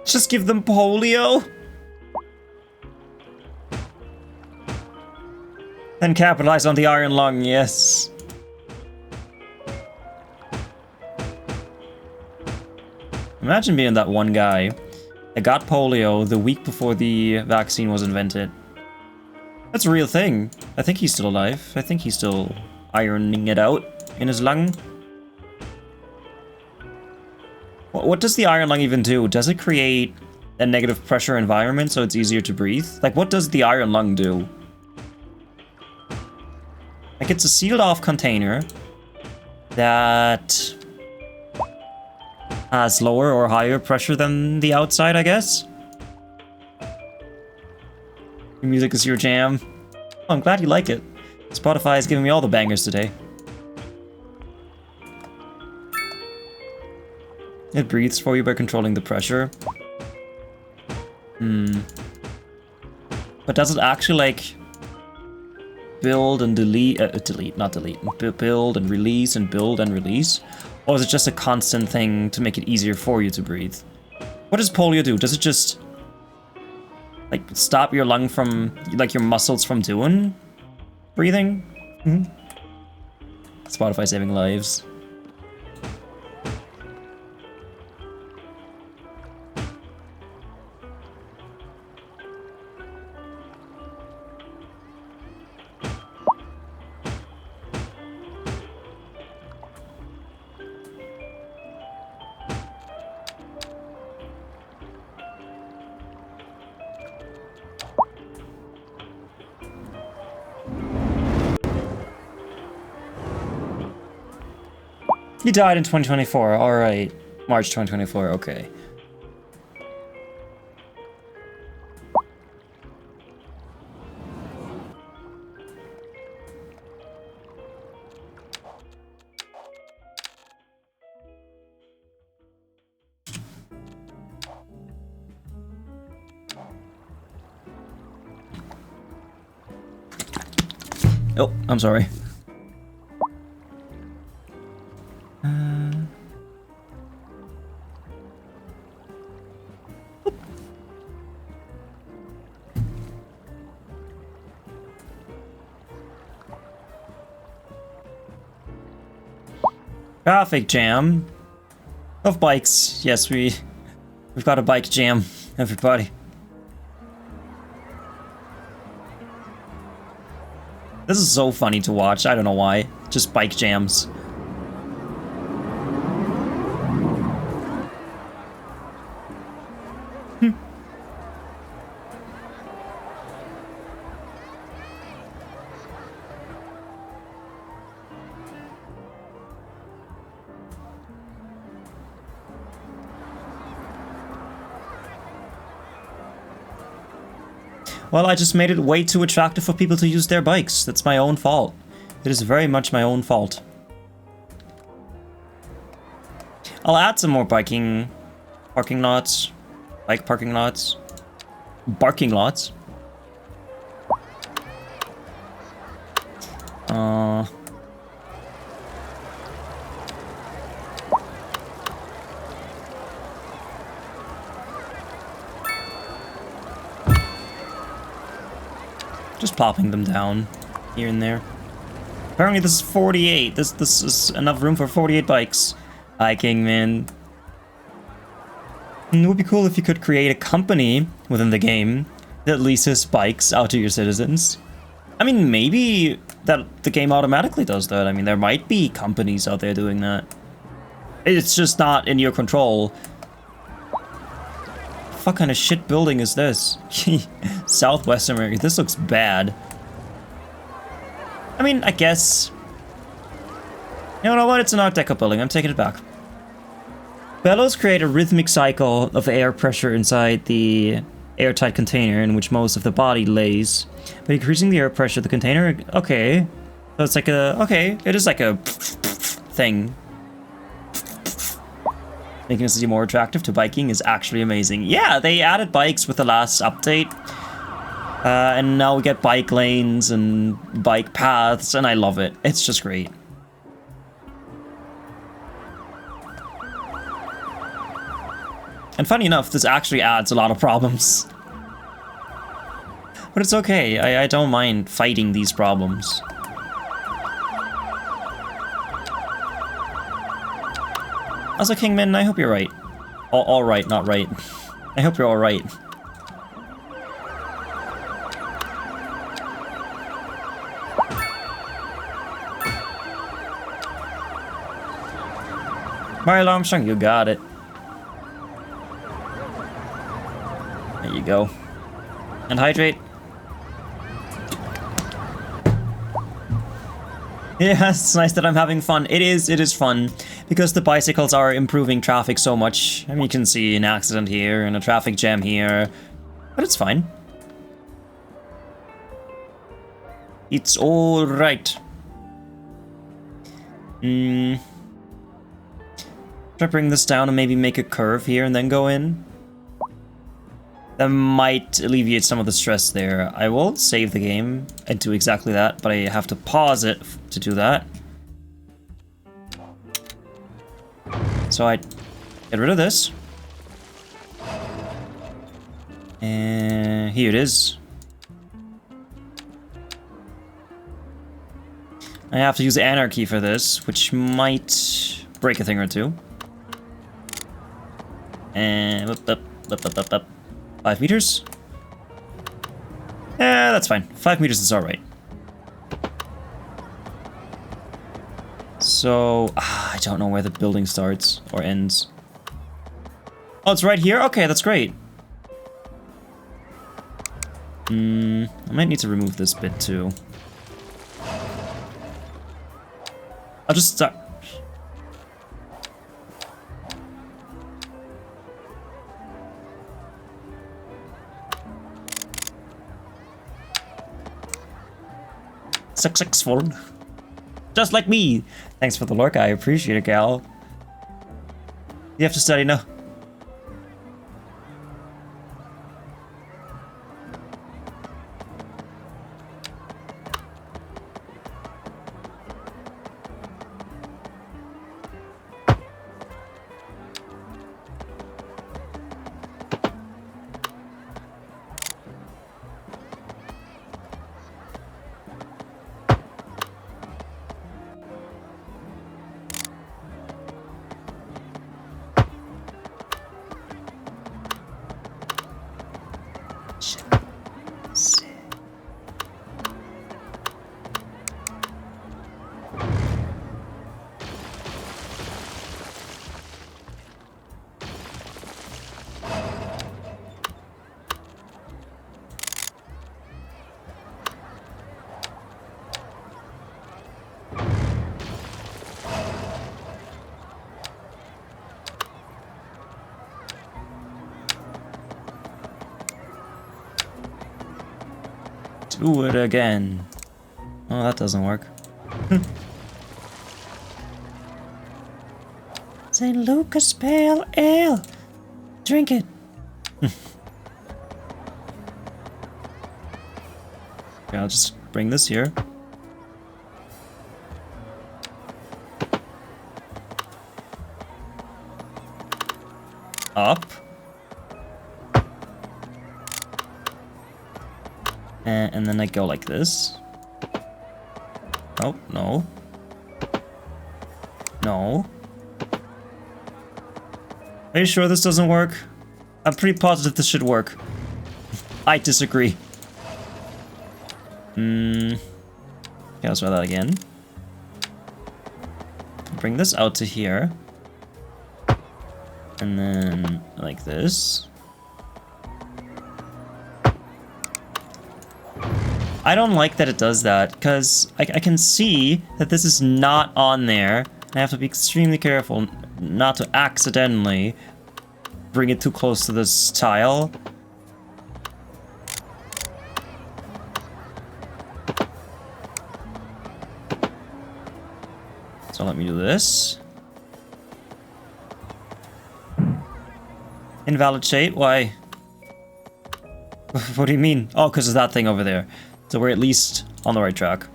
A: Just give them polio? And capitalize on the iron lung, yes. Imagine being that one guy that got polio the week before the vaccine was invented. That's a real thing. I think he's still alive. I think he's still ironing it out in his lung. What does the iron lung even do? Does it create a negative pressure environment so it's easier to breathe? Like, what does the iron lung do? Like, it's a sealed off container that has lower or higher pressure than the outside, I guess. Your music is your jam. Oh, I'm glad you like it. Spotify is giving me all the bangers today. It breathes for you by controlling the pressure. But does it actually, like, build and delete, build and release and build and release? Or is it just a constant thing to make it easier for you to breathe? What does polio do? Does it just, like, stop your lung from, like, your muscles from doing breathing? Spotify saving lives. He died in 2024, alright. March 2024, okay. Oh, I'm sorry. Traffic jam of bikes. Yes, we've got a bike jam, everybody. This is so funny to watch. I don't know why. Just bike jams. Well, I just made it way too attractive for people to use their bikes. That's my own fault. It is very much my own fault. I'll add some more parking lots. Bike parking lots. Barking lots. Just popping them down here and there. Apparently this is 48. This is enough room for 48 bikes. Hiking, man. And it would be cool if you could create a company within the game that leases bikes out to your citizens. I mean, maybe that the game automatically does that. I mean, there might be companies out there doing that. It's just not in your control. What kind of shit building is this? Southwest America. This looks bad. I mean, I guess... You know what? It's an Art Deco building. I'm taking it back. Bellows create a rhythmic cycle of air pressure inside the airtight container in which most of the body lays. By increasing the air pressure, the container... Okay. So it's like a... Okay. It is like a... thing. Making the city more attractive to biking is actually amazing. Yeah, they added bikes with the last update. And now we get bike lanes and bike paths, and I love it. It's just great. And funny enough, this actually adds a lot of problems. But it's okay, I don't mind fighting these problems. Also, Kingman, I hope you're right. All right, not right. I hope you're all right. Mario Armstrong, you got it. There you go. And hydrate. Yeah, it's nice that I'm having fun. It is fun. Because the bicycles are improving traffic so much. I mean, you can see an accident here and a traffic jam here. But it's fine. It's alright. Should I bring this down and maybe make a curve here and then go in? That might alleviate some of the stress there. I will save the game and do exactly that, but I have to pause it to do that. So I get rid of this. And here it is. I have to use anarchy for this, which might break a thing or two. And 5 meters? Yeah, that's fine. 5 meters is alright. So, I don't know where the building starts or ends. Oh, it's right here? Okay, that's great. I might need to remove this bit too. I'll just start. Successful. Just like me. Thanks for the lurk, I appreciate it, gal. You have to study now. Do it again. Oh, that doesn't work. St. Lucas Pale Ale. Drink it. Okay, I'll just bring this here. Up. And then I go like this. Oh, no. No. Are you sure this doesn't work? I'm pretty positive this should work. I disagree. Okay, let's try that again. Bring this out to here. And then like this. I don't like that it does that, because I can see that this is not on there. I have to be extremely careful not to accidentally bring it too close to this tile. So let me do this. Invalid shape? Why? What do you mean? Oh, because of that thing over there. So we're at least on the right track.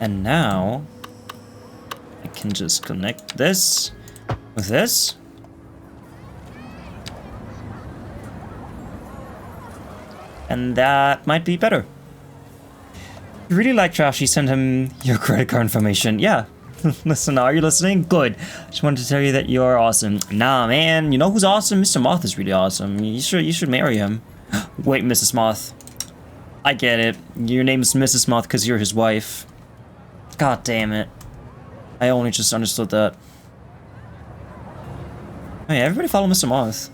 A: And now I can just connect this with this. And that might be better. If you really like Trashy, send him your credit card information. Yeah. Listen, are you listening? Good. Just wanted to tell you that you're awesome. Nah, man. You know who's awesome? Mr. Moth is really awesome. You should marry him. Wait, Mrs. Moth. I get it. Your name's Mrs. Moth because you're his wife. God damn it. I only just understood that. Hey, everybody follow Mr. Moth.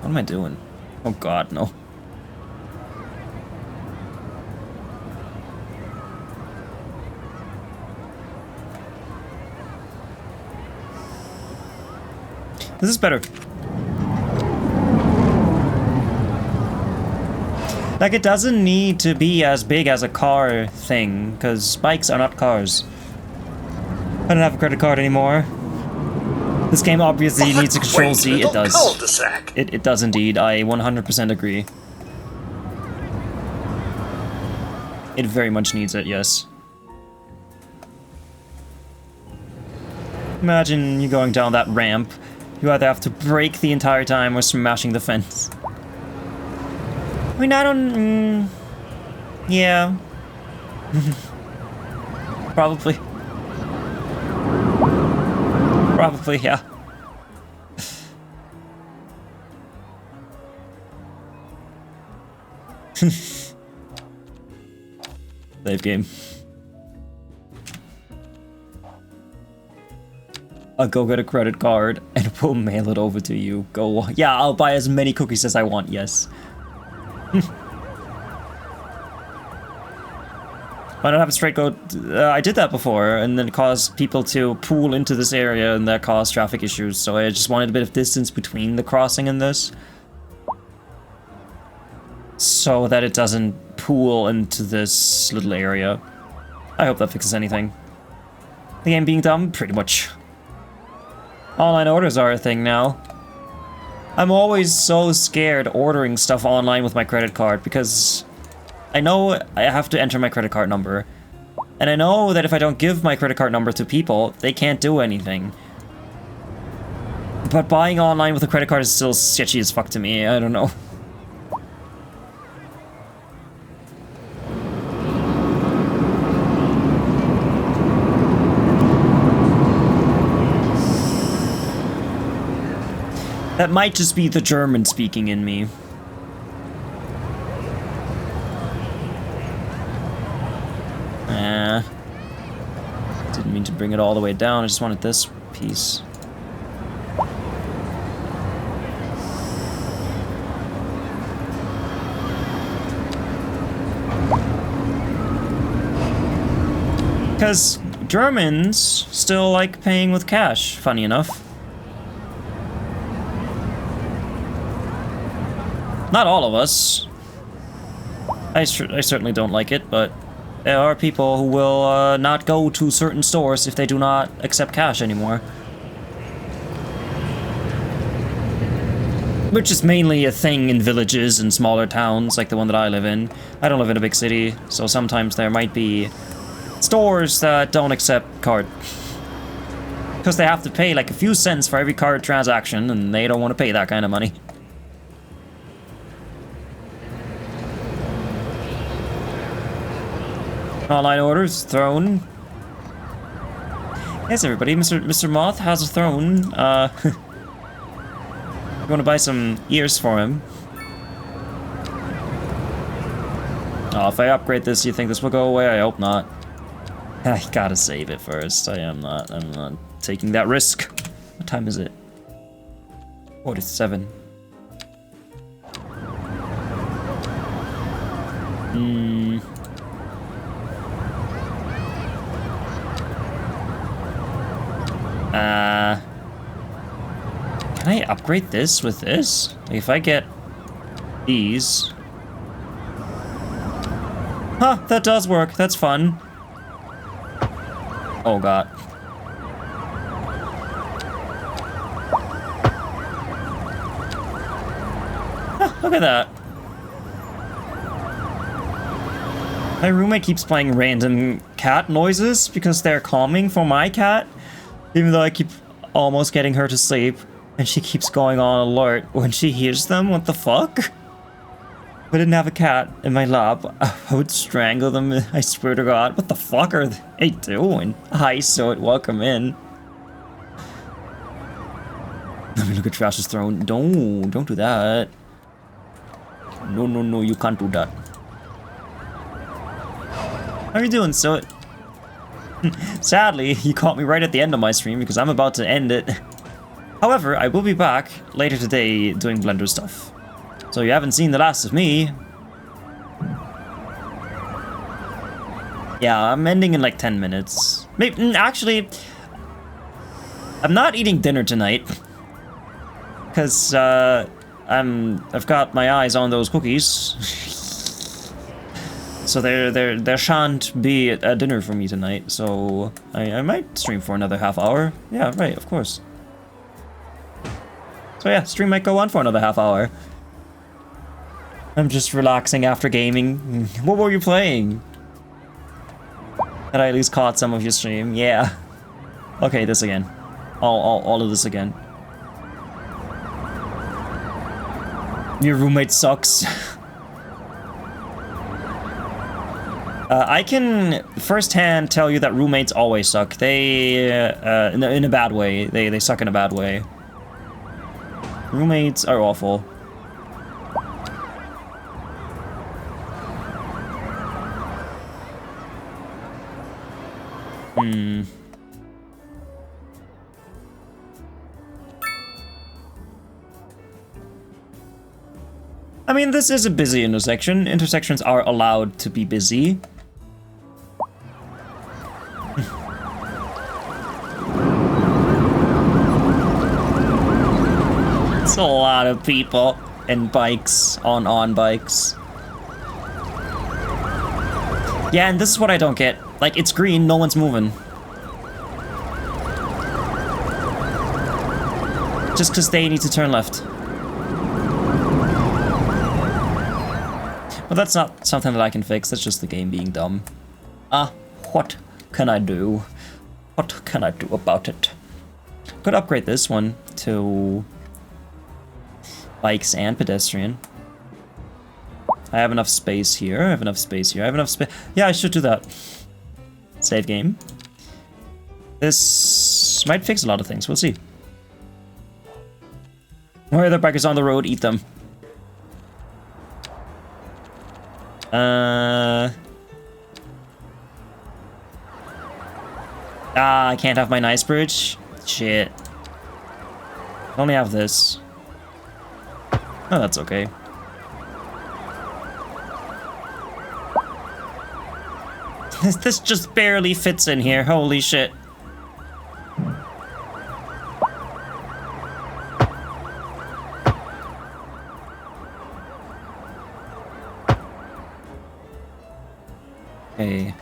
A: What am I doing? Oh god, no. This is better. Like, it doesn't need to be as big as a car thing, because bikes are not cars. I don't have a credit card anymore. This game obviously needs a control Z. It does. It does indeed. I 100% agree. It very much needs it, yes. Imagine you going down that ramp. You either have to brake the entire time or smashing the fence. I mean, I don't... yeah. Probably. Probably, yeah. Save game. I'll go get a credit card and we'll mail it over to you. Go. Yeah, I'll buy as many cookies as I want, yes. Why not have a straight go? I did that before, and then it caused people to pool into this area, and that caused traffic issues, so I just wanted a bit of distance between the crossing and this. So that it doesn't pool into this little area. I hope that fixes anything. The game being dumb? Pretty much. Online orders are a thing now. I'm always so scared ordering stuff online with my credit card because I know I have to enter my credit card number. And I know that if I don't give my credit card number to people, they can't do anything. But buying online with a credit card is still sketchy as fuck to me. I don't know. That might just be the German speaking in me. Didn't mean to bring it all the way down, I just wanted this piece. Because Germans still like paying with cash, funny enough. Not all of us. I certainly don't like it, but there are people who will not go to certain stores if they do not accept cash anymore. Which is mainly a thing in villages and smaller towns like the one that I live in. I don't live in a big city, so sometimes there might be stores that don't accept card. Because they have to pay like a few cents for every card transaction, and they don't want to pay that kind of money. Online orders, throne. Yes, everybody, Mr. Moth has a throne. I'm going to buy some ears for him. Oh, if I upgrade this, you think this will go away? I hope not. I gotta save it first. I'm not taking that risk. What time is it? 47. Can I upgrade this with this? Like if I get these... Huh, that does work. That's fun. Oh god. Huh, look at that. My roommate keeps playing random cat noises because they're calming for my cat. Even though I keep almost getting her to sleep, and she keeps going on alert when she hears them. What the fuck? If I didn't have a cat in my lap, I would strangle them, I swear to God. What the fuck are they doing? Hi, Soot, welcome in. Let me look at Trash's throne. Don't do that. No, you can't do that. How are you doing, Soot? Sadly, you caught me right at the end of my stream because I'm about to end it. However, I will be back later today doing Blender stuff. So you haven't seen the last of me. Yeah, I'm ending in like 10 minutes. Maybe, actually, I'm not eating dinner tonight. Because, I've got my eyes on those cookies. So there shan't be a dinner for me tonight, so I might stream for another half hour. Yeah, right, of course. So yeah, stream might go on for another half hour. I'm just relaxing after gaming. What were you playing? That I at least caught some of your stream. Yeah. Okay, this again. All of this again. Your roommate sucks. I can firsthand tell you that roommates always suck. They, in a bad way. They suck in a bad way. Roommates are awful. I mean, this is a busy intersection. Intersections are allowed to be busy. It's a lot of people and bikes on bikes. Yeah, and this is what I don't get. Like, it's green, no one's moving. Just because they need to turn left. But that's not something that I can fix, that's just the game being dumb. What can I do? What can I do about it? Could upgrade this one to bikes and pedestrian. I have enough space here, I have enough space here, I have enough space. Yeah, I should do that. Save game. This might fix a lot of things, we'll see. Where are the bikers on the road? Eat them. I can't have my nice bridge. Shit. I only have this. Oh, that's okay. This just barely fits in here. Holy shit. Okay.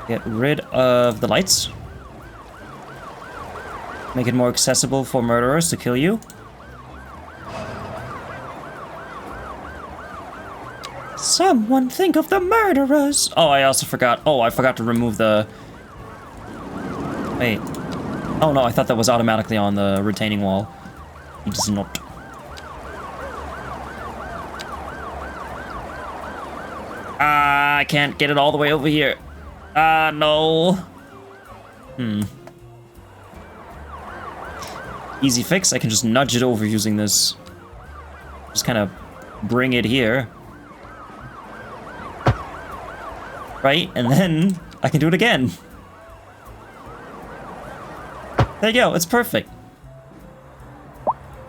A: Get rid of the lights. Make it more accessible for murderers to kill you. Someone think of the murderers! Oh, I also forgot. Oh, I forgot to remove the... Wait. Oh no, I thought that was automatically on the retaining wall. It is not. I can't get it all the way over here. No. Easy fix, I can just nudge it over using this. Just kind of bring it here. Right, and then I can do it again. There you go, it's perfect.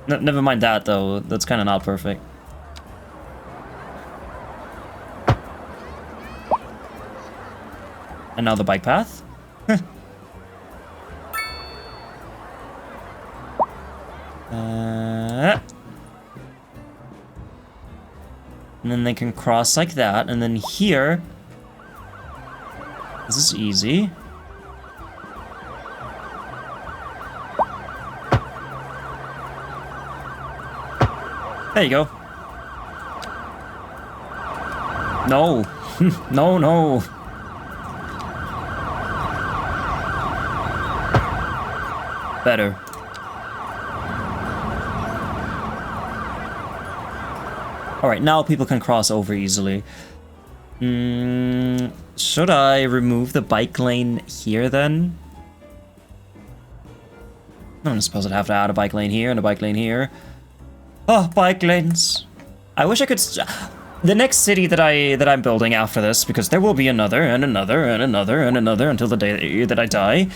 A: Never mind that, though. That's kind of not perfect. And now the bike path. And then they can cross like that, and then here... This is easy. There you go. No. No, no. Better. Alright, now people can cross over easily. Should I remove the bike lane here then? I suppose I'd have to add a bike lane here and a bike lane here. Oh, bike lanes. I wish I could... The next city that I'm building after this, because there will be another and another and another and another until the day that I die,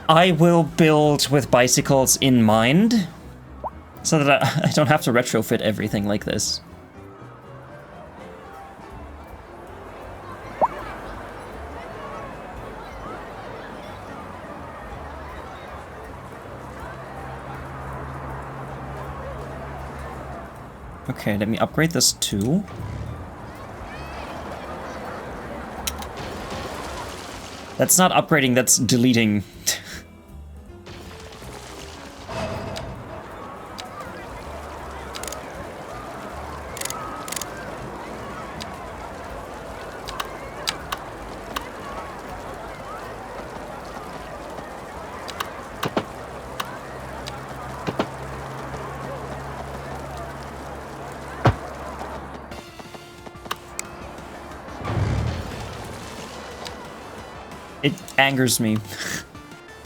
A: I will build with bicycles in mind, so that I don't have to retrofit everything like this. Okay, let me upgrade this too. That's not upgrading, that's deleting. It angers me.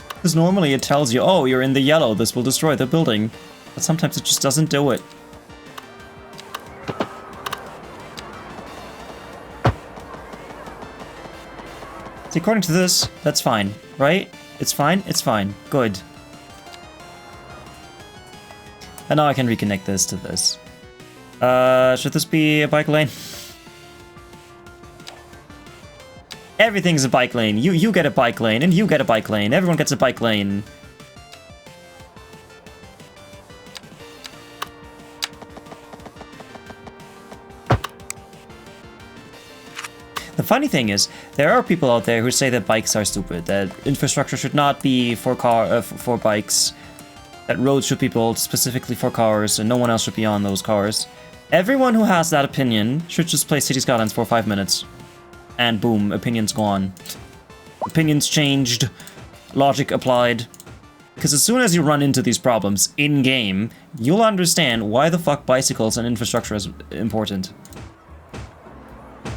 A: Because normally it tells you, oh, you're in the yellow, this will destroy the building. But sometimes it just doesn't do it. See, according to this, that's fine, right? It's fine? It's fine. Good. And now I can reconnect this to this. Should this be a bike lane? Everything's a bike lane. You get a bike lane, and you get a bike lane. Everyone gets a bike lane. The funny thing is, there are people out there who say that bikes are stupid, that infrastructure should not be for bikes, that roads should be built specifically for cars, and no one else should be on those cars. Everyone who has that opinion should just play City Skylines for 5 minutes. And boom, opinion's gone. Opinions changed, logic applied. Because as soon as you run into these problems in-game, you'll understand why the fuck bicycles and infrastructure is important.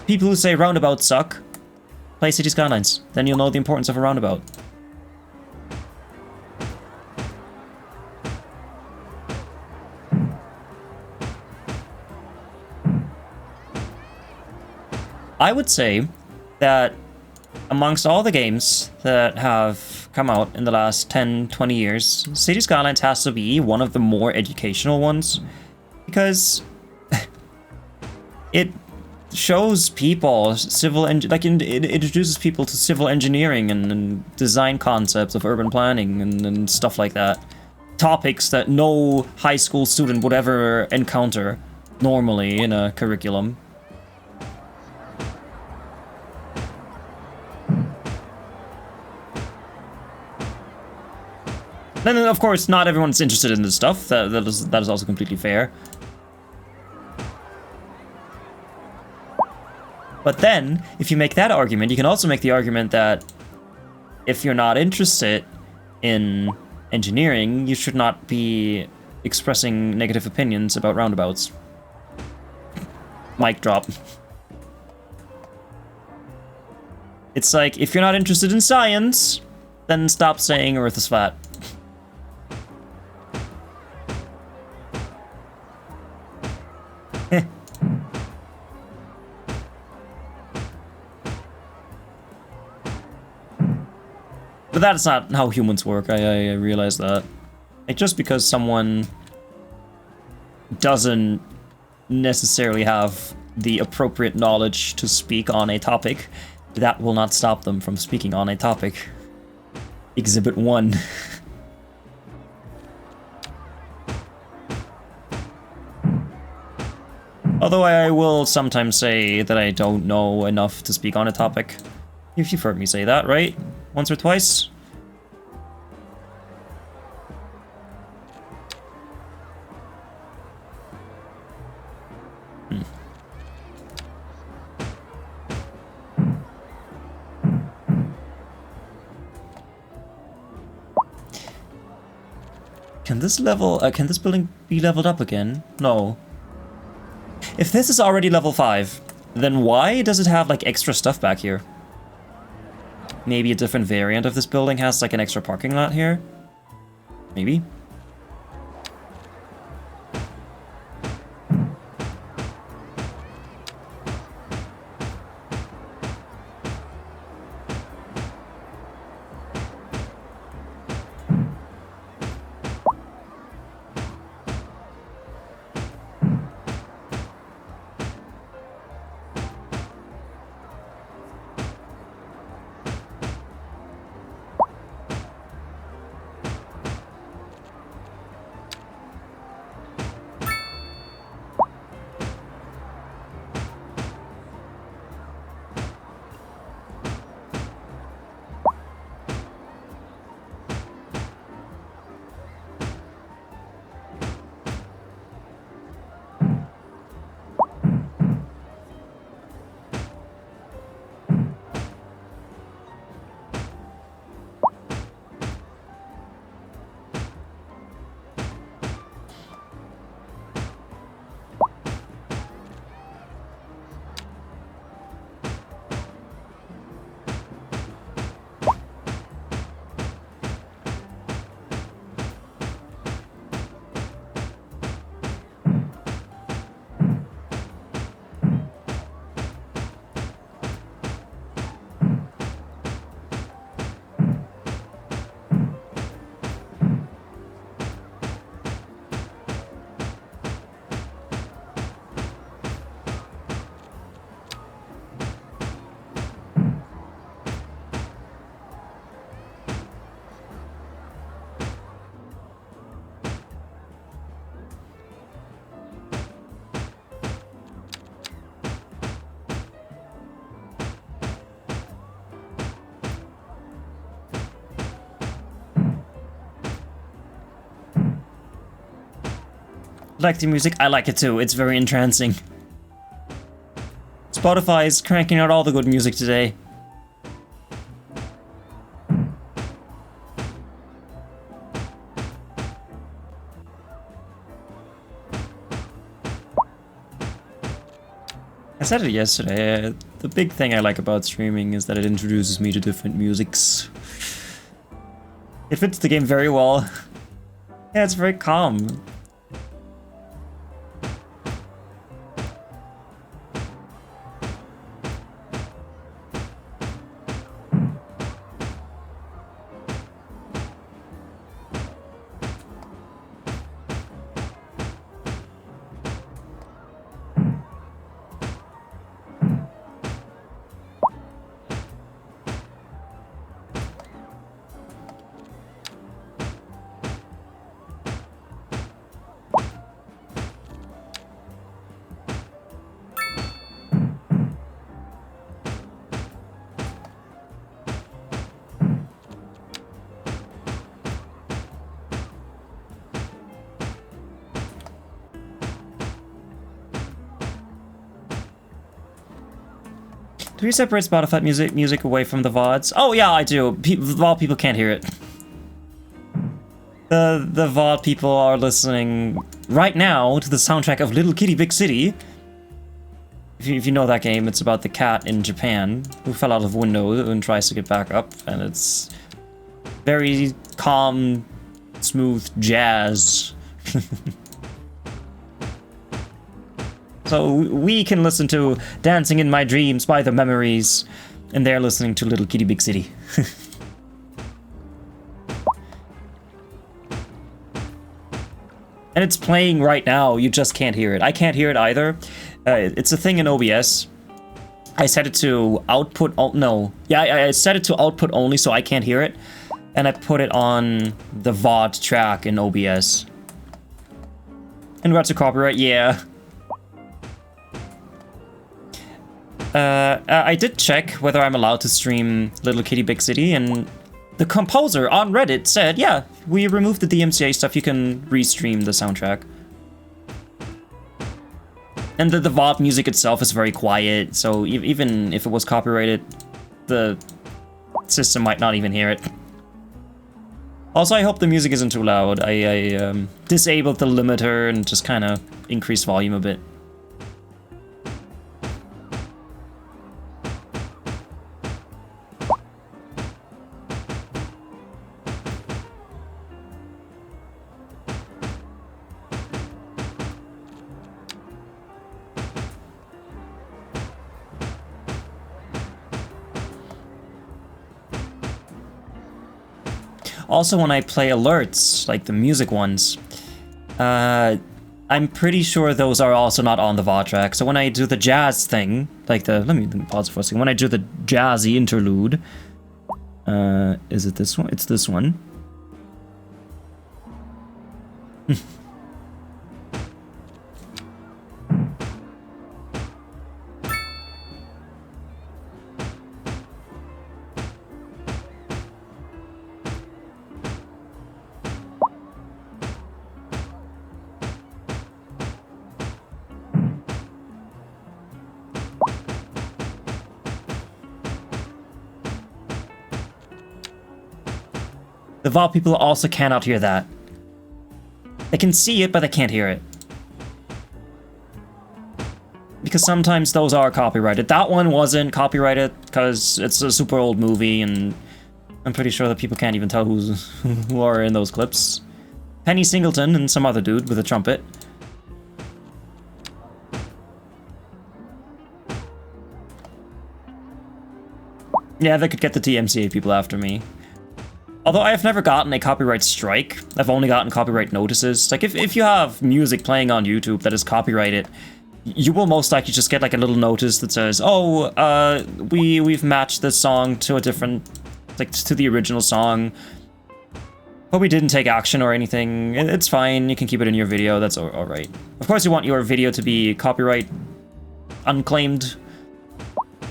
A: People who say roundabouts suck, play City Skylines. Then you'll know the importance of a roundabout. I would say that amongst all the games that have come out in the last 10, 20 years, City Skylines has to be one of the more educational ones, because it shows people it introduces people to civil engineering and design concepts of urban planning and stuff like that. Topics that no high school student would ever encounter normally in a curriculum. And then, of course, not everyone's interested in this stuff. That is also completely fair. But then, if you make that argument, you can also make the argument that if you're not interested in engineering, you should not be expressing negative opinions about roundabouts. Mic drop. It's like, if you're not interested in science, then stop saying Earth is flat. But that's not how humans work, I realize that. Like, just because someone doesn't necessarily have the appropriate knowledge to speak on a topic, that will not stop them from speaking on a topic. Exhibit 1. Although I will sometimes say that I don't know enough to speak on a topic. You've heard me say that, right? Once or twice? Can this building be leveled up again? No. If this is already level 5, then why does it have like extra stuff back here? Maybe a different variant of this building has like an extra parking lot here? Maybe? Like the music? I like it too. It's very entrancing. Spotify is cranking out all the good music today. I said it yesterday. The big thing I like about streaming is that it introduces me to different musics. It fits the game very well. Yeah, it's very calm. Do you separate Spotify music away from the VODs? Oh yeah, I do. VOD people can't hear it. The VOD people are listening right now to the soundtrack of Little Kitty Big City. If you know that game, it's about the cat in Japan who fell out of a window and tries to get back up, and it's very calm, smooth jazz. So we can listen to Dancing in My Dreams by The Memories, and they're listening to Little Kitty Big City. And it's playing right now, you just can't hear it. I can't hear it either. It's a thing in OBS. I set it to output, I set it to output only so I can't hear it. And I put it on the VOD track in OBS. And we're to copyright, yeah. I did check whether I'm allowed to stream Little Kitty Big City, and the composer on Reddit said, yeah, we removed the DMCA stuff, you can restream the soundtrack. And the VOD music itself is very quiet, so even if it was copyrighted, the system might not even hear it. Also, I hope the music isn't too loud. I disabled the limiter and just kind of increased volume a bit. Also, when I play alerts, like the music ones, I'm pretty sure those are also not on the VOD track. So when I do the jazz thing, like let me pause for a second. When I do the jazzy interlude, is it this one? It's this one. The VOD people also cannot hear that. They can see it, but they can't hear it. Because sometimes those are copyrighted. That one wasn't copyrighted because it's a super old movie, and I'm pretty sure that people can't even tell who are in those clips. Penny Singleton and some other dude with a trumpet. Yeah, they could get the TMCA people after me. Although I have never gotten a copyright strike, I've only gotten copyright notices. Like, if you have music playing on YouTube that is copyrighted, you will most likely just get like a little notice that says, oh, we've matched this song to a different, like, to the original song. But we didn't take action or anything. It's fine, you can keep it in your video, that's alright. Of course you want your video to be copyright unclaimed,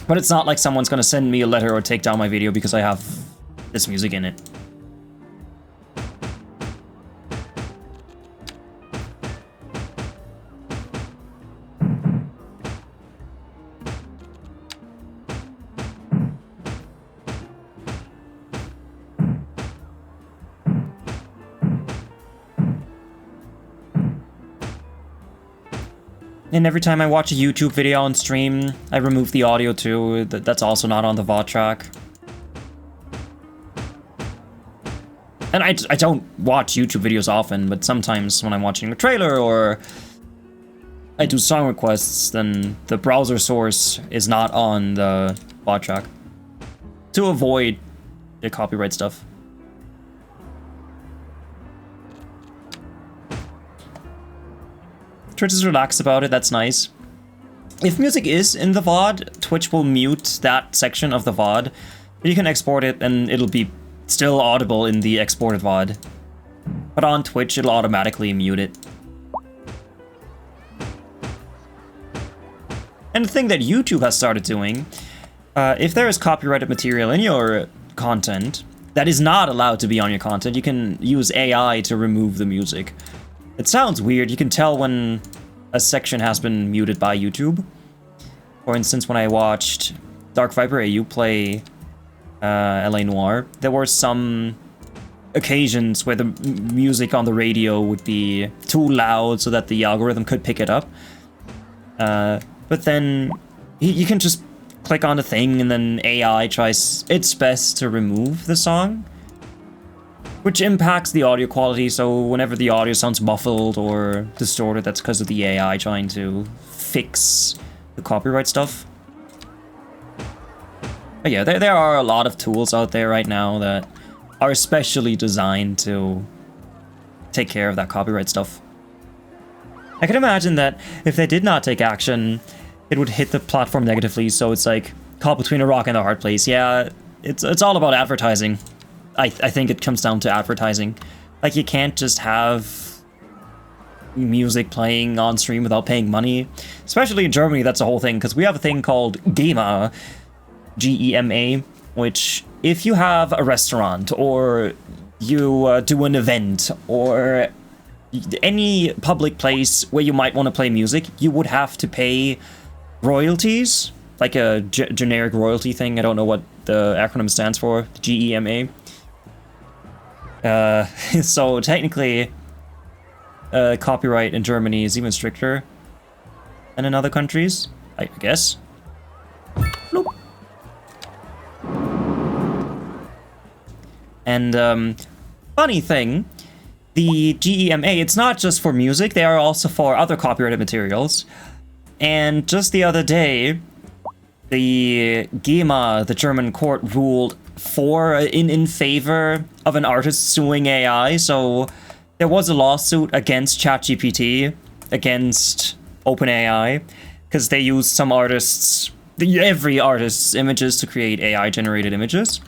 A: but it's not like someone's gonna send me a letter or take down my video because I have this music in it. And every time I watch a YouTube video on stream, I remove the audio too. That's also not on the VOD track. And I don't watch YouTube videos often, but sometimes when I'm watching a trailer or I do song requests, then the browser source is not on the VOD track to avoid the copyright stuff. Twitch is relaxed about it, that's nice. If music is in the VOD, Twitch will mute that section of the VOD. You can export it and it'll be still audible in the exported VOD. But on Twitch, it'll automatically mute it. And the thing that YouTube has started doing, if there is copyrighted material in your content that is not allowed to be on your content, you can use AI to remove the music. It sounds weird, you can tell when a section has been muted by YouTube. For instance, when I watched Dark Viper AU play LA Noire, there were some occasions where the music on the radio would be too loud so that the algorithm could pick it up. But then you can just click on a thing and then AI tries its best to remove the song, which impacts the audio quality. So whenever the audio sounds muffled or distorted, that's because of the AI trying to fix the copyright stuff. But yeah, there are a lot of tools out there right now that are especially designed to take care of that copyright stuff. I can imagine that if they did not take action, it would hit the platform negatively, so it's like caught between a rock and a hard place. Yeah, it's all about advertising. I think it comes down to advertising. Like, you can't just have music playing on stream without paying money. Especially in Germany, that's a whole thing, because we have a thing called GEMA, G-E-M-A, which if you have a restaurant or you do an event or any public place where you might want to play music, you would have to pay royalties, like a generic royalty thing. I don't know what the acronym stands for, GEMA. So technically, copyright in Germany is even stricter than in other countries, I guess. Bloop. And funny thing, the GEMA, it's not just for music, they are also for other copyrighted materials. And just the other day, the GEMA, the German court, ruled in favor of an artist suing AI. So there was a lawsuit against ChatGPT, against OpenAI, because they used some artists, every artist's images to create AI-generated images.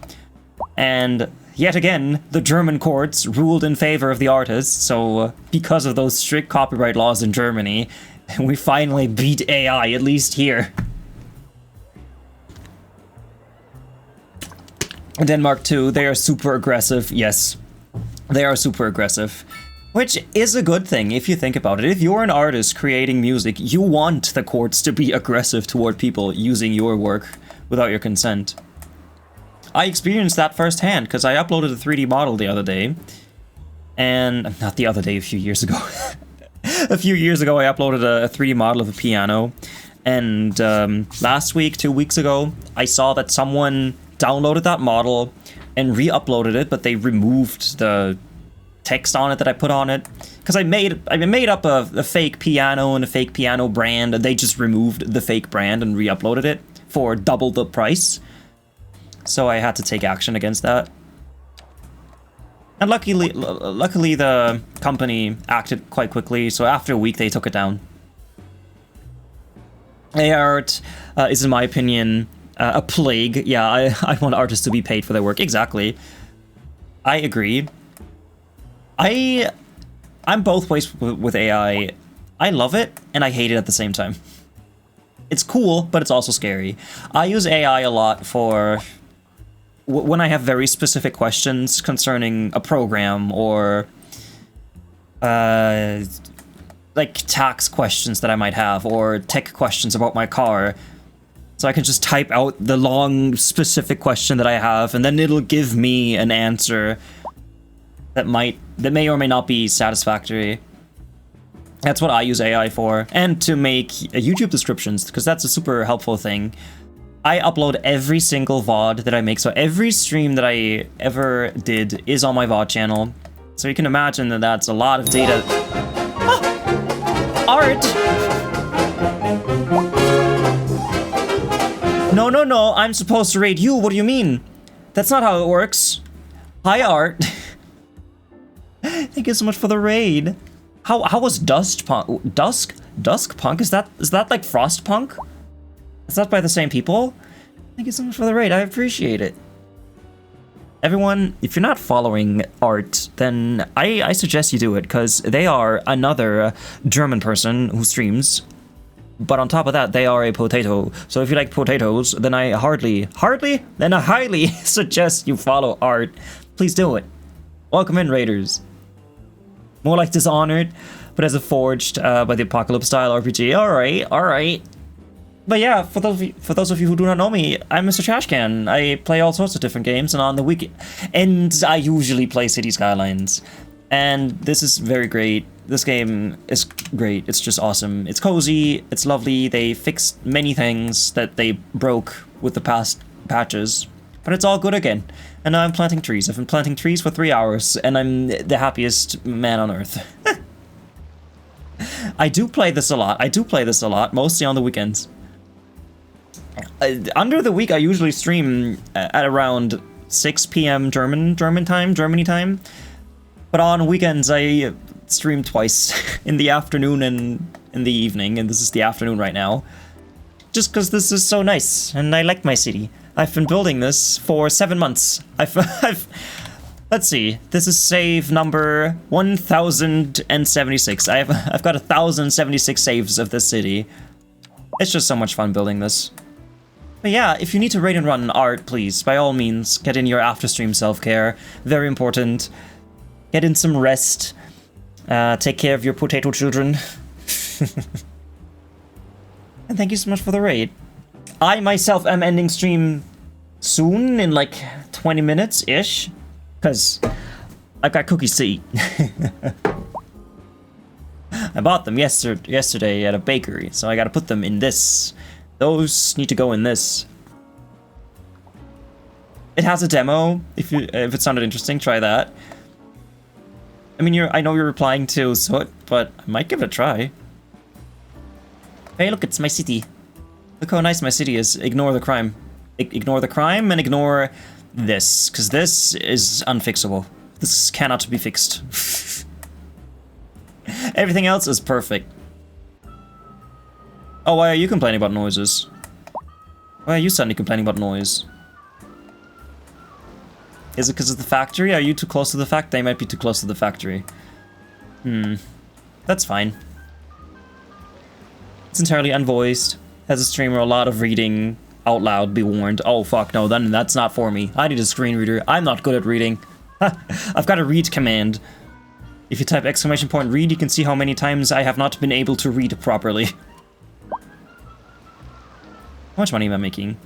A: And yet again, the German courts ruled in favor of the artists. So because of those strict copyright laws in Germany, we finally beat AI, at least here. Denmark too, they are super aggressive. Yes, they are super aggressive. Which is a good thing if you think about it. If you're an artist creating music, you want the courts to be aggressive toward people using your work without your consent. I experienced that firsthand because I uploaded a 3D model the other day. And not the other day, a few years ago. A few years ago, I uploaded a 3D model of a piano. And last week, 2 weeks ago, I saw that someone downloaded that model and re-uploaded it, but they removed the text on it that I put on it. Because I made up a fake piano and a fake piano brand, and they just removed the fake brand and re-uploaded it for double the price. So I had to take action against that. And luckily the company acted quite quickly, so after a week they took it down. AI art is, in my opinion, a plague. Yeah, I want artists to be paid for their work. Exactly. I agree. I'm both ways with AI. I love it, and I hate it at the same time. It's cool, but it's also scary. I use AI a lot for when I have very specific questions concerning a program or like tax questions that I might have or tech questions about my car. So I can just type out the long specific question that I have, and then it'll give me an answer that may or may not be satisfactory. That's what I use AI for, and to make YouTube descriptions, because that's a super helpful thing. I upload every single VOD that I make, so every stream that I ever did is on my VOD channel. So you can imagine that that's a lot of data. Ah! Art! No, I'm supposed to rate you, what do you mean? That's not how it works. Hi, Art. Thank you so much for the raid. How was Dusk Punk? Dusk Punk? Is that like Frost Punk? Is that by the same people? Thank you so much for the raid. I appreciate it. Everyone, if you're not following Art, then I suggest you do it, because they are another German person who streams. But on top of that, they are a potato. So if you like potatoes, then I highly suggest you follow Art. Please do it. Welcome in, raiders. More like Dishonored, but as a forged by the Apocalypse style RPG. All right. But yeah, for those of you who do not know me, I'm MisterTrashcan. I play all sorts of different games, and on the weekends I usually play City Skylines. And this is very great. This game is great. It's just awesome. It's cozy. It's lovely. They fixed many things that they broke with the past patches, but it's all good again. And now I'm planting trees. I've been planting trees for 3 hours, and I'm the happiest man on earth. I do play this a lot, mostly on the weekends. Under the week, I usually stream at around 6 p.m. Germany time. But on weekends, I stream twice, in the afternoon and in the evening, and this is the afternoon right now. Just because this is so nice, and I like my city. I've been building this for 7 months. Let's see, this is save number 1076. I've got 1076 saves of this city. It's just so much fun building this. But yeah, if you need to raid and run Art, please, by all means, get in your after-stream self-care. Very important. Get in some rest. Take care of your potato children. And thank you so much for the raid. I myself am ending stream soon, in like 20 minutes-ish. Because I've got cookies to eat. I bought them yesterday at a bakery, so I gotta put them in this. Those need to go in this. It has a demo. If it sounded interesting, try that. I mean, I know you're replying to Soot, but I might give it a try. Hey, look, it's my city. Look how nice my city is. Ignore the crime. Ignore the crime and ignore this, because this is unfixable. This cannot be fixed. Everything else is perfect. Oh, why are you complaining about noises? Why are you suddenly complaining about noise? Is it because of the factory? Are you too close to the factory? They might be too close to the factory. That's fine. It's entirely unvoiced. As a streamer, a lot of reading out loud, be warned. Oh fuck, no, then that's not for me. I need a screen reader. I'm not good at reading. I've got a read command. If you type !read, you can see how many times I have not been able to read properly. How much money am I making?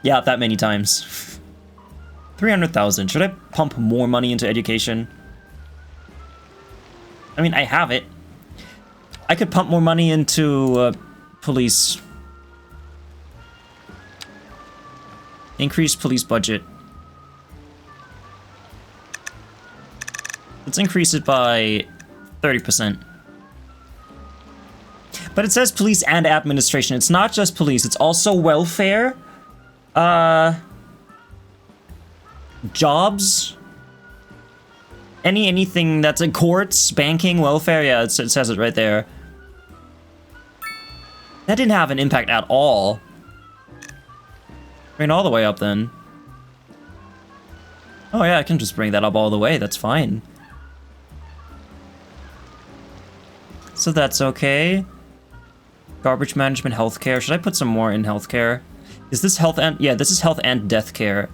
A: Yeah, that many times. 300,000. Should I pump more money into education? I mean, I have it. I could pump more money into police. Increase police budget. Let's increase it by 30%. But it says police and administration. It's not just police, it's also welfare. Jobs? Anything that's in courts, banking, welfare, yeah, it says it right there. That didn't have an impact at all. Bring it all the way up then. Oh yeah, I can just bring that up all the way, that's fine. So that's okay. Garbage management, healthcare. Should I put some more in healthcare? Is this health and... yeah, this is health and death care.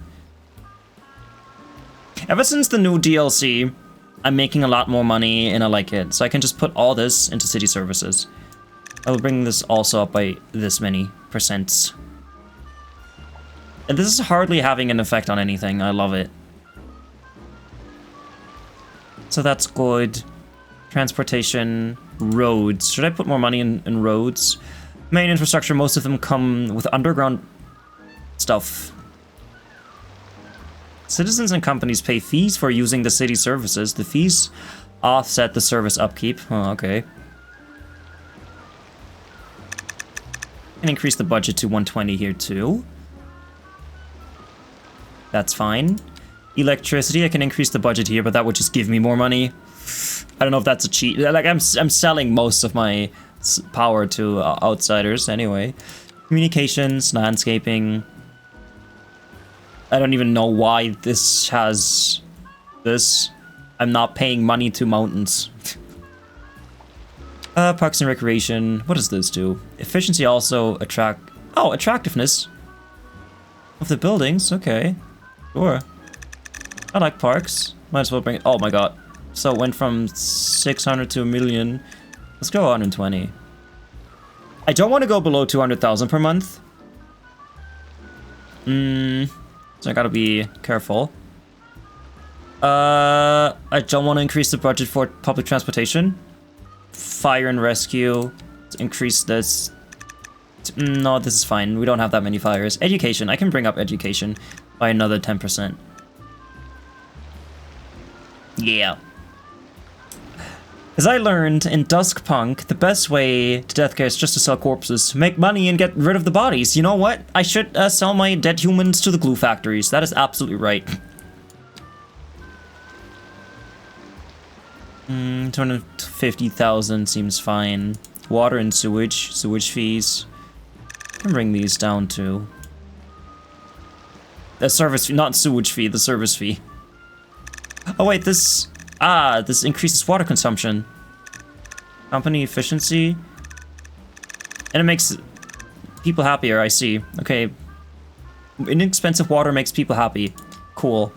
A: Ever since the new DLC, I'm making a lot more money and I like it. So I can just put all this into city services. I will bring this also up by this many percents. And this is hardly having an effect on anything. I love it. So that's good. Transportation, roads. Should I put more money in roads? Main infrastructure, most of them come with underground stuff. Citizens and companies pay fees for using the city services. The fees offset the service upkeep. Oh, okay. And increase the budget to 120 here too. That's fine. Electricity, I can increase the budget here, but that would just give me more money. I don't know if that's a cheat. Like, I'm selling most of my power to outsiders anyway. Communications, landscaping. I don't even know why this has this. I'm not paying money to mountains. Parks and recreation. What does this do? Efficiency also attract... oh, attractiveness of the buildings. Okay. Sure. I like parks. Might as well bring it... oh my god. So it went from 600 to 1 million. Let's go 120. I don't want to go below 200,000 per month. So I gotta be careful. I don't want to increase the budget for public transportation. Fire and rescue. Let's increase this. No, this is fine. We don't have that many fires. Education. I can bring up education by another 10%. Yeah. As I learned in Duskpunk, the best way to deathcare is just to sell corpses, make money, and get rid of the bodies. You know what? I should sell my dead humans to the glue factories. That is absolutely right. 250,000 seems fine. Water and sewage fees. I can bring these down too. The service fee, not sewage fee, the service fee. Oh wait, this... ah, this increases water consumption. Company efficiency. And it makes people happier, I see. Okay. Inexpensive water makes people happy. Cool.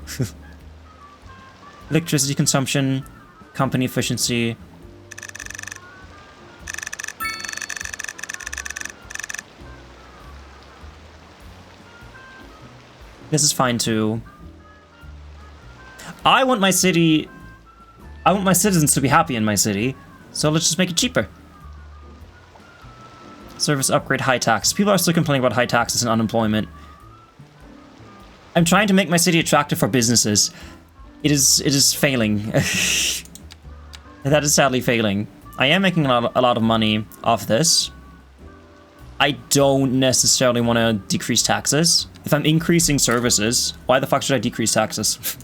A: Electricity consumption. Company efficiency. This is fine too. I want my city I want my citizens to be happy in my city, so let's just make it cheaper. Service upgrade, high tax. People are still complaining about high taxes and unemployment. I'm trying to make my city attractive for businesses. It is failing. That is sadly failing. I am making a lot of money off this. I don't necessarily want to decrease taxes. If I'm increasing services, why the fuck should I decrease taxes?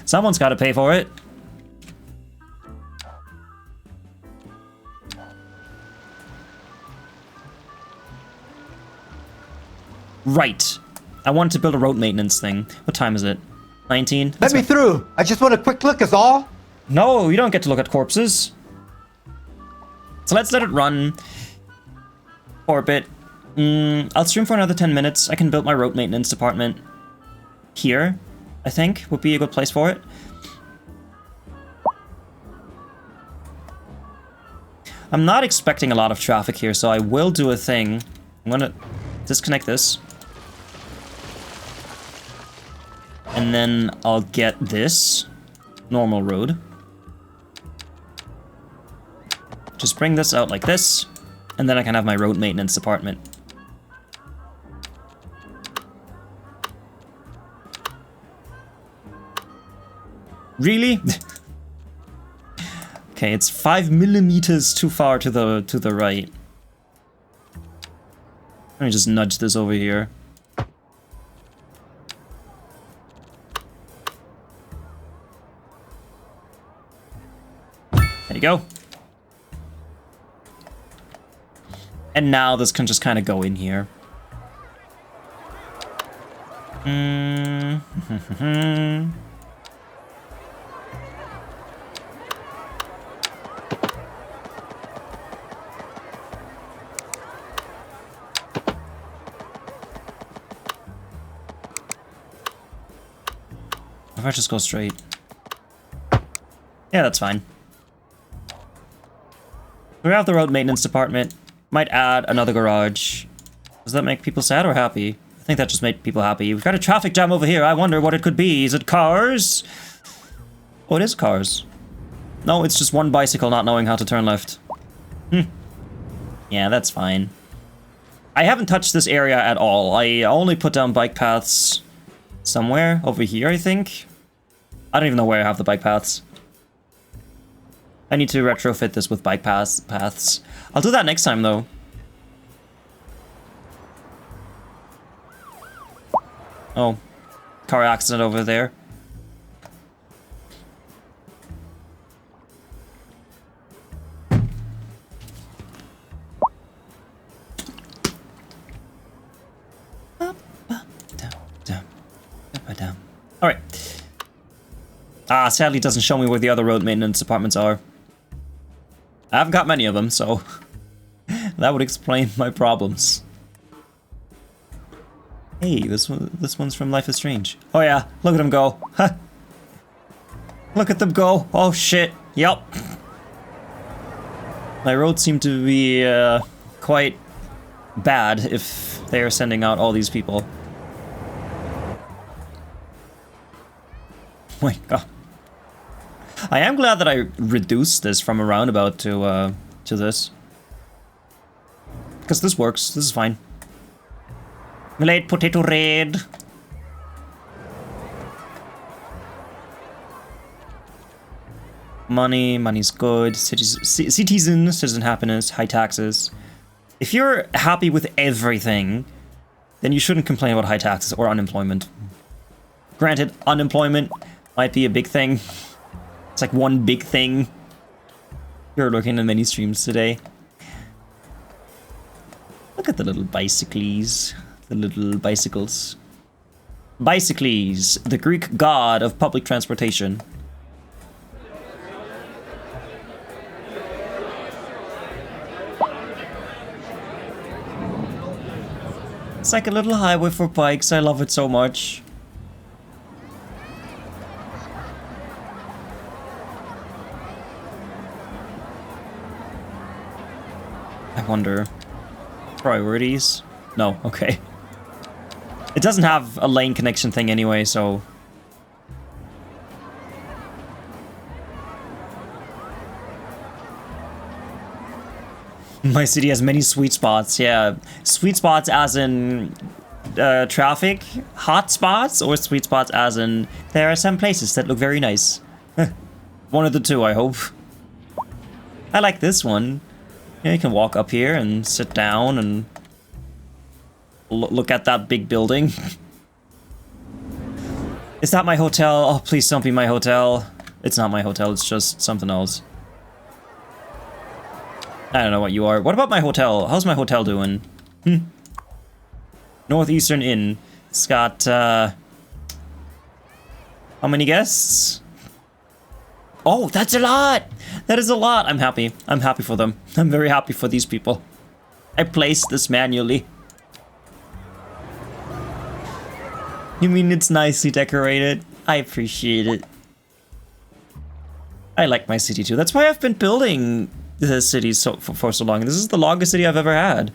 A: Someone's got to pay for it. Right. I wanted to build a road maintenance thing. What time is it? 19?
K: Let me through. I just want a quick look is all.
A: No, you don't get to look at corpses. So let's let it run for a bit. I'll stream for another 10 minutes. I can build my road maintenance department here, I think, would be a good place for it. I'm not expecting a lot of traffic here, so I will do a thing. I'm gonna disconnect this. And then I'll get this normal road. Just bring this out like this, and then I can have my road maintenance department. Really? Okay, it's 5 millimeters too far to the right. Let me just nudge this over here. There you go. And now this can just kind of go in here. If I just go straight. Yeah, that's fine. We have the road maintenance department. Might add another garage. Does that make people sad or happy? I think that just made people happy. We've got a traffic jam over here. I wonder what it could be. Is it cars? Oh, it is cars. No, it's just one bicycle not knowing how to turn left. Yeah, that's fine. I haven't touched this area at all. I only put down bike paths somewhere over here, I think. I don't even know where I have the bike paths. I need to retrofit this with bike paths. I'll do that next time, though. Oh, car accident over there. All right. Ah, sadly, it doesn't show me where the other road maintenance departments are. I haven't got many of them, so that would explain my problems. Hey, this one's from Life is Strange. Oh yeah, look at them go. Look at them go. Oh shit. Yep. My roads seem to be quite bad if they are sending out all these people. Oh my god. I am glad that I reduced this from a roundabout to this. Because this works. This is fine. Late potato red. Money's good. Citizen happiness, high taxes. If you're happy with everything, then you shouldn't complain about high taxes or unemployment. Granted, unemployment might be a big thing. It's like one big thing. You're looking at many streams today. Look at the little bicycles. The little bicycles. Bicycles, the Greek god of public transportation. It's like a little highway for bikes. I love it so much. I wonder. Priorities? No, okay. It doesn't have a lane connection thing anyway, so... My city has many sweet spots, yeah. Sweet spots as in traffic, hot spots, or sweet spots as in there are some places that look very nice. One of the two, I hope. I like this one. Yeah, you can walk up here and sit down and look at that big building. Is that my hotel? Oh, please don't be my hotel. It's not my hotel, it's just something else. I don't know what you are. What about my hotel? How's my hotel doing? Northeastern Inn. It's got, how many guests? Oh, that's a lot! That is a lot! I'm happy. I'm happy for them. I'm very happy for these people. I placed this manually. You mean it's nicely decorated? I appreciate it. I like my city too. That's why I've been building the city for so long. This is the longest city I've ever had.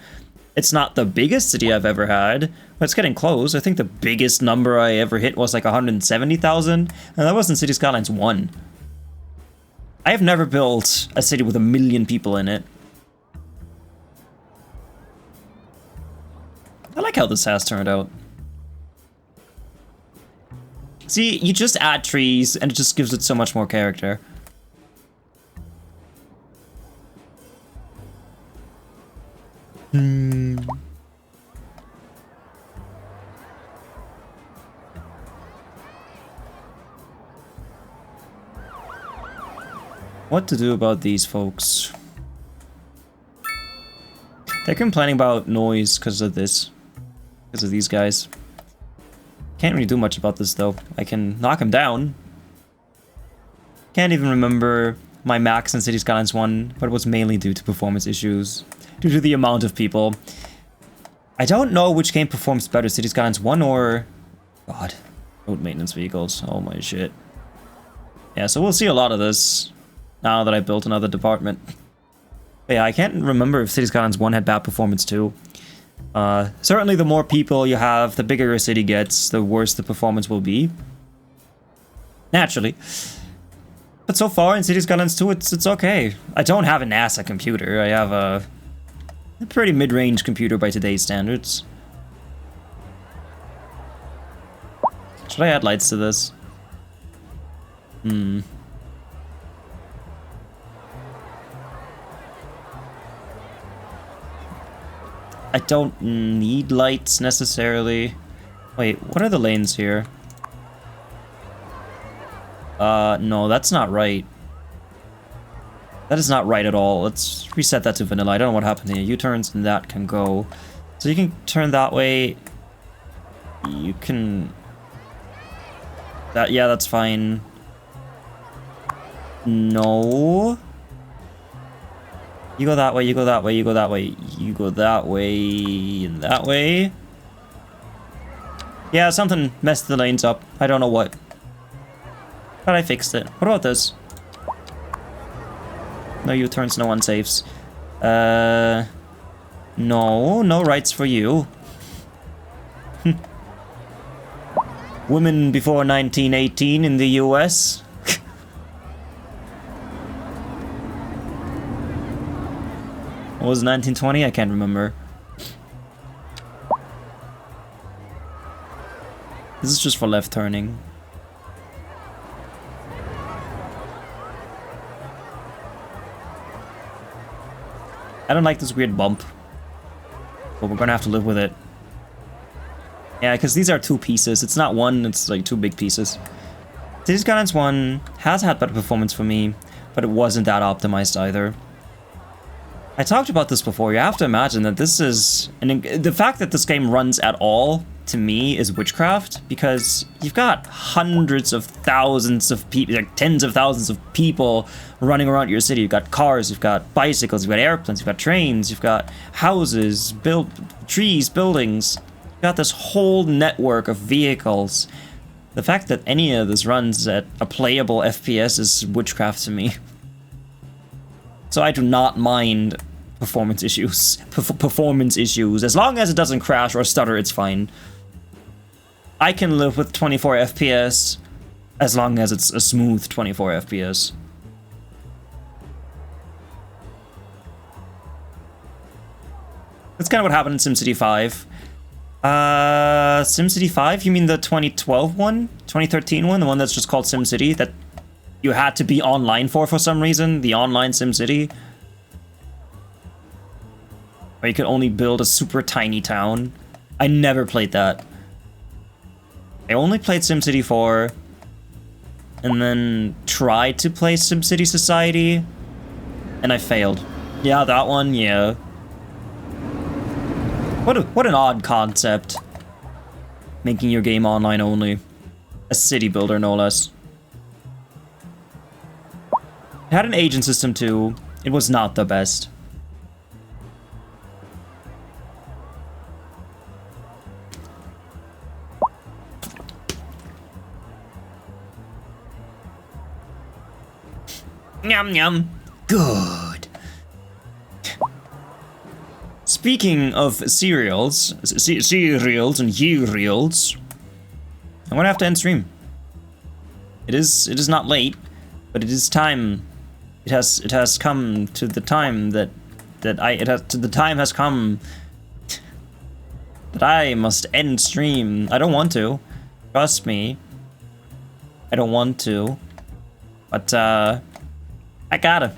A: It's not the biggest city I've ever had, but it's getting close. I think the biggest number I ever hit was like 170,000, and that was in City Skylines 1. I have never built a city with 1 million people in it. I like how this has turned out. See, you just add trees, and it just gives it so much more character. What to do about these folks? They're complaining about noise because of this. Because of these guys. Can't really do much about this though. I can knock them down. Can't even remember my max in City Skylines 1, but it was mainly due to performance issues. Due to the amount of people. I don't know which game performs better, City Skylines 1 or... God. Road maintenance vehicles. Oh my shit. Yeah, so we'll see a lot of this now that I built another department. But yeah, I can't remember if City Skylines 1 had bad performance too. Certainly the more people you have, the bigger a city gets, the worse the performance will be. Naturally. But so far in City Skylines 2, it's okay. I don't have a NASA computer. I have a pretty mid-range computer by today's standards. Should I add lights to this? I don't need lights necessarily. Wait, what are the lanes here? No, that's not right. That is not right at all. Let's reset that to vanilla. I don't know what happened here. U-turns and that can go. So you can turn that way. You can... yeah, that's fine. No. You go that way, you go that way, you go that way, you go that way, and that way. Yeah, something messed the lanes up. I don't know what. But I fixed it. What about this? No U-turns, no unsafes. No rights for you. Women before 1918 in the US. What was 1920? I can't remember. This is just for left turning. I don't like this weird bump. But we're gonna have to live with it. Yeah, because these are two pieces. It's not one, it's like two big pieces. City Skylines 1 has had better performance for me, but it wasn't that optimized either. I talked about this before. You have to imagine that this is... the fact that this game runs at all, to me, is witchcraft, because you've got hundreds of thousands of people, like tens of thousands of people running around your city. You've got cars, you've got bicycles, you've got airplanes, you've got trains, you've got houses, trees, buildings. You've got this whole network of vehicles. The fact that any of this runs at a playable FPS is witchcraft to me. So I do not mind performance issues. Performance issues. As long as it doesn't crash or stutter, it's fine. I can live with 24 FPS as long as it's a smooth 24 FPS. That's kind of what happened in SimCity 5. SimCity 5? You mean the 2012 one? 2013 one? The one that's just called SimCity? That you had to be online for some reason? The online SimCity? Where you could only build a super tiny town? I never played that. I only played SimCity 4. And then tried to play SimCity Society. And I failed. Yeah, that one, yeah. What an odd concept. Making your game online only. A city builder, no less. It had an agent system too. It was not the best. Yum yum. Good. Speaking of cereals, cereals and cereals, I'm gonna have to end stream. It is not late, but it is time. It has come to the time that the time has come that I must end stream. I don't want to. Trust me. I don't want to. But I gotta.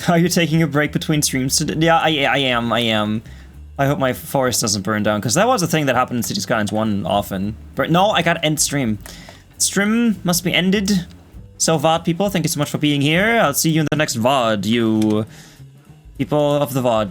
A: Are you taking a break between streams today? Yeah, I am. I hope my forest doesn't burn down, because that was a thing that happened in City Skylines 1 often. But no, I gotta end stream. Stream must be ended. So VOD people, thank you so much for being here. I'll see you in the next VOD, you people of the VOD.